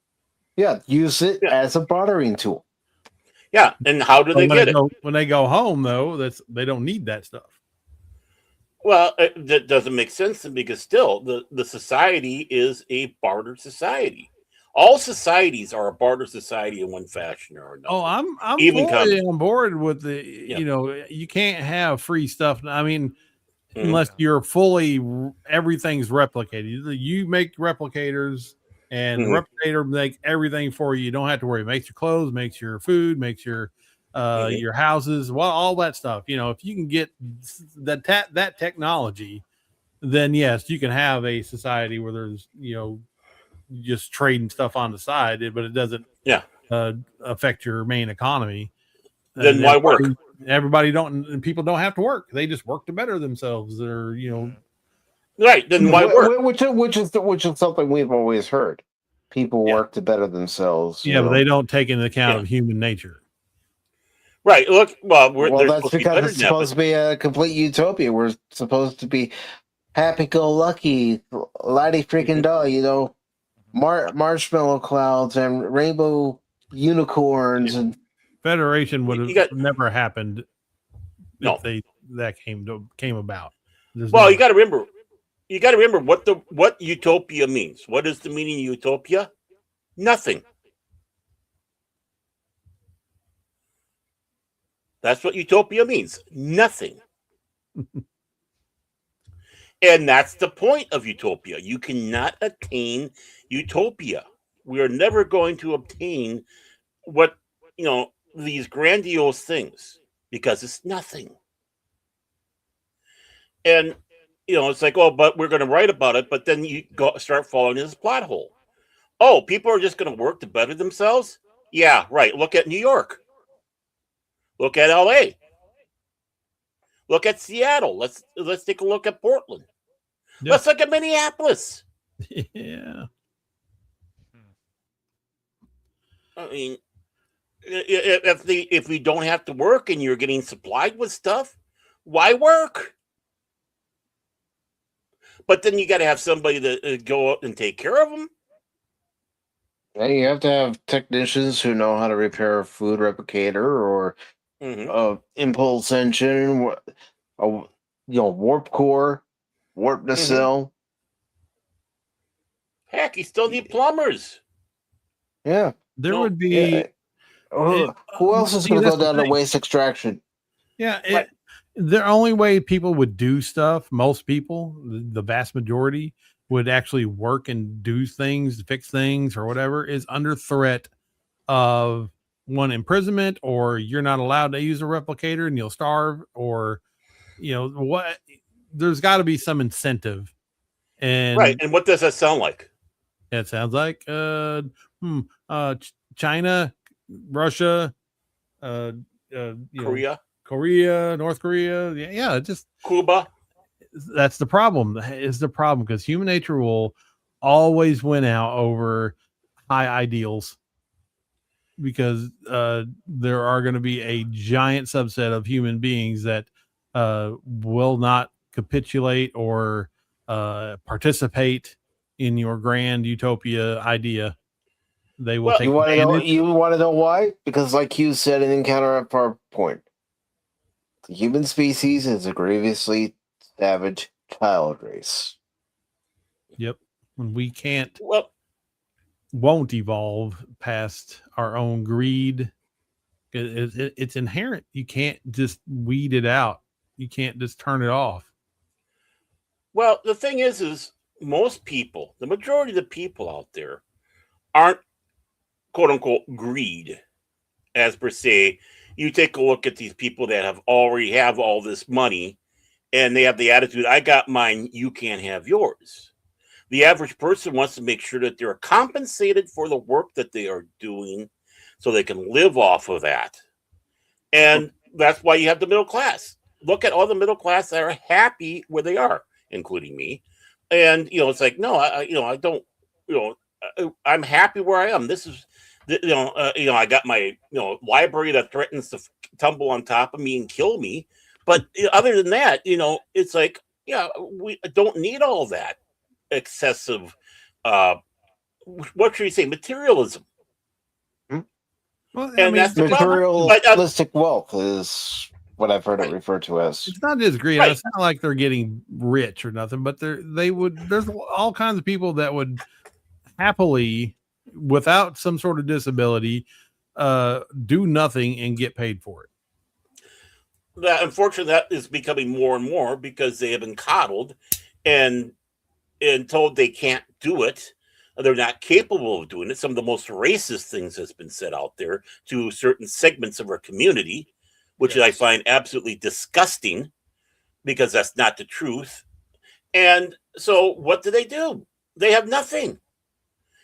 Yeah, use it Yeah. as a bartering tool. Yeah, and how do they get it? When they go home, though, they don't need that stuff. Well, that doesn't make sense because still the society is a barter society. All societies are a barter society in one fashion or another. Oh, I'm Even fully on board with the. Yeah. You can't have free stuff. I mean, Mhm. unless you're fully everything's replicated. You make replicators, and the replicator make everything for you. You don't have to worry. It makes your clothes, makes your food, makes your houses, well, all that stuff. If you can get that technology, then yes, you can have a society where there's just trading stuff on the side, but it doesn't affect your main economy. Then why work? People don't have to work. They just work to better themselves. Or right. Then why work? Which is something we've always heard. People work to better themselves. Yeah, but they don't take into account of human nature. Right. Look. Well, that's because it's supposed to be a complete utopia. We're supposed to be happy-go-lucky, lighty freaking doll. Marshmallow clouds and rainbow unicorns and Federation would have never happened if that came about. You got to remember. You got to remember what utopia means. What is the meaning of utopia? Nothing. That's what utopia means. Nothing. And that's the point of utopia. You cannot attain utopia. We are never going to obtain what, these grandiose things because it's nothing. And, it's like, but we're going to write about it. But then you start falling in this plot hole. Oh, people are just going to work to better themselves? Yeah, right. Look at New York. Look at LA. Look at Seattle. Let's take a look at Portland. Yep. Let's look at Minneapolis. Yeah. I mean, if we don't have to work and you're getting supplied with stuff, why work? But then you got to have somebody to go out and take care of them. Yeah, you have to have technicians who know how to repair a food replicator or impulse engine, warp core, warp nacelle. Heck, you still need plumbers. Yeah, there would be. Who else is going to go down to waste extraction? Yeah, the only way people would do stuff, most people, the vast majority, would actually work and do things, fix things or whatever, is under threat of one, imprisonment, or you're not allowed to use a replicator and you'll starve, or what. There's got to be some incentive. And right. And what does that sound like? It sounds like China, Russia, Korea, North Korea. Yeah, just Cuba. That's the problem. Because human nature will always win out over high ideals, because there are going to be a giant subset of human beings that will not capitulate or participate in your grand utopia idea. They will take advantage. You want to know why? Because, like you said in Encounter at Farpoint, the human species is a grievously savage child race. Yep. When we won't evolve past our own greed. It's inherent. You can't just weed it out. You can't just turn it off. Well, the thing is most people, the majority of the people out there, aren't quote unquote greed, as per se. You take a look at these people that already have all this money, and they have the attitude, "I got mine, you can't have yours." The average person wants to make sure that they're compensated for the work that they are doing, so they can live off of that. And that's why you have the middle class. Look at all the middle class that are happy where they are, including me. And it's like, no, I don't, I'm happy where I am. This is, I got my, library that threatens to tumble on top of me and kill me. But other than that, it's like, yeah, we don't need all that excessive, what should you say, materialism. Well, And that's the problem. Materialistic wealth is what I've heard it referred to as. It's not just greed. Right. It's not like they're getting rich or nothing, but there's all kinds of people that would happily, without some sort of disability, do nothing and get paid for it. Unfortunately, that is becoming more and more because they have been coddled and told they can't do it. They're not capable of doing it. Some of the most racist things has been said out there to certain segments of our community, which I find absolutely disgusting because that's not the truth. And so what do? They have nothing.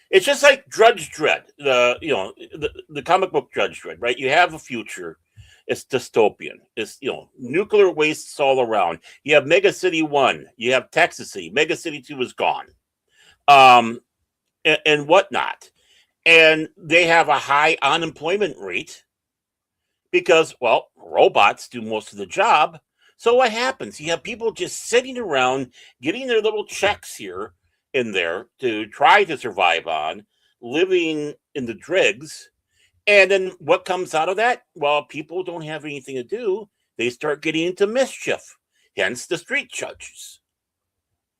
It's just like Judge Dredd, the comic book Judge Dredd, right? You have a future. It's dystopian. It's, nuclear wastes all around. You have Mega City 1. You have Texas City. Mega City 2 is gone. And whatnot. And they have a high unemployment rate because, well, robots do most of the job. So what happens? You have people just sitting around getting their little checks here and there to try to survive on, living in the dregs. And then what comes out of that? Well, people don't have anything to do. They start getting into mischief, hence the street judges.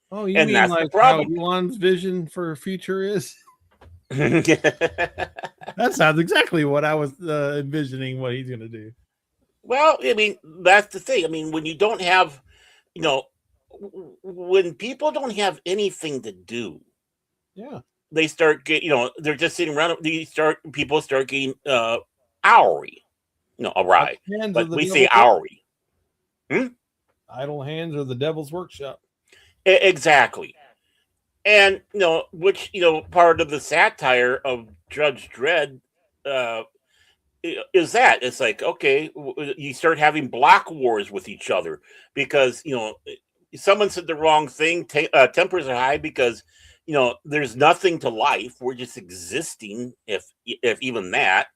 Oh, you and mean that's like the problem. how Elon's vision for future is? That sounds exactly what I was envisioning what he's going to do. Well, I mean, that's the thing. I mean, when you don't have, when people don't have anything to do, yeah, they start they're just sitting around. People start getting hourly, awry. But we say hourly. Idle hands are the devil's workshop. Exactly. And, which, part of the satire of Judge Dredd is that. It's like, okay, you start having block wars with each other because, someone said the wrong thing. Tempers are high because, there's nothing to life. We're just existing, if even that.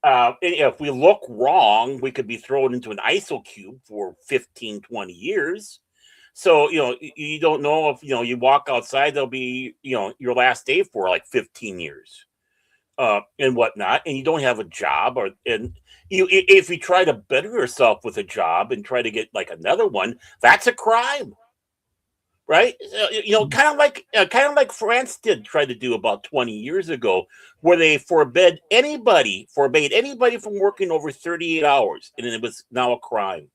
And if we look wrong, we could be thrown into an ISO cube for 15, 20 years. So, you don't know if, you walk outside, there'll be, your last day for like 15 years and whatnot. And you don't have a job if you try to better yourself with a job and try to get like another one, that's a crime. Right. Kind of like France did try to do about 20 years ago, where they forbade anybody from working over 38 hours. And it was now a crime.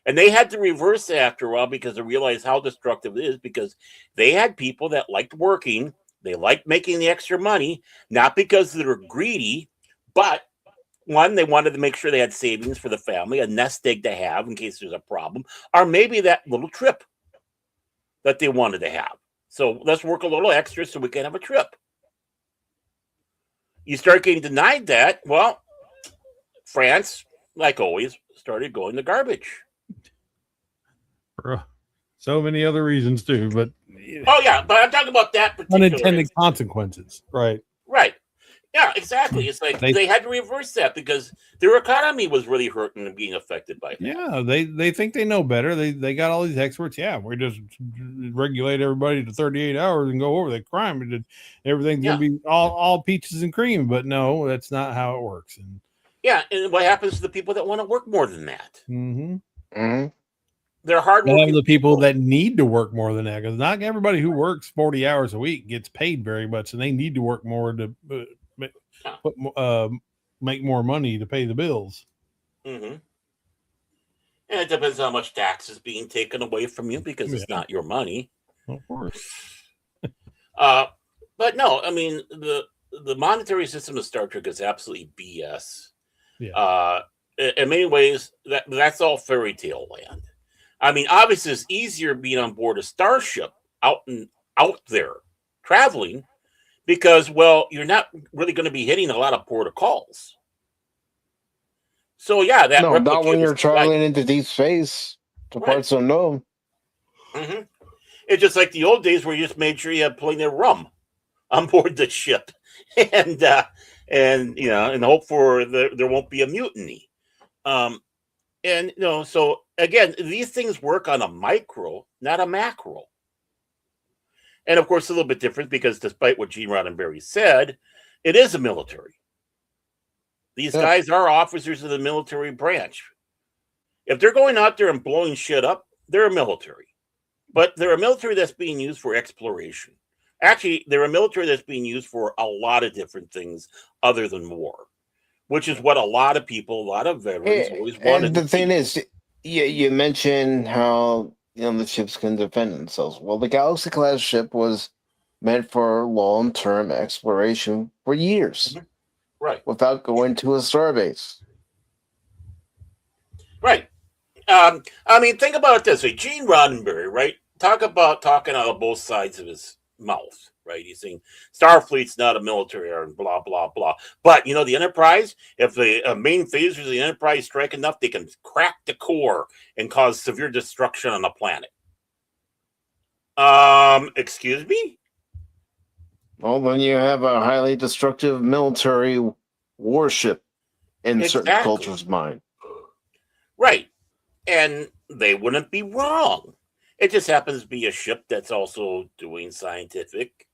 And they had to reverse it after a while because they realized how destructive it is, because they had people that liked working. They liked making the extra money, not because they were greedy, but one, they wanted to make sure they had savings for the family, a nest egg to have in case there's a problem, or maybe that little trip that they wanted to have. So let's work a little extra so we can have a trip. You start getting denied that, well, France, like always, started going to garbage. So many other reasons too, but but I'm talking about that particular unintended consequences, right? Yeah, exactly. It's like they had to reverse that because their economy was really hurting and being affected by that. Yeah, they think they know better. They got all these experts. Yeah, we just regulate everybody to 38 hours and go over the crime, and everything's gonna be all peaches and cream. But no, that's not how it works. And what happens to the people that want to work more than that? Mm-hmm. Mm-hmm. They're hardworking. The people that need to work more than that, because not everybody who works 40 hours a week gets paid very much, and they need to work more to make more money to pay the bills. Mm-hmm. And it depends how much tax is being taken away from you because it's not your money. Of course. But no, I mean the monetary system of Star Trek is absolutely BS. Yeah. In many ways, that's all fairy tale land. I mean, obviously, it's easier being on board a starship out there traveling because, well, you're not really going to be hitting a lot of port of calls. So yeah, that not when you're replicator traveling into deep space to parts unknown. Mm-hmm. It's just like the old days where you just made sure you had plenty of rum on board the ship, and you know, and hope for there won't be a mutiny. And you know, so again, these things work on a micro, not a macro. And of course, a little bit different because despite what Gene Roddenberry said, it is a military. These guys are officers of the military branch. If they're going out there and blowing shit up, they're a military. But they're a military that's being used for exploration. Actually, they're a military that's being used for a lot of different things other than war, which is what a lot of people, a lot of veterans always wanted. And the thing is, you mentioned how the ships can defend themselves. Well, the Galaxy class ship was meant for long-term exploration for years, right? Without going to a starbase, right? I mean, think about it this way: Gene Roddenberry, right? Talk about talking out of both sides of his mouth, right? He's saying Starfleet's not a military and blah blah blah. But you know, the Enterprise, if the main phasers of the Enterprise strike enough, they can crack the core and cause severe destruction on the planet. Excuse me? Well, then you have a highly destructive military warship in certain cultures' mind. Right. And they wouldn't be wrong. It just happens to be a ship that's also doing scientific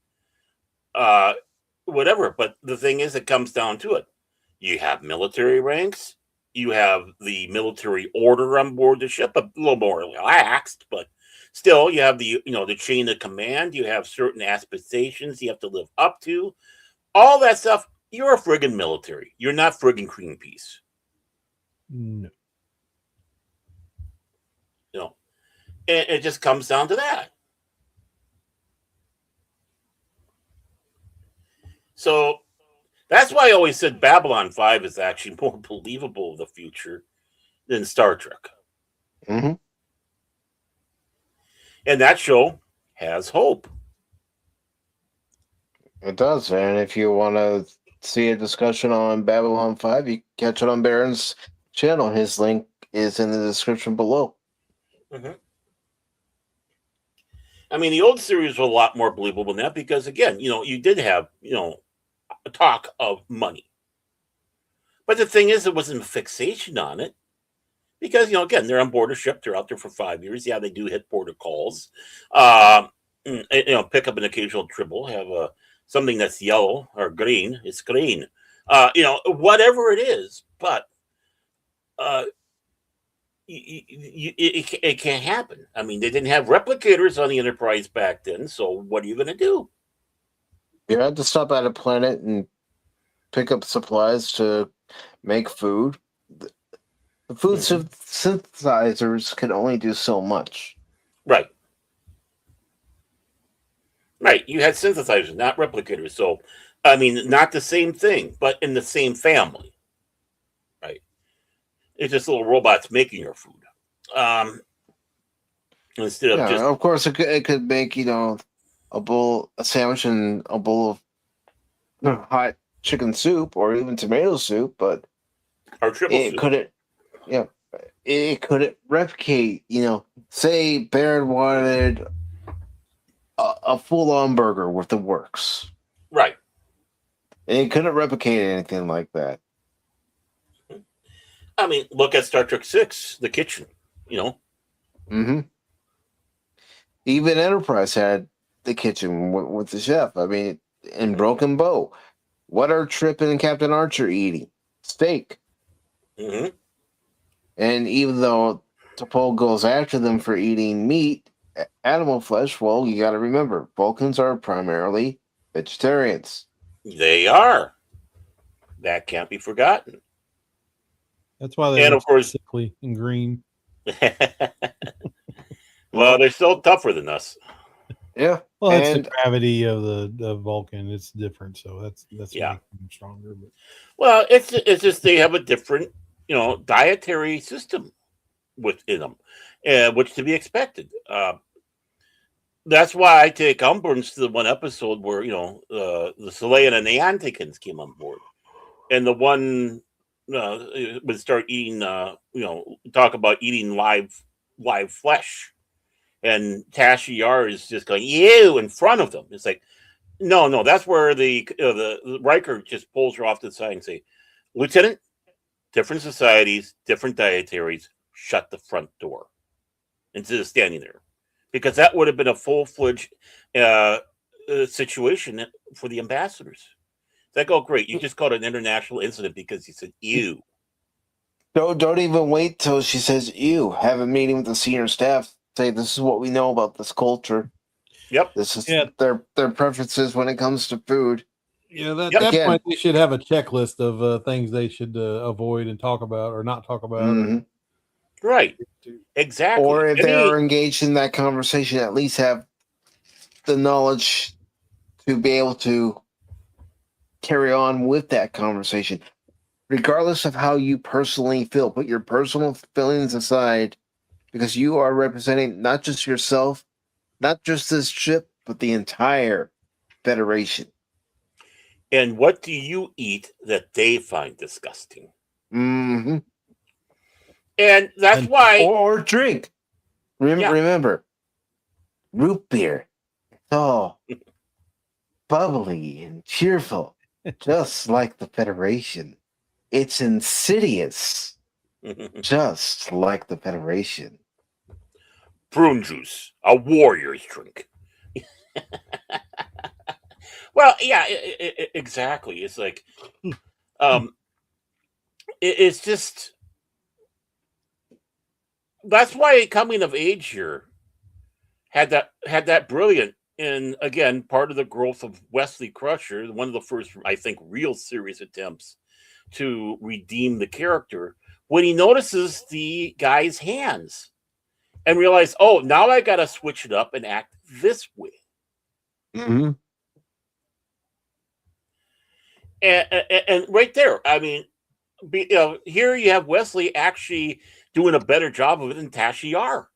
whatever. But the thing is, it comes down to it. You have military ranks. You have the military order on board the ship, a little more relaxed, but still, you have the chain of command. You have certain aspirations you have to live up to. All that stuff. You're a friggin' military. You're not friggin' Greenpeace. No. You know, and it just comes down to that. So that's why I always said Babylon 5 is actually more believable of the future than Star Trek. Mm-hmm. And that show has hope. It does, and if you want to see a discussion on Babylon 5, you can catch it on Baron's channel. His link is in the description below. Mm-hmm. I mean, the old series was a lot more believable than that because, again, you did have, a talk of money. But the thing is, there wasn't a fixation on it because, again, they're on board a ship. They're out there for 5 years. Yeah, they do hit port of calls. Pick up an occasional tribble, have something that's yellow or green. It's green. Whatever it is, but it can't happen. I mean, they didn't have replicators on the Enterprise back then, so what are you going to do? You had to stop at a planet and pick up supplies to make food. The food synthesizers can only do so much. Right. Right. You had synthesizers, not replicators. So, I mean, not the same thing, but in the same family. Right. It's just little robots making your food. Instead of just. Of course, it could make, a sandwich and a bowl of hot chicken soup or even tomato soup, but or triple soup. It couldn't replicate, say Baron wanted a full-on burger with the works. Right. And it couldn't replicate anything like that. I mean, look at Star Trek 6, the kitchen, Mm-hmm. Even Enterprise had the kitchen with the chef. I mean, in Broken Bow, what are Trip and Captain Archer eating? Steak. Mm-hmm. And even though T'Pol goes after them for eating meat, animal flesh, well, you got to remember, Vulcans are primarily vegetarians. They are. That can't be forgotten. That's why they're sickly and green. Well, they're still tougher than us. Yeah. Well, it's And the gravity of the Vulcan. It's different, so that's Yeah. making them stronger. But Well, it's just they have a different, dietary system within them, which to be expected. That's why I take umbrance to the one episode where the Salean and the Antikins came on board, and the one would start eating, talk about eating live flesh, and Tasha Yar is just going ew in front of them. It's like, no, that's where the Riker just pulls her off to the side and say, Lieutenant, different societies, different dietaries, shut the front door, instead of standing there, because that would have been a full-fledged situation for the ambassadors. They go, great, you just called it an international incident because you said ew. don't even wait till she says ew. Have a meeting with the senior staff. Say this is what we know about this culture. Yep. This is Yeah. their preferences when it comes to food. yeah, that Yep. that Again. point they should have a checklist of things they should avoid and talk about or not talk about. Mhm. Right. Exactly. Or if they are engaged in that conversation, at least have the knowledge to be able to carry on with that conversation, regardless of how you personally feel. Put your personal feelings aside, because you are representing not just yourself, not just this ship, but the entire Federation. And what do you eat that they find disgusting? Mm-hmm. And that's And- why. Or drink. Yeah. Remember, root beer. It's all bubbly and cheerful, just like the Federation. It's insidious, just like the Federation. Prune juice, a warrior's drink. Well, yeah, exactly. It's like, it's just, that's why Coming of Age here had that brilliant, and again, part of the growth of Wesley Crusher, one of the first, I think, real serious attempts to redeem the character, when he notices the guy's hands and realize, oh, now I got to switch it up and act this way. Mm-hmm. And right there, I mean, here you have Wesley actually doing a better job of it than Tasha Yar.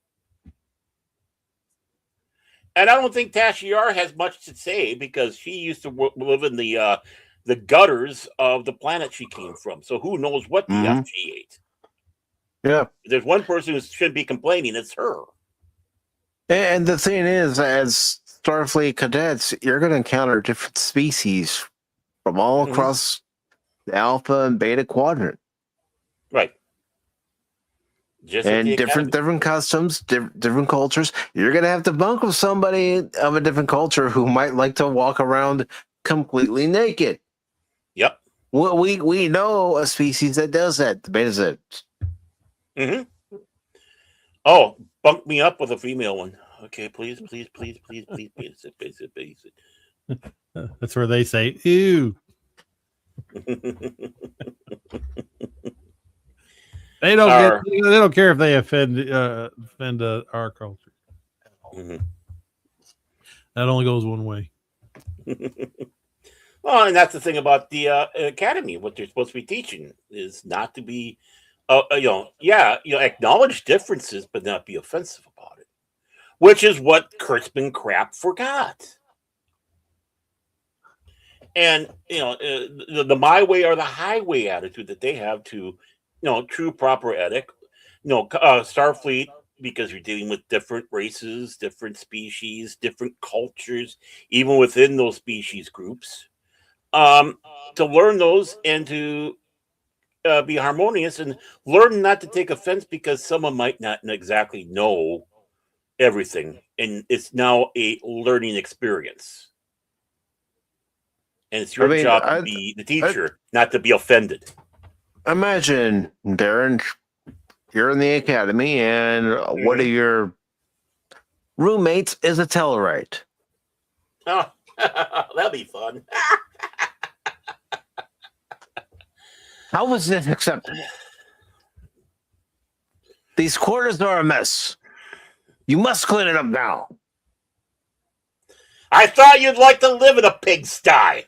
And I don't think Tasha Yar has much to say because she used to live in the gutters of the planet she came from. So who knows what the F she ate? Yeah. If there's one person who should be complaining, it's her. And the thing is, as Starfleet cadets, you're going to encounter different species from all across the Alpha and Beta quadrant. Right. Just and different customs, different cultures. You're going to have to bunk with somebody of a different culture who might like to walk around completely naked. Yep. Well, we know a species that does that. The Beta Z. Mm-hmm. Oh, bunk me up with a female one. Okay, please. That's where they say, ew. They don't care if they offend our culture. Mm-hmm. That only goes one way. Well, and that's the thing about the academy. What they're supposed to be teaching is not to be, acknowledge differences, but not be offensive about it. Which is what Kurtzman crap forgot. And the my way or the highway attitude that they have to, true proper ethic. Starfleet, because you're dealing with different races, different species, different cultures, even within those species groups. To learn those and to be harmonious and learn not to take offense because someone might not exactly know everything, and it's now a learning experience. And it's your job to be the teacher, not to be offended. Imagine, Darren, you're in the academy, and one of your roommates is a Tellarite. Oh, that'd be fun. How was this accepted? These quarters are a mess. You must clean it up now. I thought you'd like to live in a pigsty.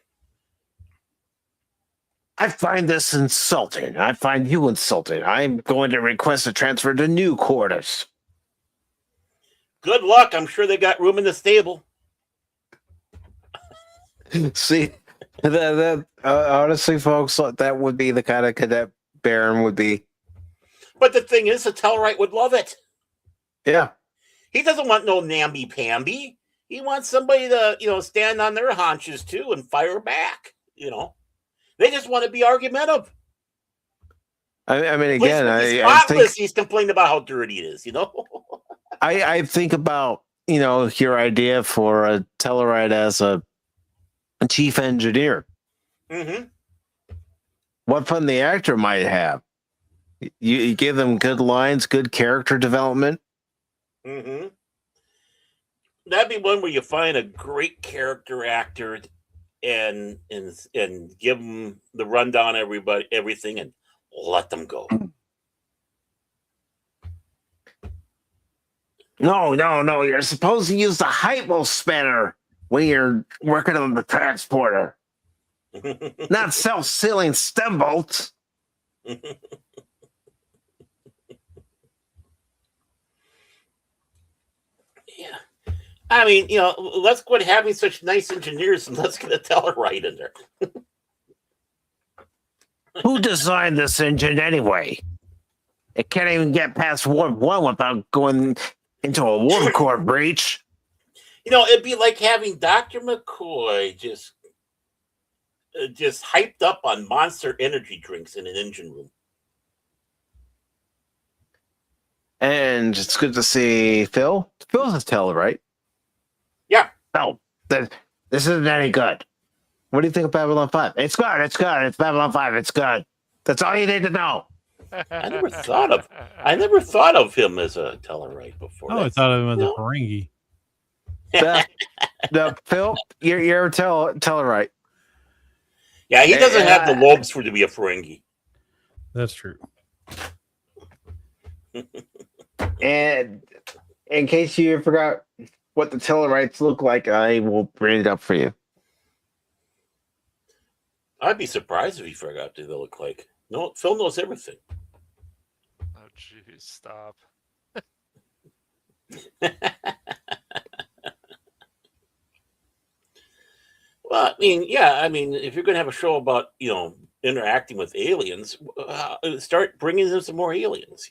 I find this insulting. I find you insulting. I'm going to request a transfer to new quarters. Good luck. I'm sure they got room in the stable. See, that honestly, folks, that would be the kind of cadet Baron would be. But the thing is, the Tellarite would love it. Yeah. He doesn't want no namby-pamby. He wants somebody to, stand on their haunches too and fire back. They just want to be argumentative. I mean, again, I think he's complaining about how dirty it is. I think about your idea for a Tellarite as a chief engineer. Mm-hmm. What fun the actor might have. You give them good lines, good character development. Mm-hmm. That'd be one where you find a great character actor and give them the rundown, everything, and let them go. No. You're supposed to use the hypo spanner when you're working on the transporter, not self-sealing stem bolts. Yeah. I mean, let's quit having such nice engineers and let's get a Tellarite in there. Who designed this engine anyway? It can't even get past warp 1 without going into a warp core breach. It'd be like having Dr. McCoy just hyped up on Monster energy drinks in an engine room. And it's good to see Phil. Phil's a Tellarite. Yeah. No, this isn't any good. What do you think of Babylon 5? It's good. It's Babylon 5. It's good. That's all you need to know. I never thought of him as a Tellarite before. I thought of him as a Ferengi. No, Phil, you're a Tellarite. Yeah, he doesn't have the lobes to be a Ferengi. That's true. And in case you forgot what the Tellarites look like, I will bring it up for you. I'd be surprised if he forgot what they look like. No, Phil knows everything. Oh, jeez, stop. Well, if you're going to have a show about, interacting with aliens, start bringing in some more aliens,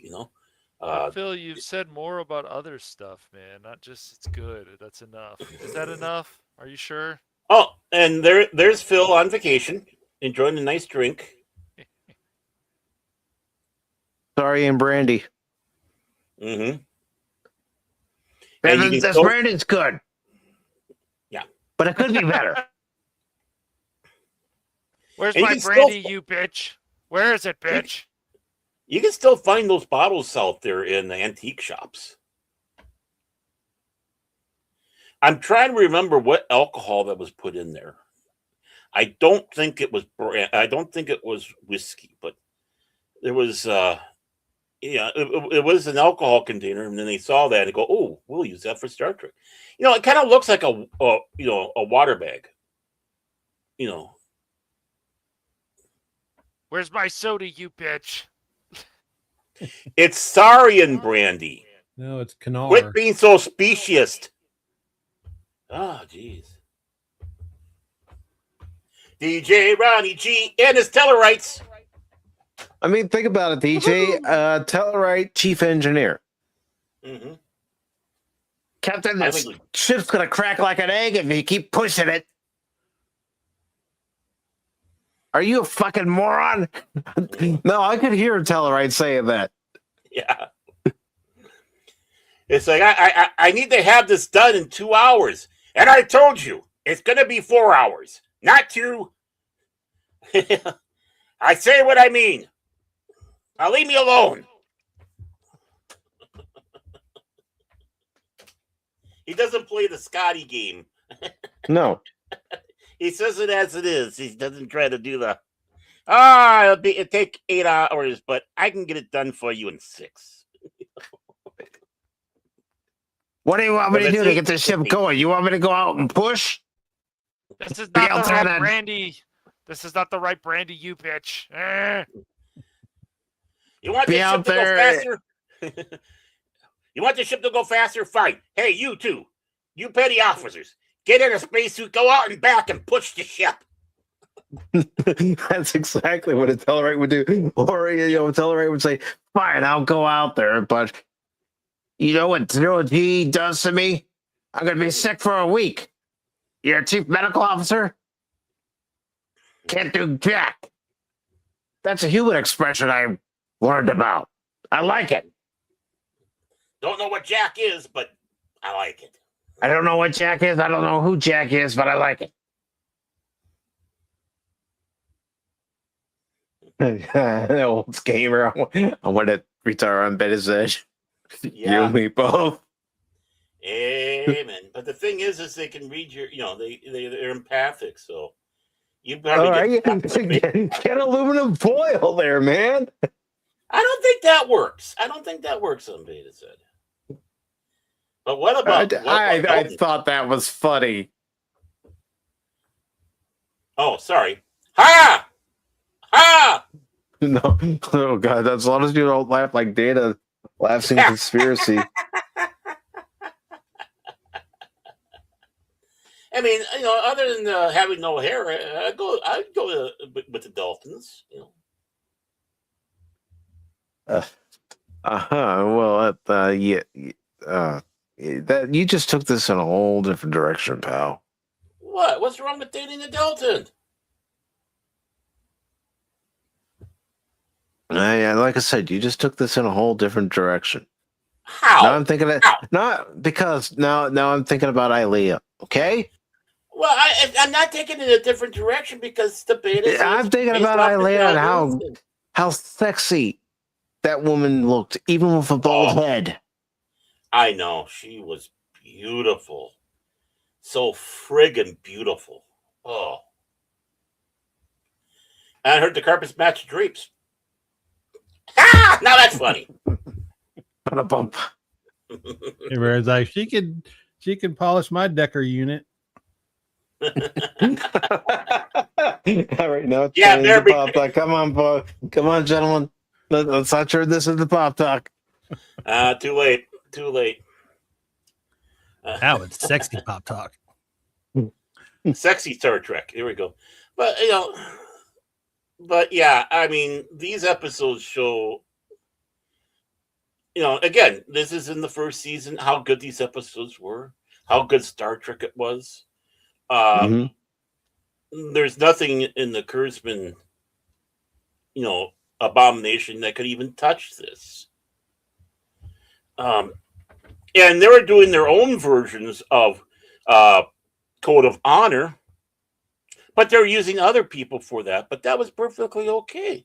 Phil, you've said more about other stuff, man. Not just it's good. That's enough. Is that enough? Are you sure? Oh, and there's Phil on vacation, enjoying a nice drink. Sorry, and brandy. Mm-hmm. This brandy's good. Yeah, but it could be better. Where's my brandy, you bitch? Where is it, bitch? You can still find those bottles out there in the antique shops. I'm trying to remember what alcohol that was put in there. I don't think it was whiskey, but there was it was an alcohol container, and then they saw that and go, "Oh, we'll use that for Star Trek." It kind of looks like a water bag. Where's my soda, you bitch? It's Saurian brandy. No, it's Canar. Quit being so speciest. Oh, jeez. DJ Ronnie G and his Tellarites. I mean, think about it, DJ. Tellarite chief engineer. Mm-hmm. Captain, this ship's going to crack like an egg if you keep pushing it. Are you a fucking moron? No, I could hear a Tellarite saying that. Yeah. It's like, I need to have this done in 2 hours. And I told you, it's going to be 4 hours, not 2. I say what I mean. Now leave me alone. He doesn't play the Scotty game. No. He says it as it is. He doesn't try to do the, it'll take 8 hours, but I can get it done for you in 6. What do you want me to Let's do to see. get this ship going? You want me to go out and push? This is not the right Lieutenant. brandy. This is not the right brandy, you bitch. You want Be the ship out to go there. faster? You want the ship to go faster? Fine. Hey, you two, you petty officers, get in a spacesuit, go out and back and push the ship. That's exactly what a Tellarite would do. Or, a Tellarite would say, fine, I'll go out there, but you know what TNG does to me? I'm going to be sick for a week. You're a chief medical officer? Can't do jack. That's a human expression I learned about. I like it. Don't know what Jack is, but I like it. I don't know what Jack is. I don't know who Jack is, but I like it. The old gamer. I want to retire on Betty's edge. You Yeah. and me both. Amen. But the thing is they can read your, they're empathic, so you probably All right, get aluminum foil there, man. I don't think that works. I don't think that works on Beta said. But what about I thought that was funny. Oh, sorry. Ha! Ha! No, oh god, as long as you don't laugh like Data laughs in conspiracy. I mean, other than having no hair, I'd go with the dolphins. Well, that you just took this in a whole different direction, pal. What? What's wrong with dating a dolphin? Yeah, like I said, you just took this in a whole different direction. How? Now I'm thinking of not because now I'm thinking about Ilea. Okay. Well, I'm not taking it in a different direction because the beta. I'm thinking about Ilea and how sexy that woman looked, even with a bald head. I know. She was beautiful. So friggin' beautiful. Oh. And I heard the carpets match the drapes. Ah! Now that's funny. On a bump. Whereas like she could polish my Decker unit. All right, now it's Yeah, the pop talk. Come on, boy. Come on, gentlemen. Let's not turn this into pop talk. Too late. Now it's sexy pop talk. Sexy Star Trek. Here we go. But yeah, I mean, these episodes show. Again, this is in the first season. How good these episodes were. How good Star Trek it was. There's nothing in the Kurzman, abomination that could even touch this. And they were doing their own versions of Code of Honor, but they're using other people for that. But that was perfectly okay.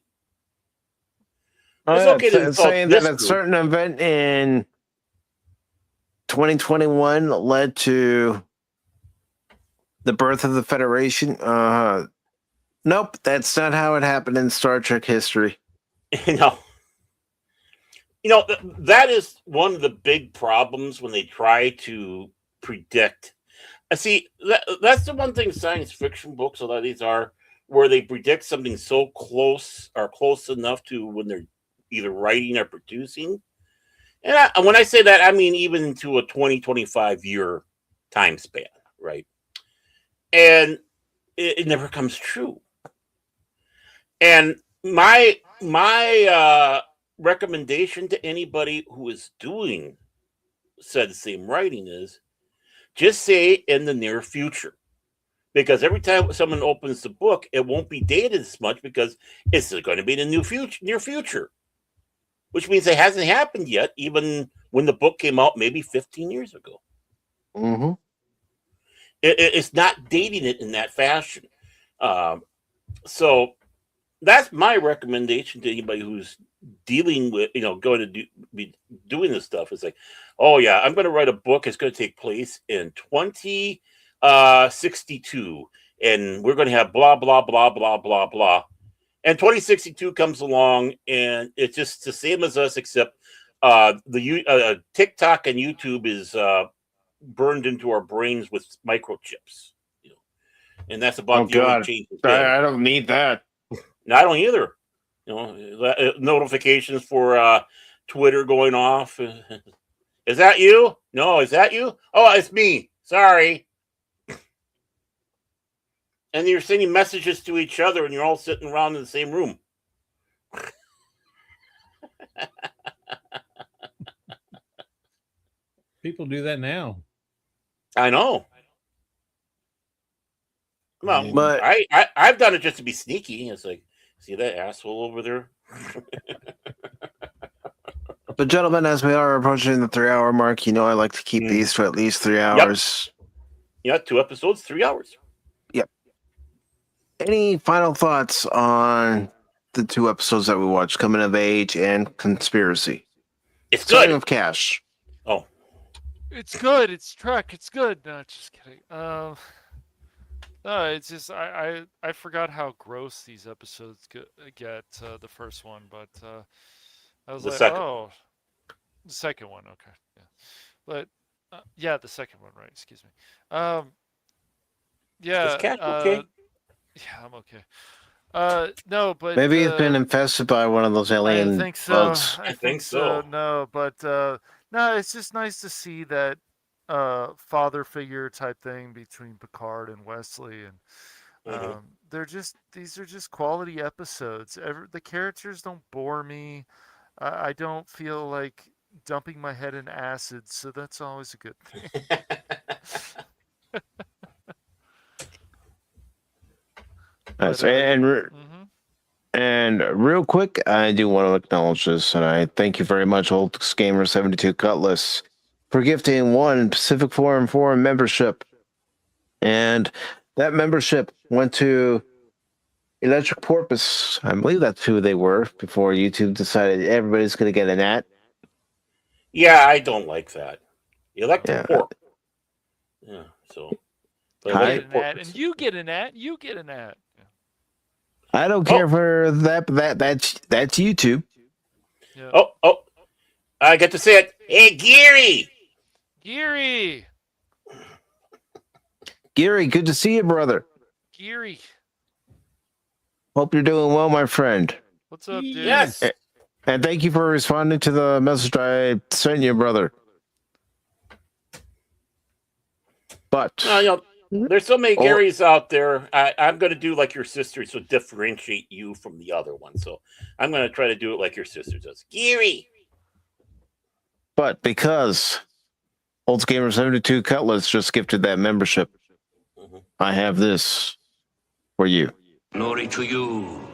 It's okay to saying that a certain event in 2021 led to the birth of the Federation. Nope, that's not how it happened in Star Trek history. That is one of the big problems when they try to predict. See, that's the one thing science fiction books, a lot of these are, where they predict something so close or close enough to when they're either writing or producing. And when I say that, I mean even into a 20-25 year time span, right? And it never comes true. And my recommendation to anybody who is doing said same writing is just say in the near future, because every time someone opens the book, it won't be dated as much because it's going to be the near future, which means it hasn't happened yet, even when the book came out maybe 15 years ago. Mm-hmm. It's not dating it in that fashion. So that's my recommendation to anybody who's dealing with, going to be doing this stuff. It's like, oh yeah, I'm going to write a book. It's going to take place in 2062, and we're going to have blah, blah, blah, blah, blah, blah. And 2062 comes along, and it's just the same as us, except the TikTok and YouTube is burned into our brains with microchips, and that's about the only change. I don't need that. No, I don't either. Notifications for Twitter going off. Is that you? No, is that you? Oh, it's me. Sorry. And you're sending messages to each other, and you're all sitting around in the same room. People do that now. I know. Well, But I've done it just to be sneaky. It's like, see that asshole over there? But gentlemen, as we are approaching the 3-hour mark, I like to keep these to at least 3 hours. Yeah, 2 episodes, 3 hours. Yep. Any final thoughts on the 2 episodes that we watched, Coming of Age and Conspiracy? It's Starting good. with Cash. Oh, It's good. It's Trek. It's good. No, just kidding. No, it's just I forgot how gross these episodes get. The first one, but I was The like, second. oh, the second one. Okay, yeah, but yeah, the second one, right? Excuse me. Yeah. Is Cash okay? Yeah, I'm okay. No, but Maybe it's been infested by one of those alien I think so. bugs. I think so. No, but no, it's just nice to see that father figure type thing between Picard and Wesley, and these are just quality episodes. The characters don't bore me. I don't feel like dumping my head in acid, so that's always a good thing. Nice. And real quick, I do want to acknowledge this, and I thank you very much, Old Gamer 72 Cutlass, for gifting 1 Pacific Forum membership. And that membership went to Electric Porpoise. I believe that's who they were before YouTube decided everybody's going to get an at. Yeah, I don't like that. Electric Porp. Yeah, so. I get an ad, and you get an ad. You get an ad. I don't care for that, but that's YouTube. Yeah. Oh, I get to say it. Hey, Geary, good to see you, brother. Geary, hope you're doing well, my friend. What's up, dude? Yes. And thank you for responding to the message I sent you, brother. But there's so many Garys out there. I'm going to do like your sister, so differentiate you from the other one. So I'm going to try to do it like your sister does. Geary. But because Old Gamer 72 Cutlass just gifted that membership, I have this for you. Glory to you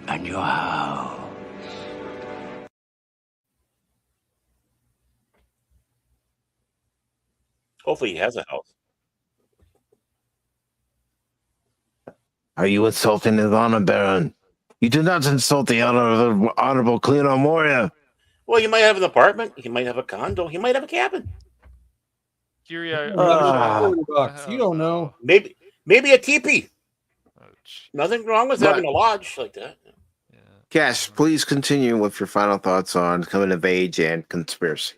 and your house. Hopefully he has a house. Are you insulting his honor, Baron? You do not insult the honor of the Honorable Cleon Moria. Well, he might have an apartment. He might have a condo. He might have a cabin. Geary, you don't know. Maybe a teepee. Nothing wrong with having a lodge like that. Yeah. Cash, please continue with your final thoughts on Coming of Age and Conspiracy.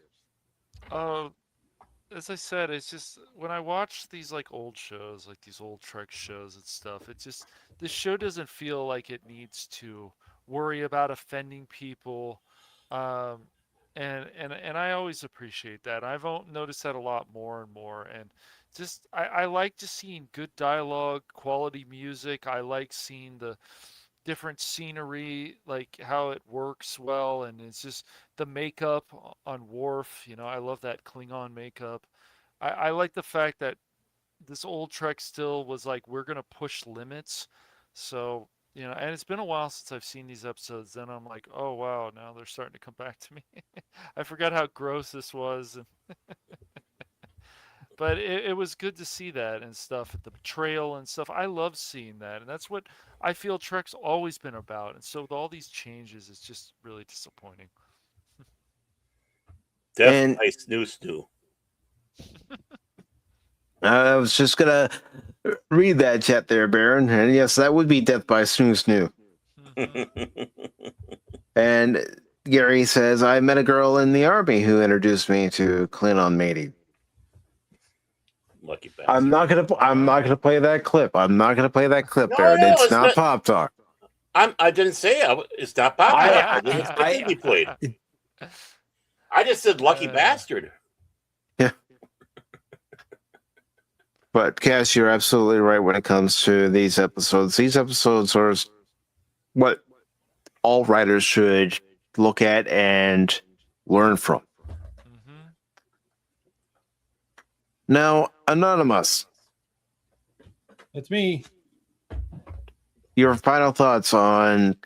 As I said, it's just when I watch these like old shows, like these old Trek shows and stuff, it just this show doesn't feel like it needs to worry about offending people, and I always appreciate that. I've noticed that a lot more and more, and just I like just seeing good dialogue, quality music. I like seeing the different scenery, like how it works well, and it's just the makeup on Worf. I love that Klingon makeup. I like the fact that this old Trek still was like, we're gonna push limits. So and it's been a while since I've seen these episodes. Then I'm like, oh wow, now they're starting to come back to me. I forgot how gross this was. But it was good to see that and stuff, the betrayal and stuff. I love seeing that, and that's what I feel Trek's always been about. And so with all these changes, it's just really disappointing. Definitely snoo. I was just gonna read that chat there, Baron, and yes, that would be death by snoo. And Gary says, I met a girl in the army who introduced me to Klingon mating. Lucky bastard. I'm not gonna play that clip. I'm not gonna play that clip, No, Baron. no, It's it's not not- Pop Talk. I didn't say it's not pop. I didn't expect it to be played. I just said lucky bastard. But Cass, you're absolutely right when it comes to these episodes. These episodes are what all writers should look at and learn from. Mhm. Now, Anonymous, It's me. your final thoughts on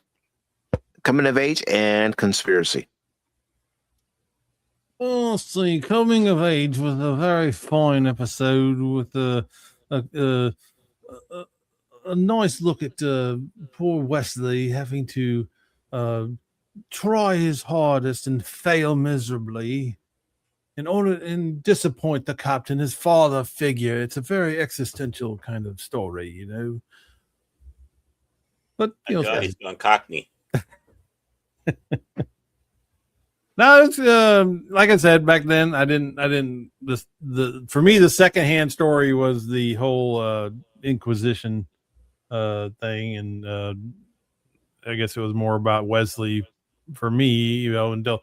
Coming of Age and Conspiracy. Oh, see, Coming of Age was a very fine episode with a nice look at poor Wesley having to try his hardest and fail miserably in order and disappoint the captain, his father figure. It's a very existential kind of story, you know. But you know, He's gone Cockney. no, it's like I said back then. I didn't. For me, the secondhand story was the whole Inquisition thing, and I guess it was more about Wesley for me, you know, until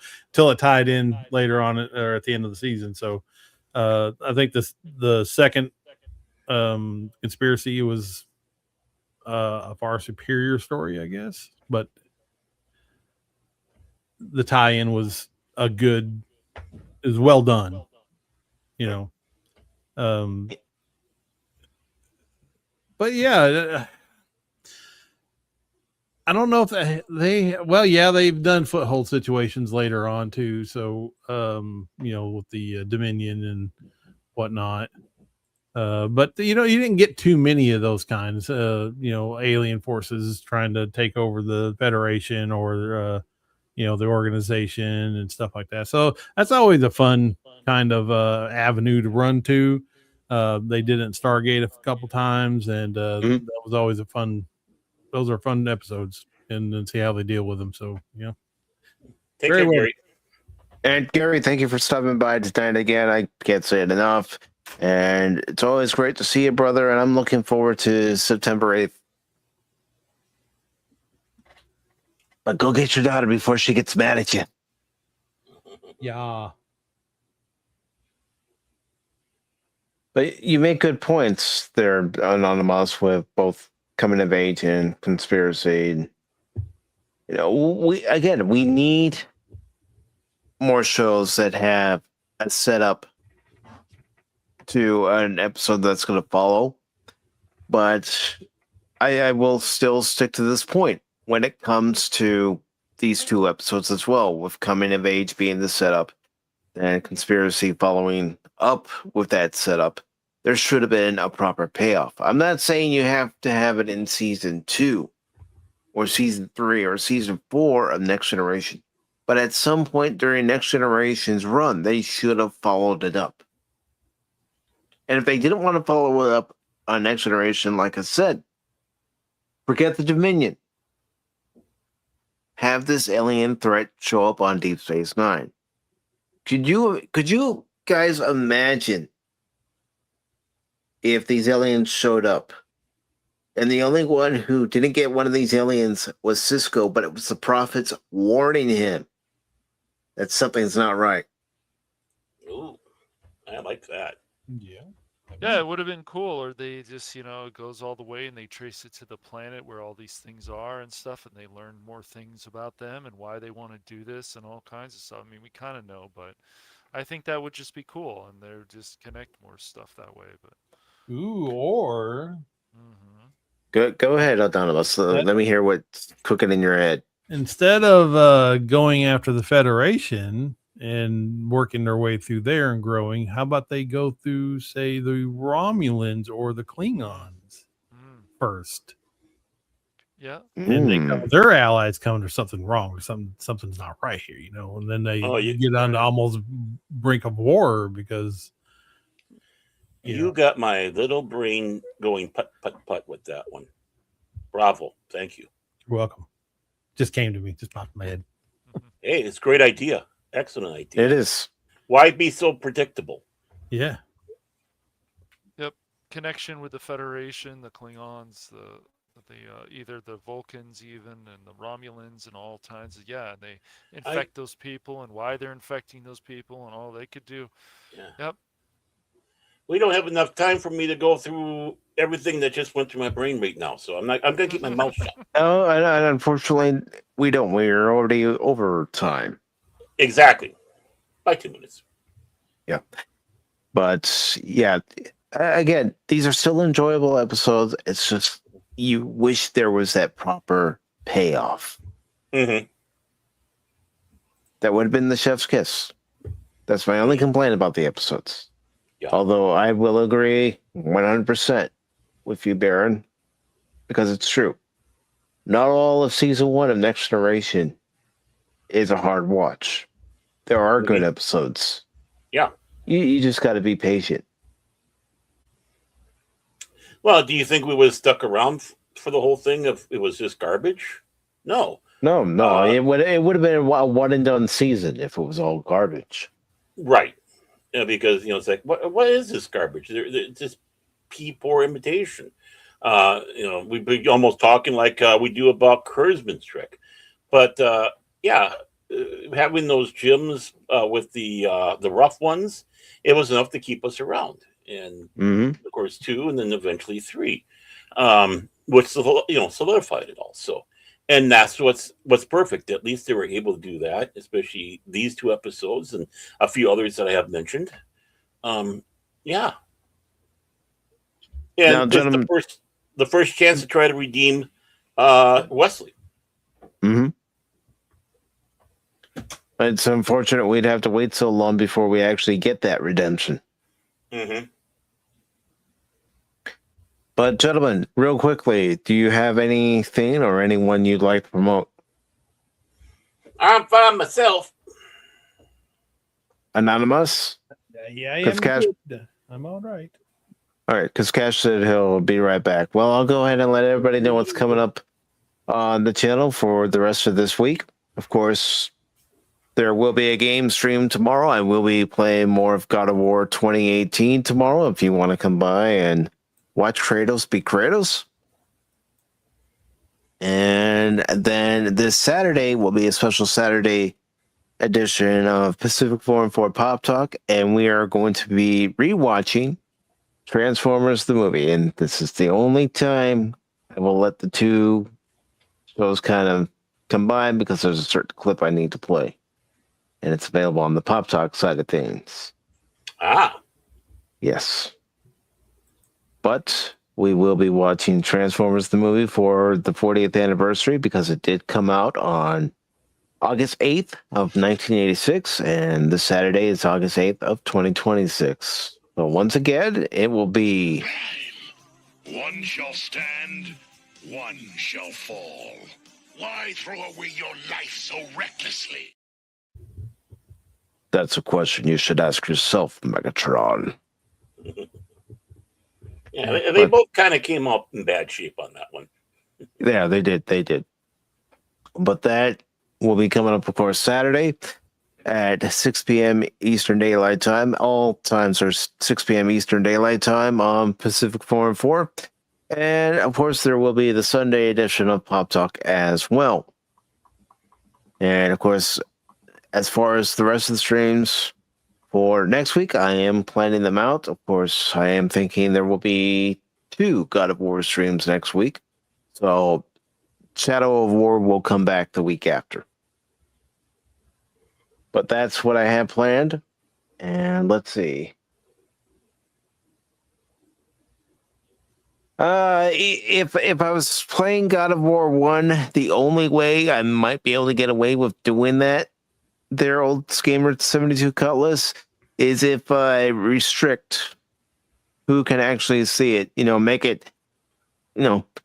it tied in later on or at the end of the season. So I think the second Conspiracy was a far superior story, I guess, but the tie-in was well done, you know. But yeah, I don't know if they've done foothold situations later on too. So, you know, with the Dominion and whatnot. But you know, you didn't get too many of those kinds. You know, alien forces trying to take over the Federation or you know, the organization and stuff like that. So that's always a fun kind of avenue to run to. They did it in Stargate a couple times, and that was always a fun. Those are fun episodes, and see how they deal with them. So yeah, Take care, Gary. And Gary, thank you for stopping by tonight again. I can't say it enough. And it's always great to see you, brother. And I'm looking forward to September 8th. But go get your daughter before she gets mad at you. yeah. But you make good points there, Anonymous, with both Coming of Age and Conspiracy. You know, we need more shows that have a setup to an episode that's going to follow. But I will still stick to this point when it comes to these two episodes as well, with Coming of Age being the setup and Conspiracy following up with that setup. There should have been a proper payoff. I'm not saying you have to have it in season 2 or season 3 or season 4 of Next Generation. But at some point during Next Generation's run, they should have followed it up. And if they didn't want to follow it up on Next Generation, like I said, forget the Dominion. Have this alien threat show up on Deep Space Nine. Could you guys imagine if these aliens showed up and the only one who didn't get one of these aliens was Cisco, but it was the prophets warning him that something's not right? Ooh, I like that. Yeah. Yeah, it would have been cool. Or they just, you know, it goes all the way and they trace it to the planet where all these things are and stuff, and they learn more things about them and why they want to do this and all kinds of stuff. I mean, we kind of know, but I think that would just be cool, and they're just connect more stuff that way. But Ooh, or Go ahead, Autonomous. Let me hear what's cooking in your head. instead of going after the Federation and working their way through there and growing, how about they go through, say, the Romulans or the Klingons first? yeah, And they know their allies coming, there's something wrong, or something's not right here, you know. And then they get on to almost brink of war because you got my little brain going put with that one. Bravo, thank you. You're welcome. Just came to me, just popped in my head. Hey, it's a great idea. Excellent idea. It is. Why be so predictable? Yeah. Yep. Connection with the Federation, the Klingons, the either the Vulcans even and the Romulans and all kinds of and they infect those people and why they're infecting those people and all they could do. Yeah. Yep. We don't have enough time for me to go through everything that just went through my brain right now, so I'm gonna keep my mouth shut. Oh, and unfortunately, we don't. We're already over time. Exactly. By 2 minutes. Yeah. But yeah, again, these are still enjoyable episodes. It's just you wish there was that proper payoff. Mm-hmm. That would have been the chef's kiss. That's my only complaint about the episodes. Yeah. Although I will agree 100% with you, Baron, because it's true. Not all of season 1 of Next Generation is a hard watch. There are good episodes. Yeah. You just got to be patient. Well, do you think we would have stuck around for the whole thing if it was just garbage? No. No. It would have been a one and done season if it was all garbage. Right. Because it's like, what is this garbage? It's just poor imitation. We'd be almost talking like we do about Kurzman's trick. But having those gyms with the rough ones, it was enough to keep us around. And of course 2, and then eventually 3, which solidified it all. So, and that's what's perfect. At least they were able to do that, especially these 2 episodes and a few others that I have mentioned. Yeah. And now, gentlemen, the first chance to try to redeem Wesley. Mm-hmm. It's unfortunate we'd have to wait so long before we actually get that redemption. Mm-hmm. But gentlemen, real quickly, do you have anything or anyone you'd like to promote? I'm fine myself. Anonymous? Yeah, I am Cash... good. I'm all right. All right, because Cash said he'll be right back. Well, I'll go ahead and let everybody know what's coming up on the channel for the rest of this week. Of course, there will be a game stream tomorrow. I will be playing more of God of War 2018 tomorrow if you want to come by and watch Kratos be Kratos. And then this Saturday will be a special Saturday edition of Pacific Forum 4 Pop Talk, and we are going to be rewatching Transformers the movie. And this is the only time I will let the 2 shows kind of combine because there's a certain clip I need to play. And it's available on the Pop Talk side of things. Ah. Yes. But we will be watching Transformers the movie for the 40th anniversary because it did come out on August 8th of 1986, and this Saturday is August 8th of 2026. So once again, it will be... One shall stand, one shall fall. Why throw away your life so recklessly? That's a question you should ask yourself, Megatron. Yeah, they both kind of came up in bad shape on that one. Yeah, they did. But that will be coming up, of course, Saturday at 6 p.m. Eastern Daylight Time. All times are 6 p.m. Eastern Daylight Time on Pacific Forum 4. And, of course, there will be the Sunday edition of Pop Talk as well. And, of course, as far as the rest of the streams for next week, I am planning them out. Of course, I am thinking there will be 2 God of War streams next week. So Shadow of War will come back the week after. But that's what I have planned. And let's see. If I was playing God of War 1, the only way I might be able to get away with doing that, their old Gamer 72 Cutlass, is if I restrict who can actually see it. Make it,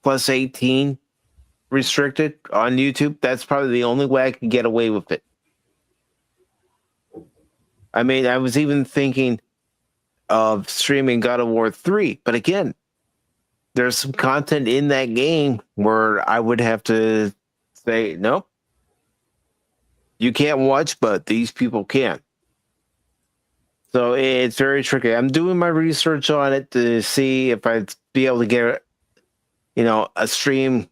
plus 18 restricted on YouTube. That's probably the only way I can get away with it. I mean, I was even thinking of streaming God of War 3, but again, there's some content in that game where I would have to say, nope, you can't watch, but these people can. So it's very tricky. I'm doing my research on it to see if I'd be able to get, a stream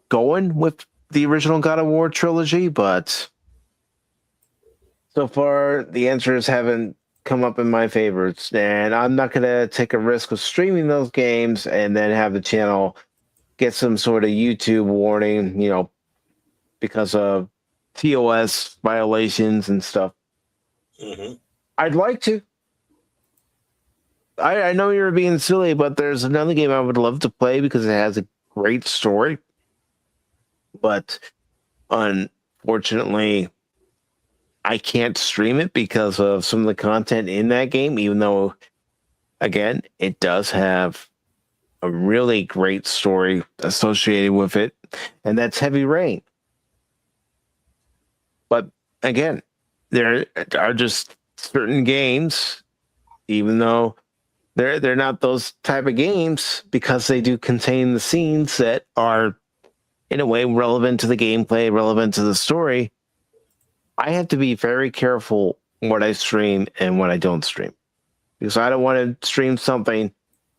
going with the original God of War trilogy, but so far the answers haven't come up in my favorites, and I'm not going to take a risk of streaming those games and then have the channel get some sort of YouTube warning, because of TOS violations and stuff. Mm-hmm. I'd like to. I know you're being silly, but there's another game I would love to play because it has a great story. But unfortunately, I can't stream it because of some of the content in that game, even though, again, it does have a really great story associated with it, and that's Heavy Rain. But again, there are just certain games, even though they're not those type of games, because they do contain the scenes that are in a way relevant to the gameplay, relevant to the story. I have to be very careful what I stream and what I don't stream, because I don't want to stream something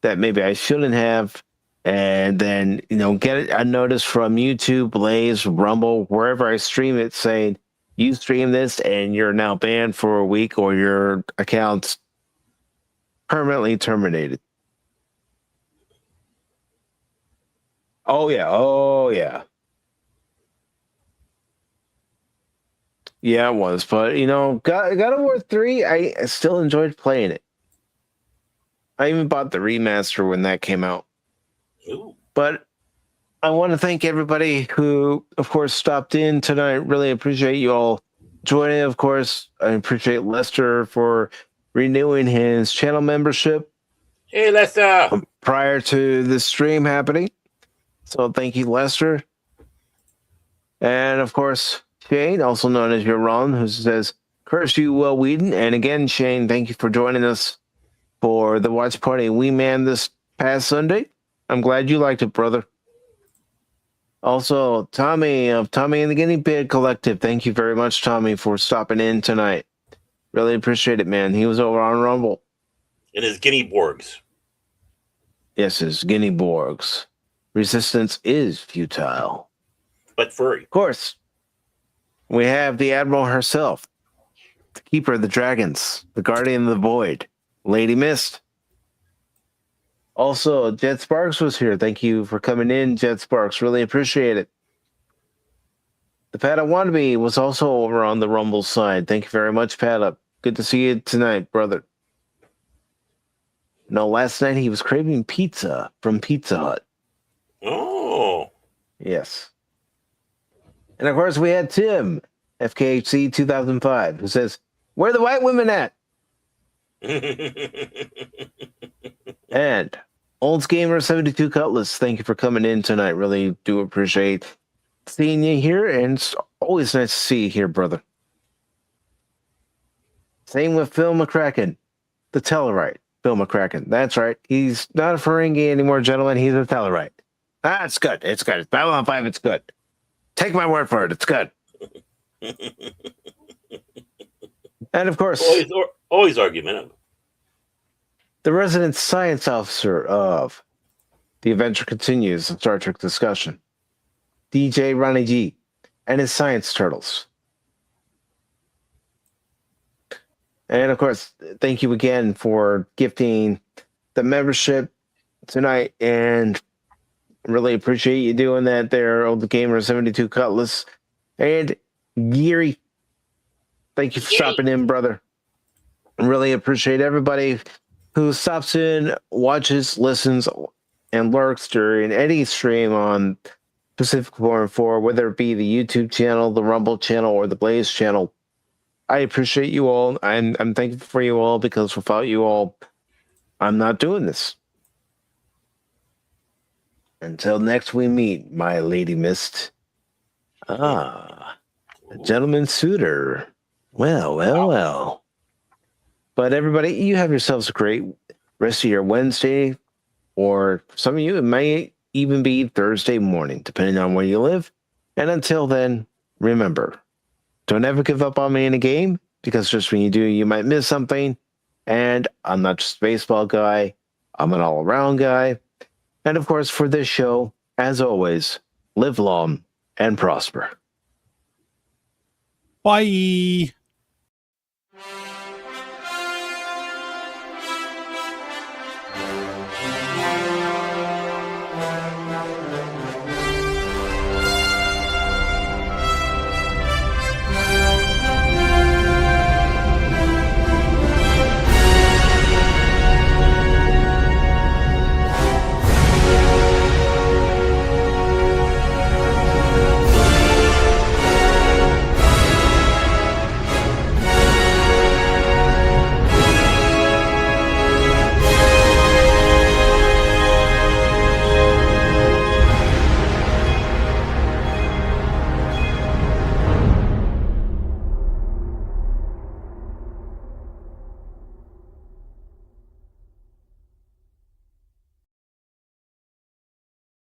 that maybe I shouldn't have, and then get a notice from YouTube, Blaze, Rumble, wherever I stream it, saying you stream this and you're now banned for a week, or your account's permanently terminated. Oh yeah. Yeah, it was. But, God of War 3, I still enjoyed playing it. I even bought the remaster when that came out. Ooh. But I want to thank everybody who, of course, stopped in tonight. Really appreciate you all joining. Of course, I appreciate Lester for renewing his channel membership. Hey, Lester. Prior to the stream happening. So thank you, Lester. And, of course, Shane, also known as your Ron, who says, curse you, Will Whedon. And again, Shane, thank you for joining us for the watch party we manned this past Sunday. I'm glad you liked it, brother. Also, Tommy of Tommy and the Guinea Pig Collective. Thank you very much, Tommy, for stopping in tonight. Really appreciate it, man. He was over on Rumble. And his guinea borgs. Yes, his guinea borgs. Resistance is futile. But furry. Of course. We have the Admiral herself, the Keeper of the Dragons, the Guardian of the Void, Lady Mist. Also, Jet Sparks was here. Thank you for coming in, Jet Sparks. Really appreciate it. The Pat Wannabe was also over on the Rumble side. Thank you very much, Pat. Good to see you tonight, brother. No, last night he was craving pizza from Pizza Hut. Oh. Yes. And of course, we had Tim, FKHC 2005, who says, where are the white women at? And Olds Gamer 72 Cutlass, thank you for coming in tonight. Really do appreciate seeing you here, and it's always nice to see you here, brother. Same with Phil McCracken, the Tellarite. Phil McCracken, that's right. He's not a Ferengi anymore, gentlemen. He's a Tellarite. It's good. It's good. It's Babylon 5. It's good. Take my word for it. It's good. And of course, always argumentative. The resident science officer of The Adventure Continues, a Star Trek discussion, DJ Ronnie G, and his science turtles. And of course, thank you again for gifting the membership tonight, and really appreciate you doing that there, Old Gamer 72 Cutlass. And Geary, thank you for stopping in, brother. Really appreciate everybody who stops in, watches, listens, and lurks during any stream on Pacific Forum 4, whether it be the YouTube channel, the Rumble channel, or the Blaze channel. I appreciate you all. I'm thankful for you all, because without you all, I'm not doing this. Until next we meet, my Lady Mist. A gentleman suitor. Well. But everybody, you have yourselves a great rest of your Wednesday, or some of you, it may even be Thursday morning, depending on where you live. And until then, remember, Don't ever give up on me in a game, because just when you do, you might miss something. And I'm not just a baseball guy, I'm an all-around guy. And of course, for this show, as always, live long and prosper. Bye.